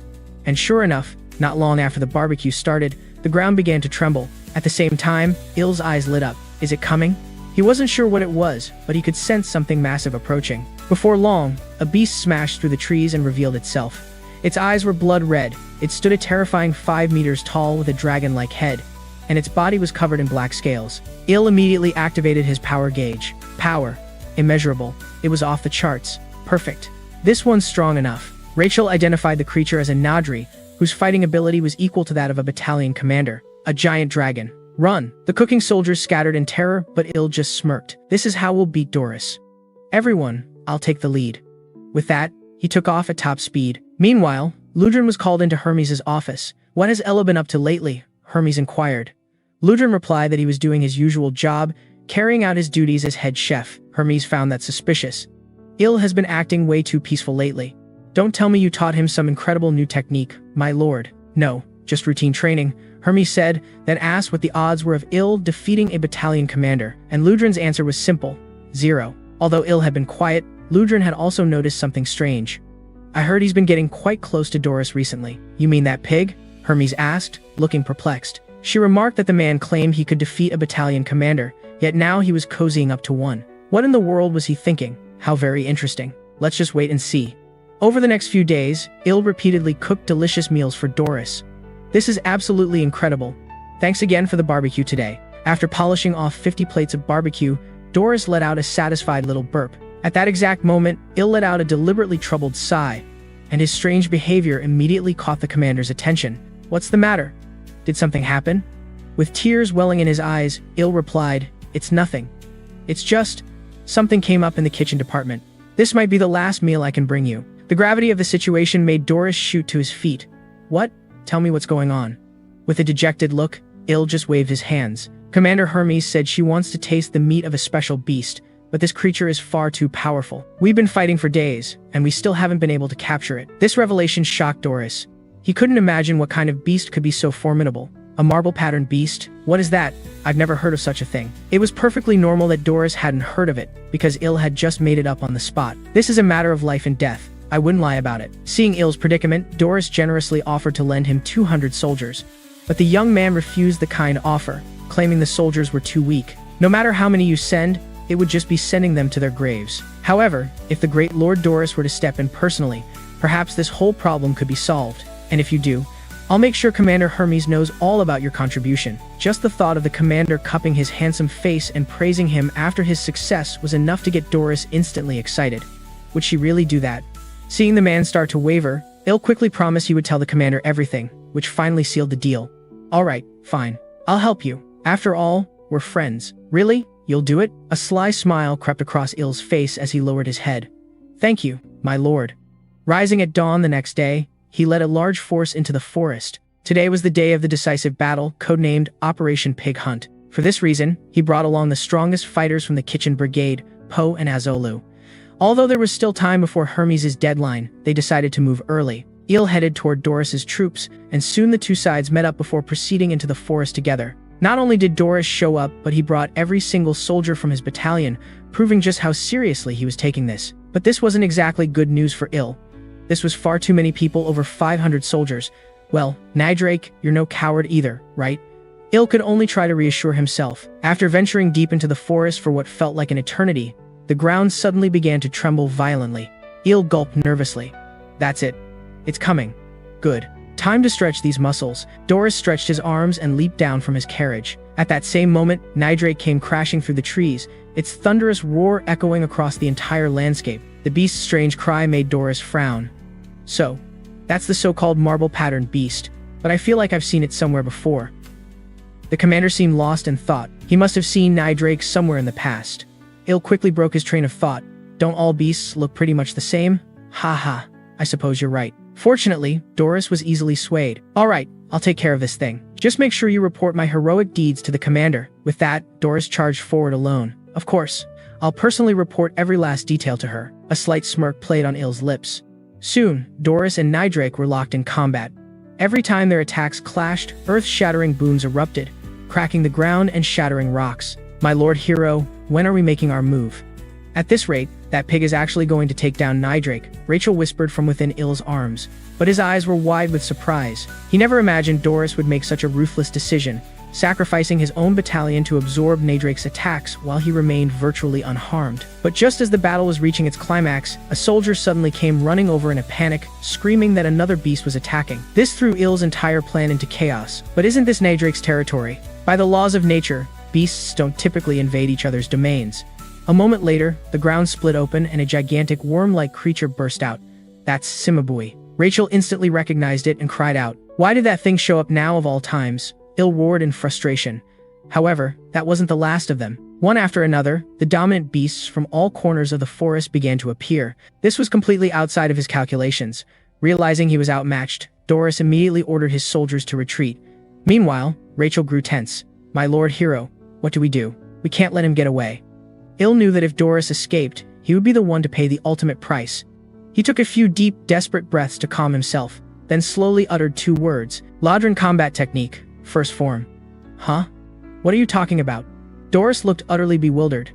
And sure enough, not long after the barbecue started, the ground began to tremble. At the same time, Il's eyes lit up. Is it coming? He wasn't sure what it was, but he could sense something massive approaching. Before long, a beast smashed through the trees and revealed itself. Its eyes were blood red. It stood a terrifying 5 meters tall with a dragon-like head, and its body was covered in black scales. Il immediately activated his power gauge. Power. Immeasurable. It was off the charts. Perfect. This one's strong enough. Rachel identified the creature as a Nadri, whose fighting ability was equal to that of a battalion commander. A giant dragon. Run! The cooking soldiers scattered in terror, but Il just smirked. This is how we'll beat Doris. Everyone, I'll take the lead. With that, he took off at top speed. Meanwhile, Ludrin was called into Hermes' office. What has Ella been up to lately? Hermes inquired. Ludrin replied that he was doing his usual job, carrying out his duties as head chef. Hermes found that suspicious. Il has been acting way too peaceful lately. Don't tell me you taught him some incredible new technique, my lord. No, just routine training, Hermes said, then asked what the odds were of Il defeating a battalion commander, and Ludrin's answer was simple, 0. Although Il had been quiet, Ludrin had also noticed something strange. I heard he's been getting quite close to Doris recently. You mean that pig? Hermes asked, looking perplexed. She remarked that the man claimed he could defeat a battalion commander, yet now he was cozying up to one. What in the world was he thinking? How very interesting. Let's just wait and see. Over the next few days, Il repeatedly cooked delicious meals for Doris. This is absolutely incredible. Thanks again for the barbecue today. After polishing off 50 plates of barbecue, Doris let out a satisfied little burp. At that exact moment, Il let out a deliberately troubled sigh, and his strange behavior immediately caught the commander's attention. What's the matter? Did something happen? With tears welling in his eyes, Il replied, It's nothing. It's just, something came up in the kitchen department. This might be the last meal I can bring you. The gravity of the situation made Doris shoot to his feet. What? Tell me what's going on. With a dejected look, Il just waved his hands. Commander Hermes said she wants to taste the meat of a special beast, but this creature is far too powerful. We've been fighting for days, and we still haven't been able to capture it. This revelation shocked Doris. He couldn't imagine what kind of beast could be so formidable. A marble-patterned beast? What is that? I've never heard of such a thing. It was perfectly normal that Doris hadn't heard of it, because Il had just made it up on the spot. This is a matter of life and death. I wouldn't lie about it. Seeing Il's predicament, Doris generously offered to lend him 200 soldiers. But the young man refused the kind offer, claiming the soldiers were too weak. No matter how many you send, it would just be sending them to their graves. However, if the great Lord Doris were to step in personally, perhaps this whole problem could be solved. And if you do, I'll make sure Commander Hermes knows all about your contribution. Just the thought of the commander cupping his handsome face and praising him after his success was enough to get Doris instantly excited. Would she really do that? Seeing the man start to waver, Il quickly promised he would tell the commander everything, which finally sealed the deal. Alright, fine. I'll help you. After all, we're friends. Really? You'll do it? A sly smile crept across Il's face as he lowered his head. Thank you, my lord. Rising at dawn the next day, he led a large force into the forest. Today was the day of the decisive battle, codenamed Operation Pig Hunt. For this reason, he brought along the strongest fighters from the Kitchen Brigade, Po and Azolu. Although there was still time before Hermes' deadline, they decided to move early. Il headed toward Doris's troops, and soon the two sides met up before proceeding into the forest together. Not only did Doris show up, but he brought every single soldier from his battalion, proving just how seriously he was taking this. But this wasn't exactly good news for Il. This was far too many people, over 500 soldiers. Well, Nydrake, you're no coward either, right? Il could only try to reassure himself. After venturing deep into the forest for what felt like an eternity, the ground suddenly began to tremble violently. Il gulped nervously. That's it. It's coming. Good. Time to stretch these muscles. Doris stretched his arms and leaped down from his carriage. At that same moment, Nydrake came crashing through the trees, its thunderous roar echoing across the entire landscape. The beast's strange cry made Doris frown. So, that's the so-called marble-patterned beast, but I feel like I've seen it somewhere before. The commander seemed lost in thought. He must have seen Nydrake somewhere in the past. Il quickly broke his train of thought. Don't all beasts look pretty much the same? Ha ha, I suppose you're right. Fortunately, Doris was easily swayed. Alright, I'll take care of this thing. Just make sure you report my heroic deeds to the commander. With that, Doris charged forward alone. Of course, I'll personally report every last detail to her. A slight smirk played on Il's lips. Soon, Doris and Nydrake were locked in combat. Every time their attacks clashed, earth-shattering booms erupted, cracking the ground and shattering rocks. My lord hero, when are we making our move? At this rate, that pig is actually going to take down Nydrake, Rachel whispered from within Il's arms. But his eyes were wide with surprise. He never imagined Doris would make such a ruthless decision, sacrificing his own battalion to absorb Nydrake's attacks while he remained virtually unharmed. But just as the battle was reaching its climax, a soldier suddenly came running over in a panic, screaming that another beast was attacking. This threw Il's entire plan into chaos. But isn't this Nydrake's territory? By the laws of nature, beasts don't typically invade each other's domains. A moment later, the ground split open and a gigantic worm-like creature burst out. That's Cimabue. Rachel instantly recognized it and cried out. Why did that thing show up now of all times? Il roared in frustration. However, that wasn't the last of them. One after another, the dominant beasts from all corners of the forest began to appear. This was completely outside of his calculations. Realizing he was outmatched, Doris immediately ordered his soldiers to retreat. Meanwhile, Rachel grew tense. My lord hero, what do? We can't let him get away. Il knew that if Doris escaped, he would be the one to pay the ultimate price. He took a few deep, desperate breaths to calm himself, then slowly uttered 2 words. Ladrin combat technique, first form. Huh? What are you talking about? Doris looked utterly bewildered.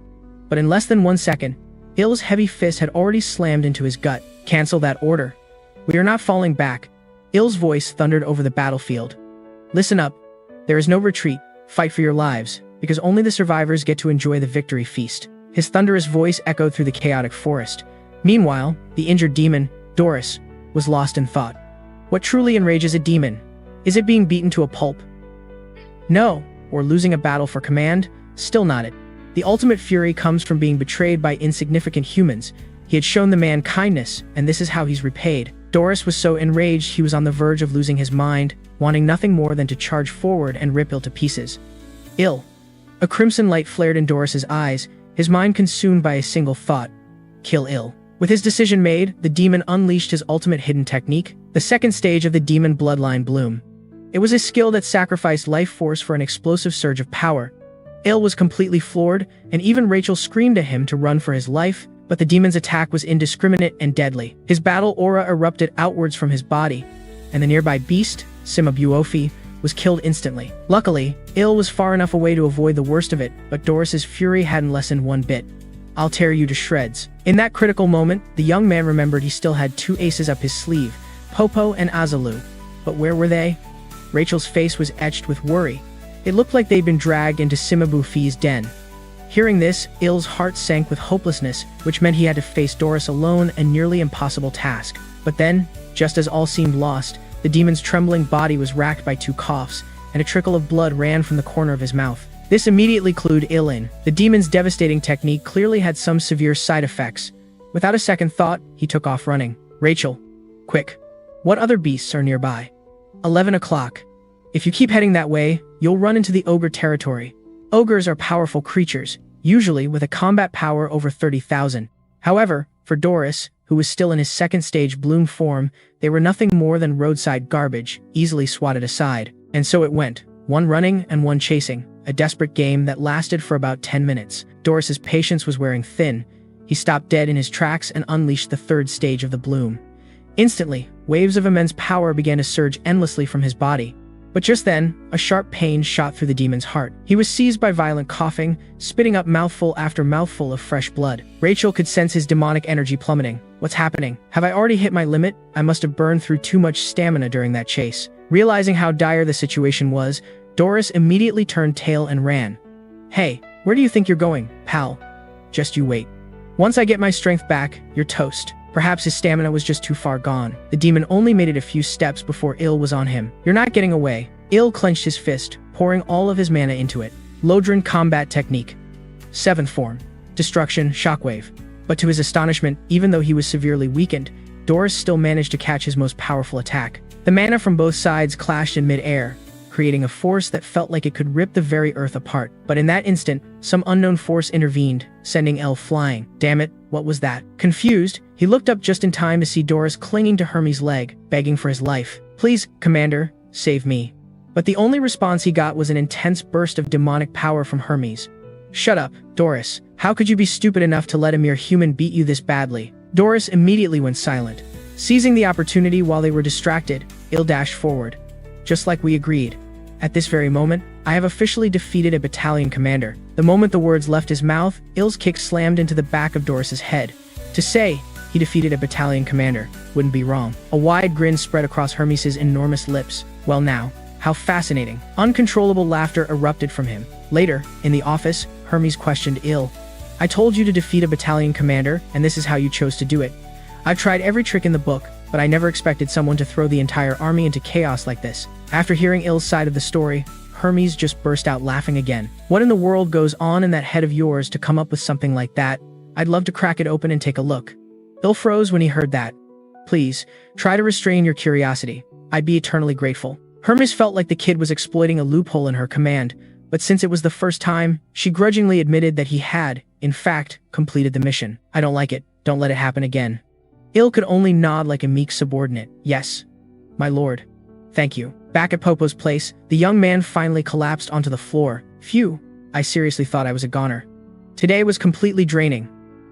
But in less than 1 second, Il's heavy fist had already slammed into his gut. Cancel that order. We are not falling back. Il's voice thundered over the battlefield. Listen up. There is no retreat. Fight for your lives, because only the survivors get to enjoy the victory feast. His thunderous voice echoed through the chaotic forest. Meanwhile, the injured demon, Doris, was lost in thought. What truly enrages a demon? Is it being beaten to a pulp? No. Or losing a battle for command? Still not it. The ultimate fury comes from being betrayed by insignificant humans. He had shown the man kindness, and this is how he's repaid. Doris was so enraged he was on the verge of losing his mind, wanting nothing more than to charge forward and rip Il to pieces. Il. A crimson light flared in Doris's eyes, his mind consumed by a single thought. Kill Il. With his decision made, the demon unleashed his ultimate hidden technique, the second stage of the demon bloodline bloom. It was a skill that sacrificed life force for an explosive surge of power. Il was completely floored, and even Rachel screamed at him to run for his life, but the demon's attack was indiscriminate and deadly. His battle aura erupted outwards from his body, and the nearby beast, Simabuofi, was killed instantly. Luckily, Il was far enough away to avoid the worst of it, but Doris's fury hadn't lessened one bit. I'll tear you to shreds. In that critical moment, the young man remembered he still had 2 aces up his sleeve, Popo and Azalu. But where were they? Rachel's face was etched with worry. It looked like they'd been dragged into Simabuofi's den. Hearing this, Il's heart sank with hopelessness, which meant he had to face Doris alone, a nearly impossible task. But then, just as all seemed lost, the demon's trembling body was racked by 2 coughs, and a trickle of blood ran from the corner of his mouth. This immediately clued Il in. The demon's devastating technique clearly had some severe side effects. Without a second thought, he took off running. Rachel. Quick. What other beasts are nearby? 11 o'clock. If you keep heading that way, you'll run into the ogre territory. Ogres are powerful creatures, usually with a combat power over 30,000. However, for Doris, who was still in his second stage bloom form, they were nothing more than roadside garbage, easily swatted aside. And so it went, 1 running and 1 chasing, a desperate game that lasted for about 10 minutes. Doris's patience was wearing thin. He stopped dead in his tracks and unleashed the 3rd stage of the bloom. Instantly, waves of immense power began to surge endlessly from his body. But just then, a sharp pain shot through the demon's heart. He was seized by violent coughing, spitting up mouthful after mouthful of fresh blood. Rachel could sense his demonic energy plummeting. What's happening? Have I already hit my limit? I must have burned through too much stamina during that chase. Realizing how dire the situation was, Doris immediately turned tail and ran. Hey, where do you think you're going, pal? Just you wait. Once I get my strength back, you're toast. Perhaps his stamina was just too far gone. The demon only made it a few steps before Il was on him. You're not getting away. Il clenched his fist, pouring all of his mana into it. Lodrin combat technique. 7th form. Destruction, shockwave. But to his astonishment, even though he was severely weakened, Doris still managed to catch his most powerful attack. The mana from both sides clashed in mid-air, creating a force that felt like it could rip the very earth apart. But in that instant, some unknown force intervened, sending Il flying. Damn it, what was that? Confused, he looked up just in time to see Doris clinging to Hermes' leg, begging for his life. Please, Commander, save me. But the only response he got was an intense burst of demonic power from Hermes. Shut up, Doris. How could you be stupid enough to let a mere human beat you this badly? Doris immediately went silent. Seizing the opportunity while they were distracted, Il dashed forward. Just like we agreed. At this very moment, I have officially defeated a battalion commander. The moment the words left his mouth, Il's kick slammed into the back of Doris's head. To say he defeated a battalion commander wouldn't be wrong. A wide grin spread across Hermes' enormous lips. Well now, how fascinating. Uncontrollable laughter erupted from him. Later, in the office, Hermes questioned Il. I told you to defeat a battalion commander, and this is how you chose to do it. I've tried every trick in the book, but I never expected someone to throw the entire army into chaos like this. After hearing Il's side of the story, Hermes just burst out laughing again. What in the world goes on in that head of yours to come up with something like that? I'd love to crack it open and take a look. Il froze when he heard that. Please, try to restrain your curiosity. I'd be eternally grateful. Hermes felt like the kid was exploiting a loophole in her command, but since it was the first time, she grudgingly admitted that he had, in fact, completed the mission. I don't like it. Don't let it happen again. Il could only nod like a meek subordinate. Yes, my lord. Thank you. Back at Popo's place, the young man finally collapsed onto the floor. Phew, I seriously thought I was a goner. Today was completely draining.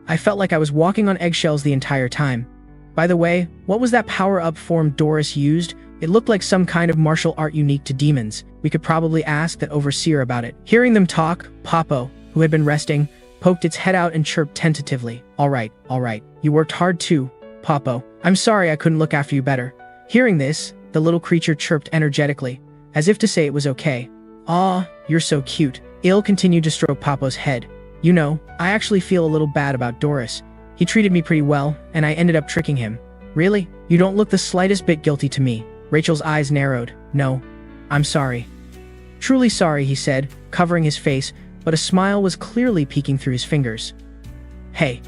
I felt like I was walking on eggshells the entire time. By the way, what was that power-up form Doris used? It looked like some kind of martial art unique to demons. We could probably ask that overseer about it. Hearing them talk, Popo, who had been resting, poked its head out and chirped tentatively. All right. You worked hard too, Popo. I'm sorry I couldn't look after you better. Hearing this, the little creature chirped energetically, as if to say it was okay. Aw, you're so cute. Il continued to stroke Popo's head. You know, I actually feel a little bad about Doris. He treated me pretty well, and I ended up tricking him. Really? You don't look the slightest bit guilty to me. Rachel's eyes narrowed. No, I'm sorry. Truly sorry, he said, covering his face, but a smile was clearly peeking through his fingers. Hey,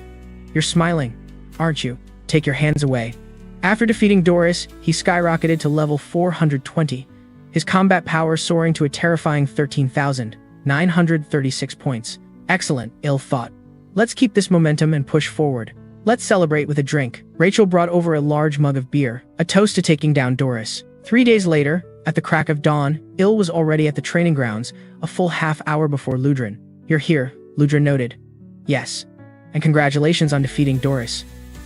you're smiling, aren't you? Take your hands away. After defeating Doris, he skyrocketed to level 420, his combat power soaring to a terrifying 13,936 points. Excellent, Il thought. Let's keep this momentum and push forward. Let's celebrate with a drink. Rachel brought over a large mug of beer, a toast to taking down Doris. 3 days later, at the crack of dawn, Il was already at the training grounds, a full half hour before Ludrin. You're here, Ludrin noted. Yes. And congratulations on defeating Doris.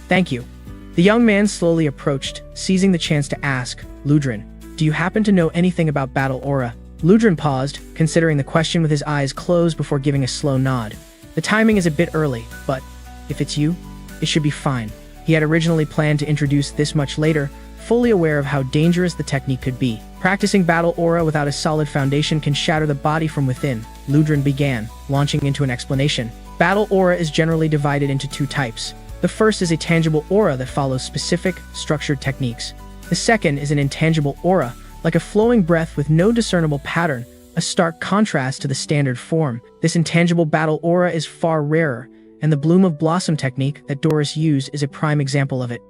Thank you. The young man slowly approached, seizing the chance to ask, Ludrin, do you happen to know anything about battle aura? Ludrin paused, considering the question with his eyes closed before giving a slow nod. The timing is a bit early, but if it's you, it should be fine. He had originally planned to introduce this much later, fully aware of how dangerous the technique could be. Practicing battle aura without a solid foundation can shatter the body from within. Ludrin began, launching into an explanation. Battle aura is generally divided into two types. The first is a tangible aura that follows specific, structured techniques. The second is an intangible aura, like a flowing breath with no discernible pattern, a stark contrast to the standard form. This intangible battle aura is far rarer, and the Bloom of Blossom technique that Doris used is a prime example of it.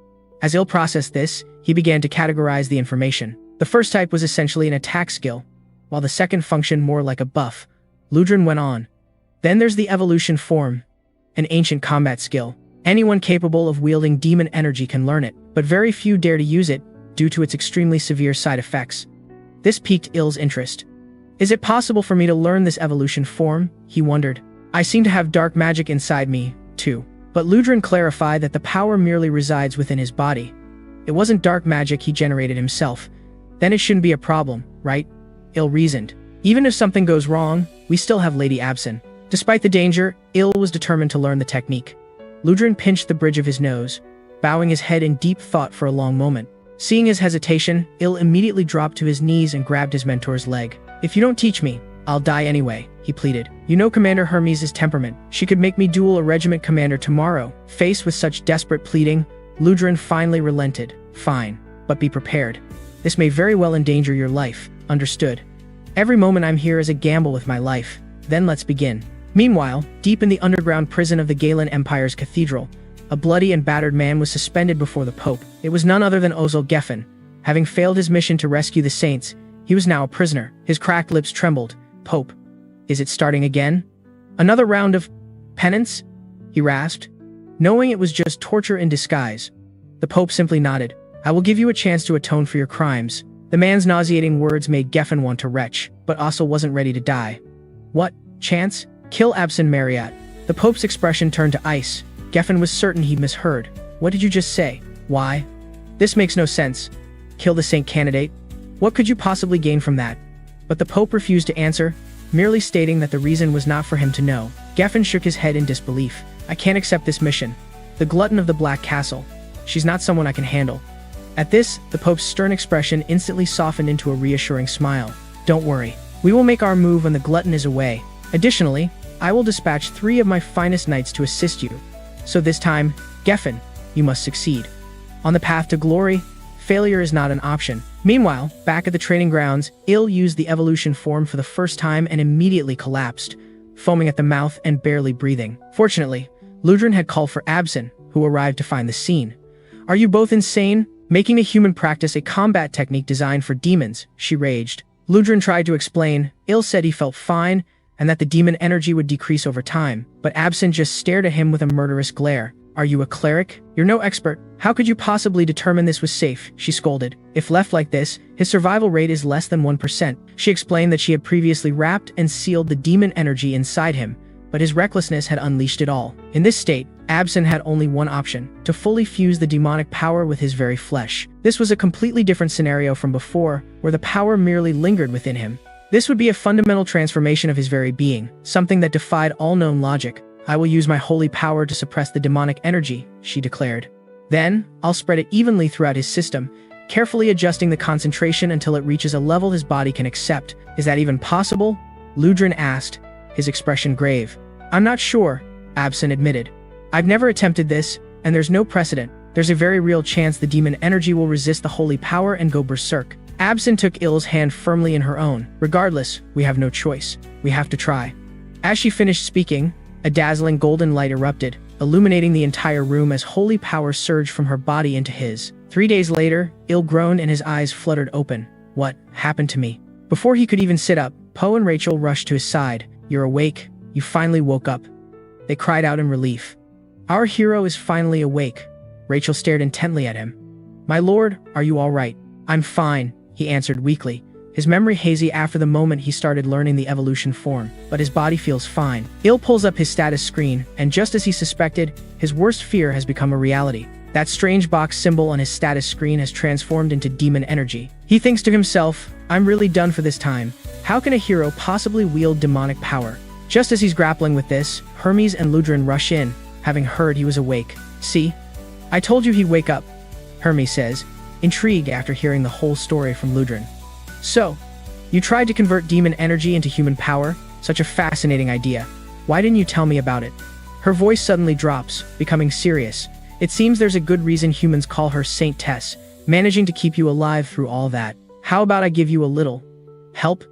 As Il processed this, he began to categorize the information. The first type was essentially an attack skill, while the second functioned more like a buff. Ludrin went on. Then there's the evolution form, an ancient combat skill. Anyone capable of wielding demon energy can learn it, but very few dare to use it due to its extremely severe side effects. This piqued Il's interest. Is it possible for me to learn this evolution form? He wondered. I seem to have dark magic inside me, too. But Ludrin clarified that the power merely resides within his body. It wasn't dark magic he generated himself. Then it shouldn't be a problem, right? Il reasoned. Even if something goes wrong, we still have Lady Absin. Despite the danger, Il was determined to learn the technique. Ludrin pinched the bridge of his nose, bowing his head in deep thought for a long moment. Seeing his hesitation, Il immediately dropped to his knees and grabbed his mentor's leg. If you don't teach me, I'll die anyway, he pleaded. You know Commander Hermes' temperament. She could make me duel a regiment commander tomorrow. Faced with such desperate pleading, Ludrin finally relented. Fine, but be prepared. This may very well endanger your life. Understood. Every moment I'm here is a gamble with my life. Then let's begin. Meanwhile, deep in the underground prison of the Galen Empire's cathedral, a bloody and battered man was suspended before the Pope. It was none other than Ozil Geffen. Having failed his mission to rescue the saints, he was now a prisoner. His cracked lips trembled. Pope, is it starting again? Another round of penance? He rasped, knowing it was just torture in disguise. The Pope simply nodded. I will give you a chance to atone for your crimes. The man's nauseating words made Geffen want to retch, but also wasn't ready to die. What? Chance? Kill Absin Marriott. The Pope's expression turned to ice. Geffen was certain he misheard. What did you just say? Why? This makes no sense. Kill the saint candidate? What could you possibly gain from that? But the Pope refused to answer, merely stating that the reason was not for him to know. Geffen shook his head in disbelief. I can't accept this mission. The glutton of the Black Castle. She's not someone I can handle. At this, the Pope's stern expression instantly softened into a reassuring smile. Don't worry. We will make our move when the glutton is away. Additionally, I will dispatch 3 of my finest knights to assist you. So this time, Geffen, you must succeed. On the path to glory, failure is not an option. Meanwhile, back at the training grounds, Il used the evolution form for the first time and immediately collapsed, foaming at the mouth and barely breathing. Fortunately, Ludrin had called for Absin, who arrived to find the scene. Are you both insane? Making a human practice a combat technique designed for demons, she raged. Ludrin tried to explain. Il said he felt fine, and that the demon energy would decrease over time, but Absin just stared at him with a murderous glare. Are you a cleric? You're no expert. How could you possibly determine this was safe? She scolded. If left like this, his survival rate is less than 1%. She explained that she had previously wrapped and sealed the demon energy inside him, but his recklessness had unleashed it all. In this state, Absin had only one option: to fully fuse the demonic power with his very flesh. This was a completely different scenario from before, where the power merely lingered within him. This would be a fundamental transformation of his very being, something that defied all known logic. I will use my holy power to suppress the demonic energy, she declared. Then, I'll spread it evenly throughout his system, carefully adjusting the concentration until it reaches a level his body can accept. Is that even possible? Ludrin asked, his expression grave. I'm not sure, Absin admitted. I've never attempted this, and there's no precedent. There's a very real chance the demon energy will resist the holy power and go berserk. Absin took Il's hand firmly in her own. Regardless, we have no choice. We have to try. As she finished speaking, a dazzling golden light erupted, illuminating the entire room as holy power surged from her body into his. 3 days later, Il groaned and his eyes fluttered open. What happened to me? Before he could even sit up, Poe and Rachel rushed to his side. You're awake. You finally woke up. They cried out in relief. Our hero is finally awake. Rachel stared intently at him. My lord, are you all right? I'm fine, he answered weakly, his memory hazy after the moment he started learning the evolution form, but his body feels fine. Il pulls up his status screen, and just as he suspected, his worst fear has become a reality. That strange box symbol on his status screen has transformed into demon energy. He thinks to himself, I'm really done for this time. How can a hero possibly wield demonic power? Just as he's grappling with this, Hermes and Ludrin rush in, having heard he was awake. See? I told you he'd wake up, Hermes says, intrigued after hearing the whole story from Ludrin. So, you tried to convert demon energy into human power? Such a fascinating idea. Why didn't you tell me about it? Her voice suddenly drops, becoming serious. It seems there's a good reason humans call her Saint Tess, managing to keep you alive through all that. How about I give you a little help?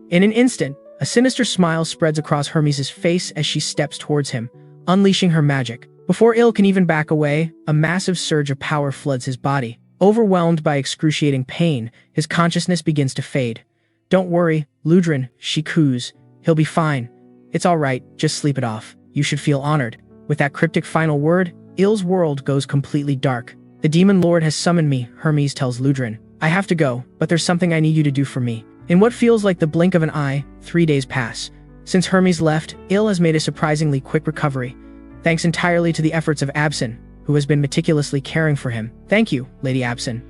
In an instant, a sinister smile spreads across Hermes' face as she steps towards him, unleashing her magic. Before Il can even back away, a massive surge of power floods his body. Overwhelmed by excruciating pain, his consciousness begins to fade. Don't worry, Ludrin, she coos. He'll be fine. It's all right, just sleep it off. You should feel honored. With that cryptic final word, Il's world goes completely dark. The demon lord has summoned me, Hermes tells Ludrin. I have to go, but there's something I need you to do for me. In what feels like the blink of an eye, 3 days pass. Since Hermes left, Il has made a surprisingly quick recovery, thanks entirely to the efforts of Absin, who has been meticulously caring for him. Thank you, Lady Absin.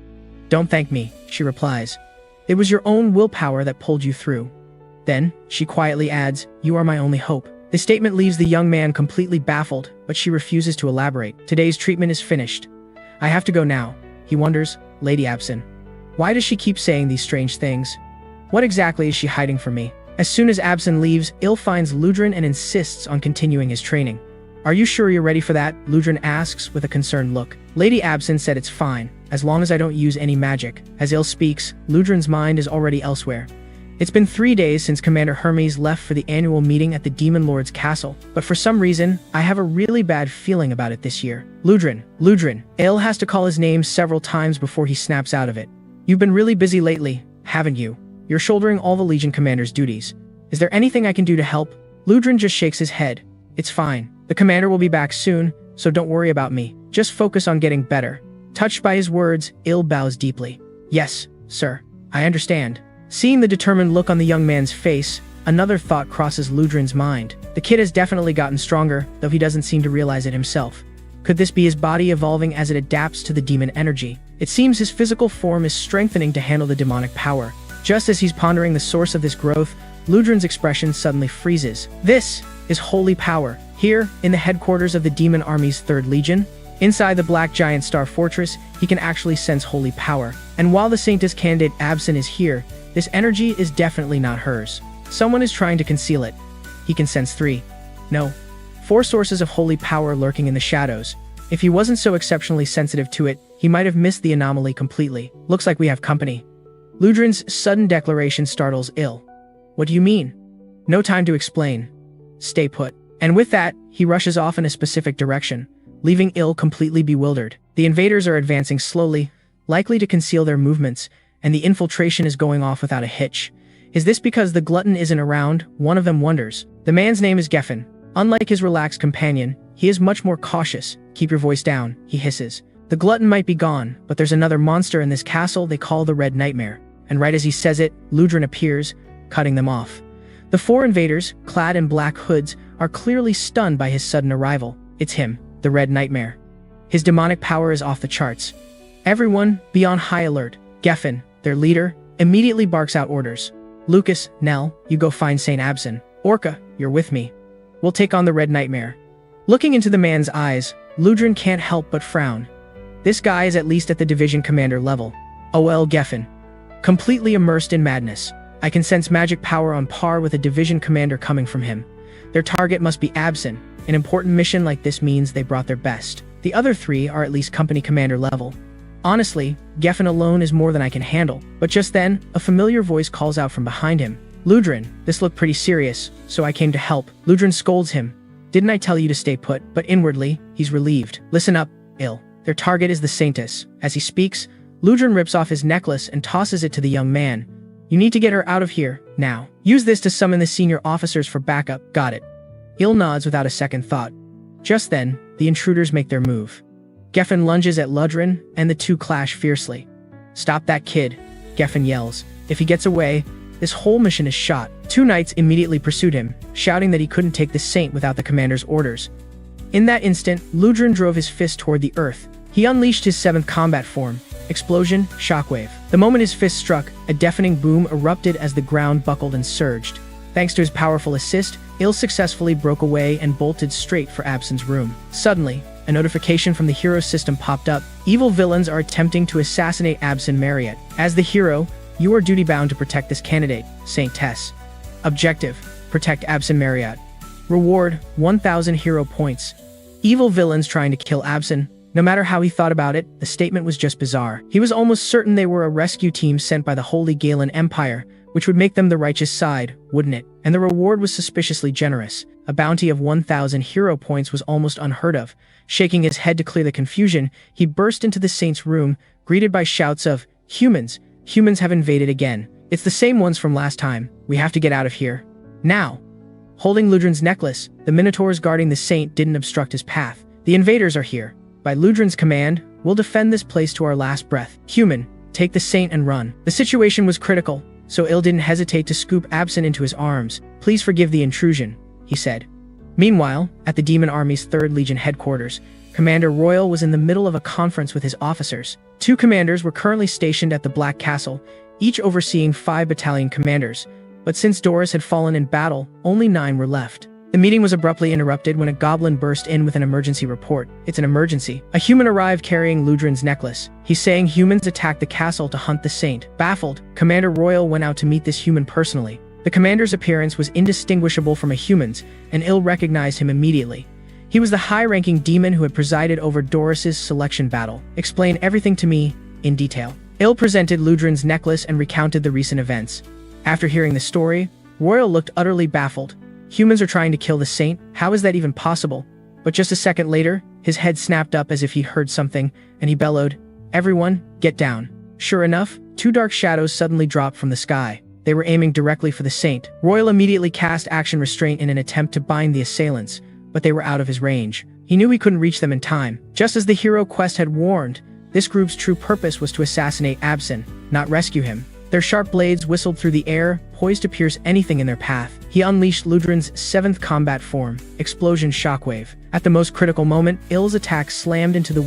Don't thank me, she replies. It was your own willpower that pulled you through. Then, she quietly adds, you are my only hope. The statement leaves the young man completely baffled, but she refuses to elaborate. Today's treatment is finished. I have to go now, he wonders. Lady Absin. Why does she keep saying these strange things? What exactly is she hiding from me? As soon as Absin leaves, Il finds Ludrin and insists on continuing his training. Are you sure you're ready for that? Ludrin asks with a concerned look. Lady Absin said it's fine, as long as I don't use any magic. As Il speaks, Ludrin's mind is already elsewhere. It's been 3 days since Commander Hermes left for the annual meeting at the Demon Lord's castle, but for some reason, I have a really bad feeling about it this year. Ludrin. Il has to call his name several times before he snaps out of it. You've been really busy lately, haven't you? You're shouldering all the Legion Commander's duties. Is there anything I can do to help? Ludrin just shakes his head. It's fine. The commander will be back soon, so don't worry about me. Just focus on getting better. Touched by his words, Il bows deeply. Yes, sir. I understand. Seeing the determined look on the young man's face, another thought crosses Ludrin's mind. The kid has definitely gotten stronger, though he doesn't seem to realize it himself. Could this be his body evolving as it adapts to the demon energy? It seems his physical form is strengthening to handle the demonic power. Just as he's pondering the source of this growth, Ludrin's expression suddenly freezes. This is holy power. Here, in the headquarters of the Demon Army's 3rd Legion, inside the Black Giant Star Fortress, he can actually sense holy power. And while the Saintess candidate Absin is here, this energy is definitely not hers. Someone is trying to conceal it. He can sense 4 sources of holy power lurking in the shadows. If he wasn't so exceptionally sensitive to it, he might have missed the anomaly completely. Looks like we have company. Ludrin's sudden declaration startles Il. What do you mean? No time to explain. Stay put. And with that, he rushes off in a specific direction, leaving Il completely bewildered. The invaders are advancing slowly, likely to conceal their movements, and the infiltration is going off without a hitch. Is this because the glutton isn't around? One of them wonders. The man's name is Geffen. Unlike his relaxed companion, he is much more cautious. Keep your voice down, he hisses. The glutton might be gone, but there's another monster in this castle they call the Red Nightmare. And right as he says it, Ludrin appears, cutting them off. The 4 invaders, clad in black hoods, are clearly stunned by his sudden arrival. It's him, the Red Nightmare. His demonic power is off the charts. Everyone, be on high alert. Geffen, their leader, immediately barks out orders. Lucas, Nell, you go find Saint Absin. Orca, you're with me. We'll take on the Red Nightmare. Looking into the man's eyes, Ludrin can't help but frown. This guy is at least at the division commander level. OL Geffen. Completely immersed in madness. I can sense magic power on par with a division commander coming from him. Their target must be Absin. An important mission like this means they brought their best. The other 3 are at least company commander level. Honestly, Geffen alone is more than I can handle. But just then, a familiar voice calls out from behind him. Ludrin, this looked pretty serious, so I came to help. Ludrin scolds him. Didn't I tell you to stay put? But inwardly, he's relieved. Listen up, Il. Their target is the Saintess. As he speaks, Ludrin rips off his necklace and tosses it to the young man. You need to get her out of here, now. Use this to summon the senior officers for backup. Got it. Il nods without a second thought. Just then, the intruders make their move. Geffen lunges at Ludrin, and the two clash fiercely. Stop that kid, Geffen yells. If he gets away, this whole mission is shot. 2 knights immediately pursued him, shouting that he couldn't take the saint without the commander's orders. In that instant, Ludrin drove his fist toward the earth. He unleashed his 7th combat form. Explosion, shockwave. The moment his fist struck, a deafening boom erupted as the ground buckled and surged. Thanks to his powerful assist, Il successfully broke away and bolted straight for Absin's room. Suddenly, a notification from the hero system popped up. Evil villains are attempting to assassinate Absin Marriott. As the hero, you are duty-bound to protect this candidate, Saint Tess. Objective: protect Absin Marriott. Reward: 1,000 hero points. Evil villains trying to kill Absin. No matter how he thought about it, the statement was just bizarre. He was almost certain they were a rescue team sent by the Holy Galen Empire, which would make them the righteous side, wouldn't it? And the reward was suspiciously generous. A bounty of 1,000 hero points was almost unheard of. Shaking his head to clear the confusion, he burst into the saint's room, greeted by shouts of, "Humans! Humans have invaded again. It's the same ones from last time. We have to get out of here. Now!" Holding Ludrin's necklace, the minotaurs guarding the saint didn't obstruct his path. The invaders are here. By Ludrin's command, we'll defend this place to our last breath. Human, take the saint and run. The situation was critical, so Il didn't hesitate to scoop Absin into his arms. Please forgive the intrusion, he said. Meanwhile, at the Demon Army's 3rd Legion headquarters, Commander Royal was in the middle of a conference with his officers. 2 commanders were currently stationed at the Black Castle, each overseeing 5 battalion commanders. But since Doris had fallen in battle, only 9 were left. The meeting was abruptly interrupted when a goblin burst in with an emergency report. It's an emergency. A human arrived carrying Ludrin's necklace. He's saying humans attacked the castle to hunt the saint. Baffled, Commander Royal went out to meet this human personally. The commander's appearance was indistinguishable from a human's, and Il recognized him immediately. He was the high-ranking demon who had presided over Doris's selection battle. Explain everything to me, in detail. Il presented Ludrin's necklace and recounted the recent events. After hearing the story, Royal looked utterly baffled. Humans are trying to kill the saint? How is that even possible? But just a second later, his head snapped up as if he heard something, and he bellowed, "Everyone, get down." Sure enough, 2 dark shadows suddenly dropped from the sky. They were aiming directly for the saint. Royal immediately cast action restraint in an attempt to bind the assailants, but they were out of his range. He knew he couldn't reach them in time. Just as the hero quest had warned, this group's true purpose was to assassinate Absin, not rescue him. Their sharp blades whistled through the air, poised to pierce anything in their path. He unleashed Ludrin's 7th combat form, Explosion Shockwave. At the most critical moment, Il's attack slammed into the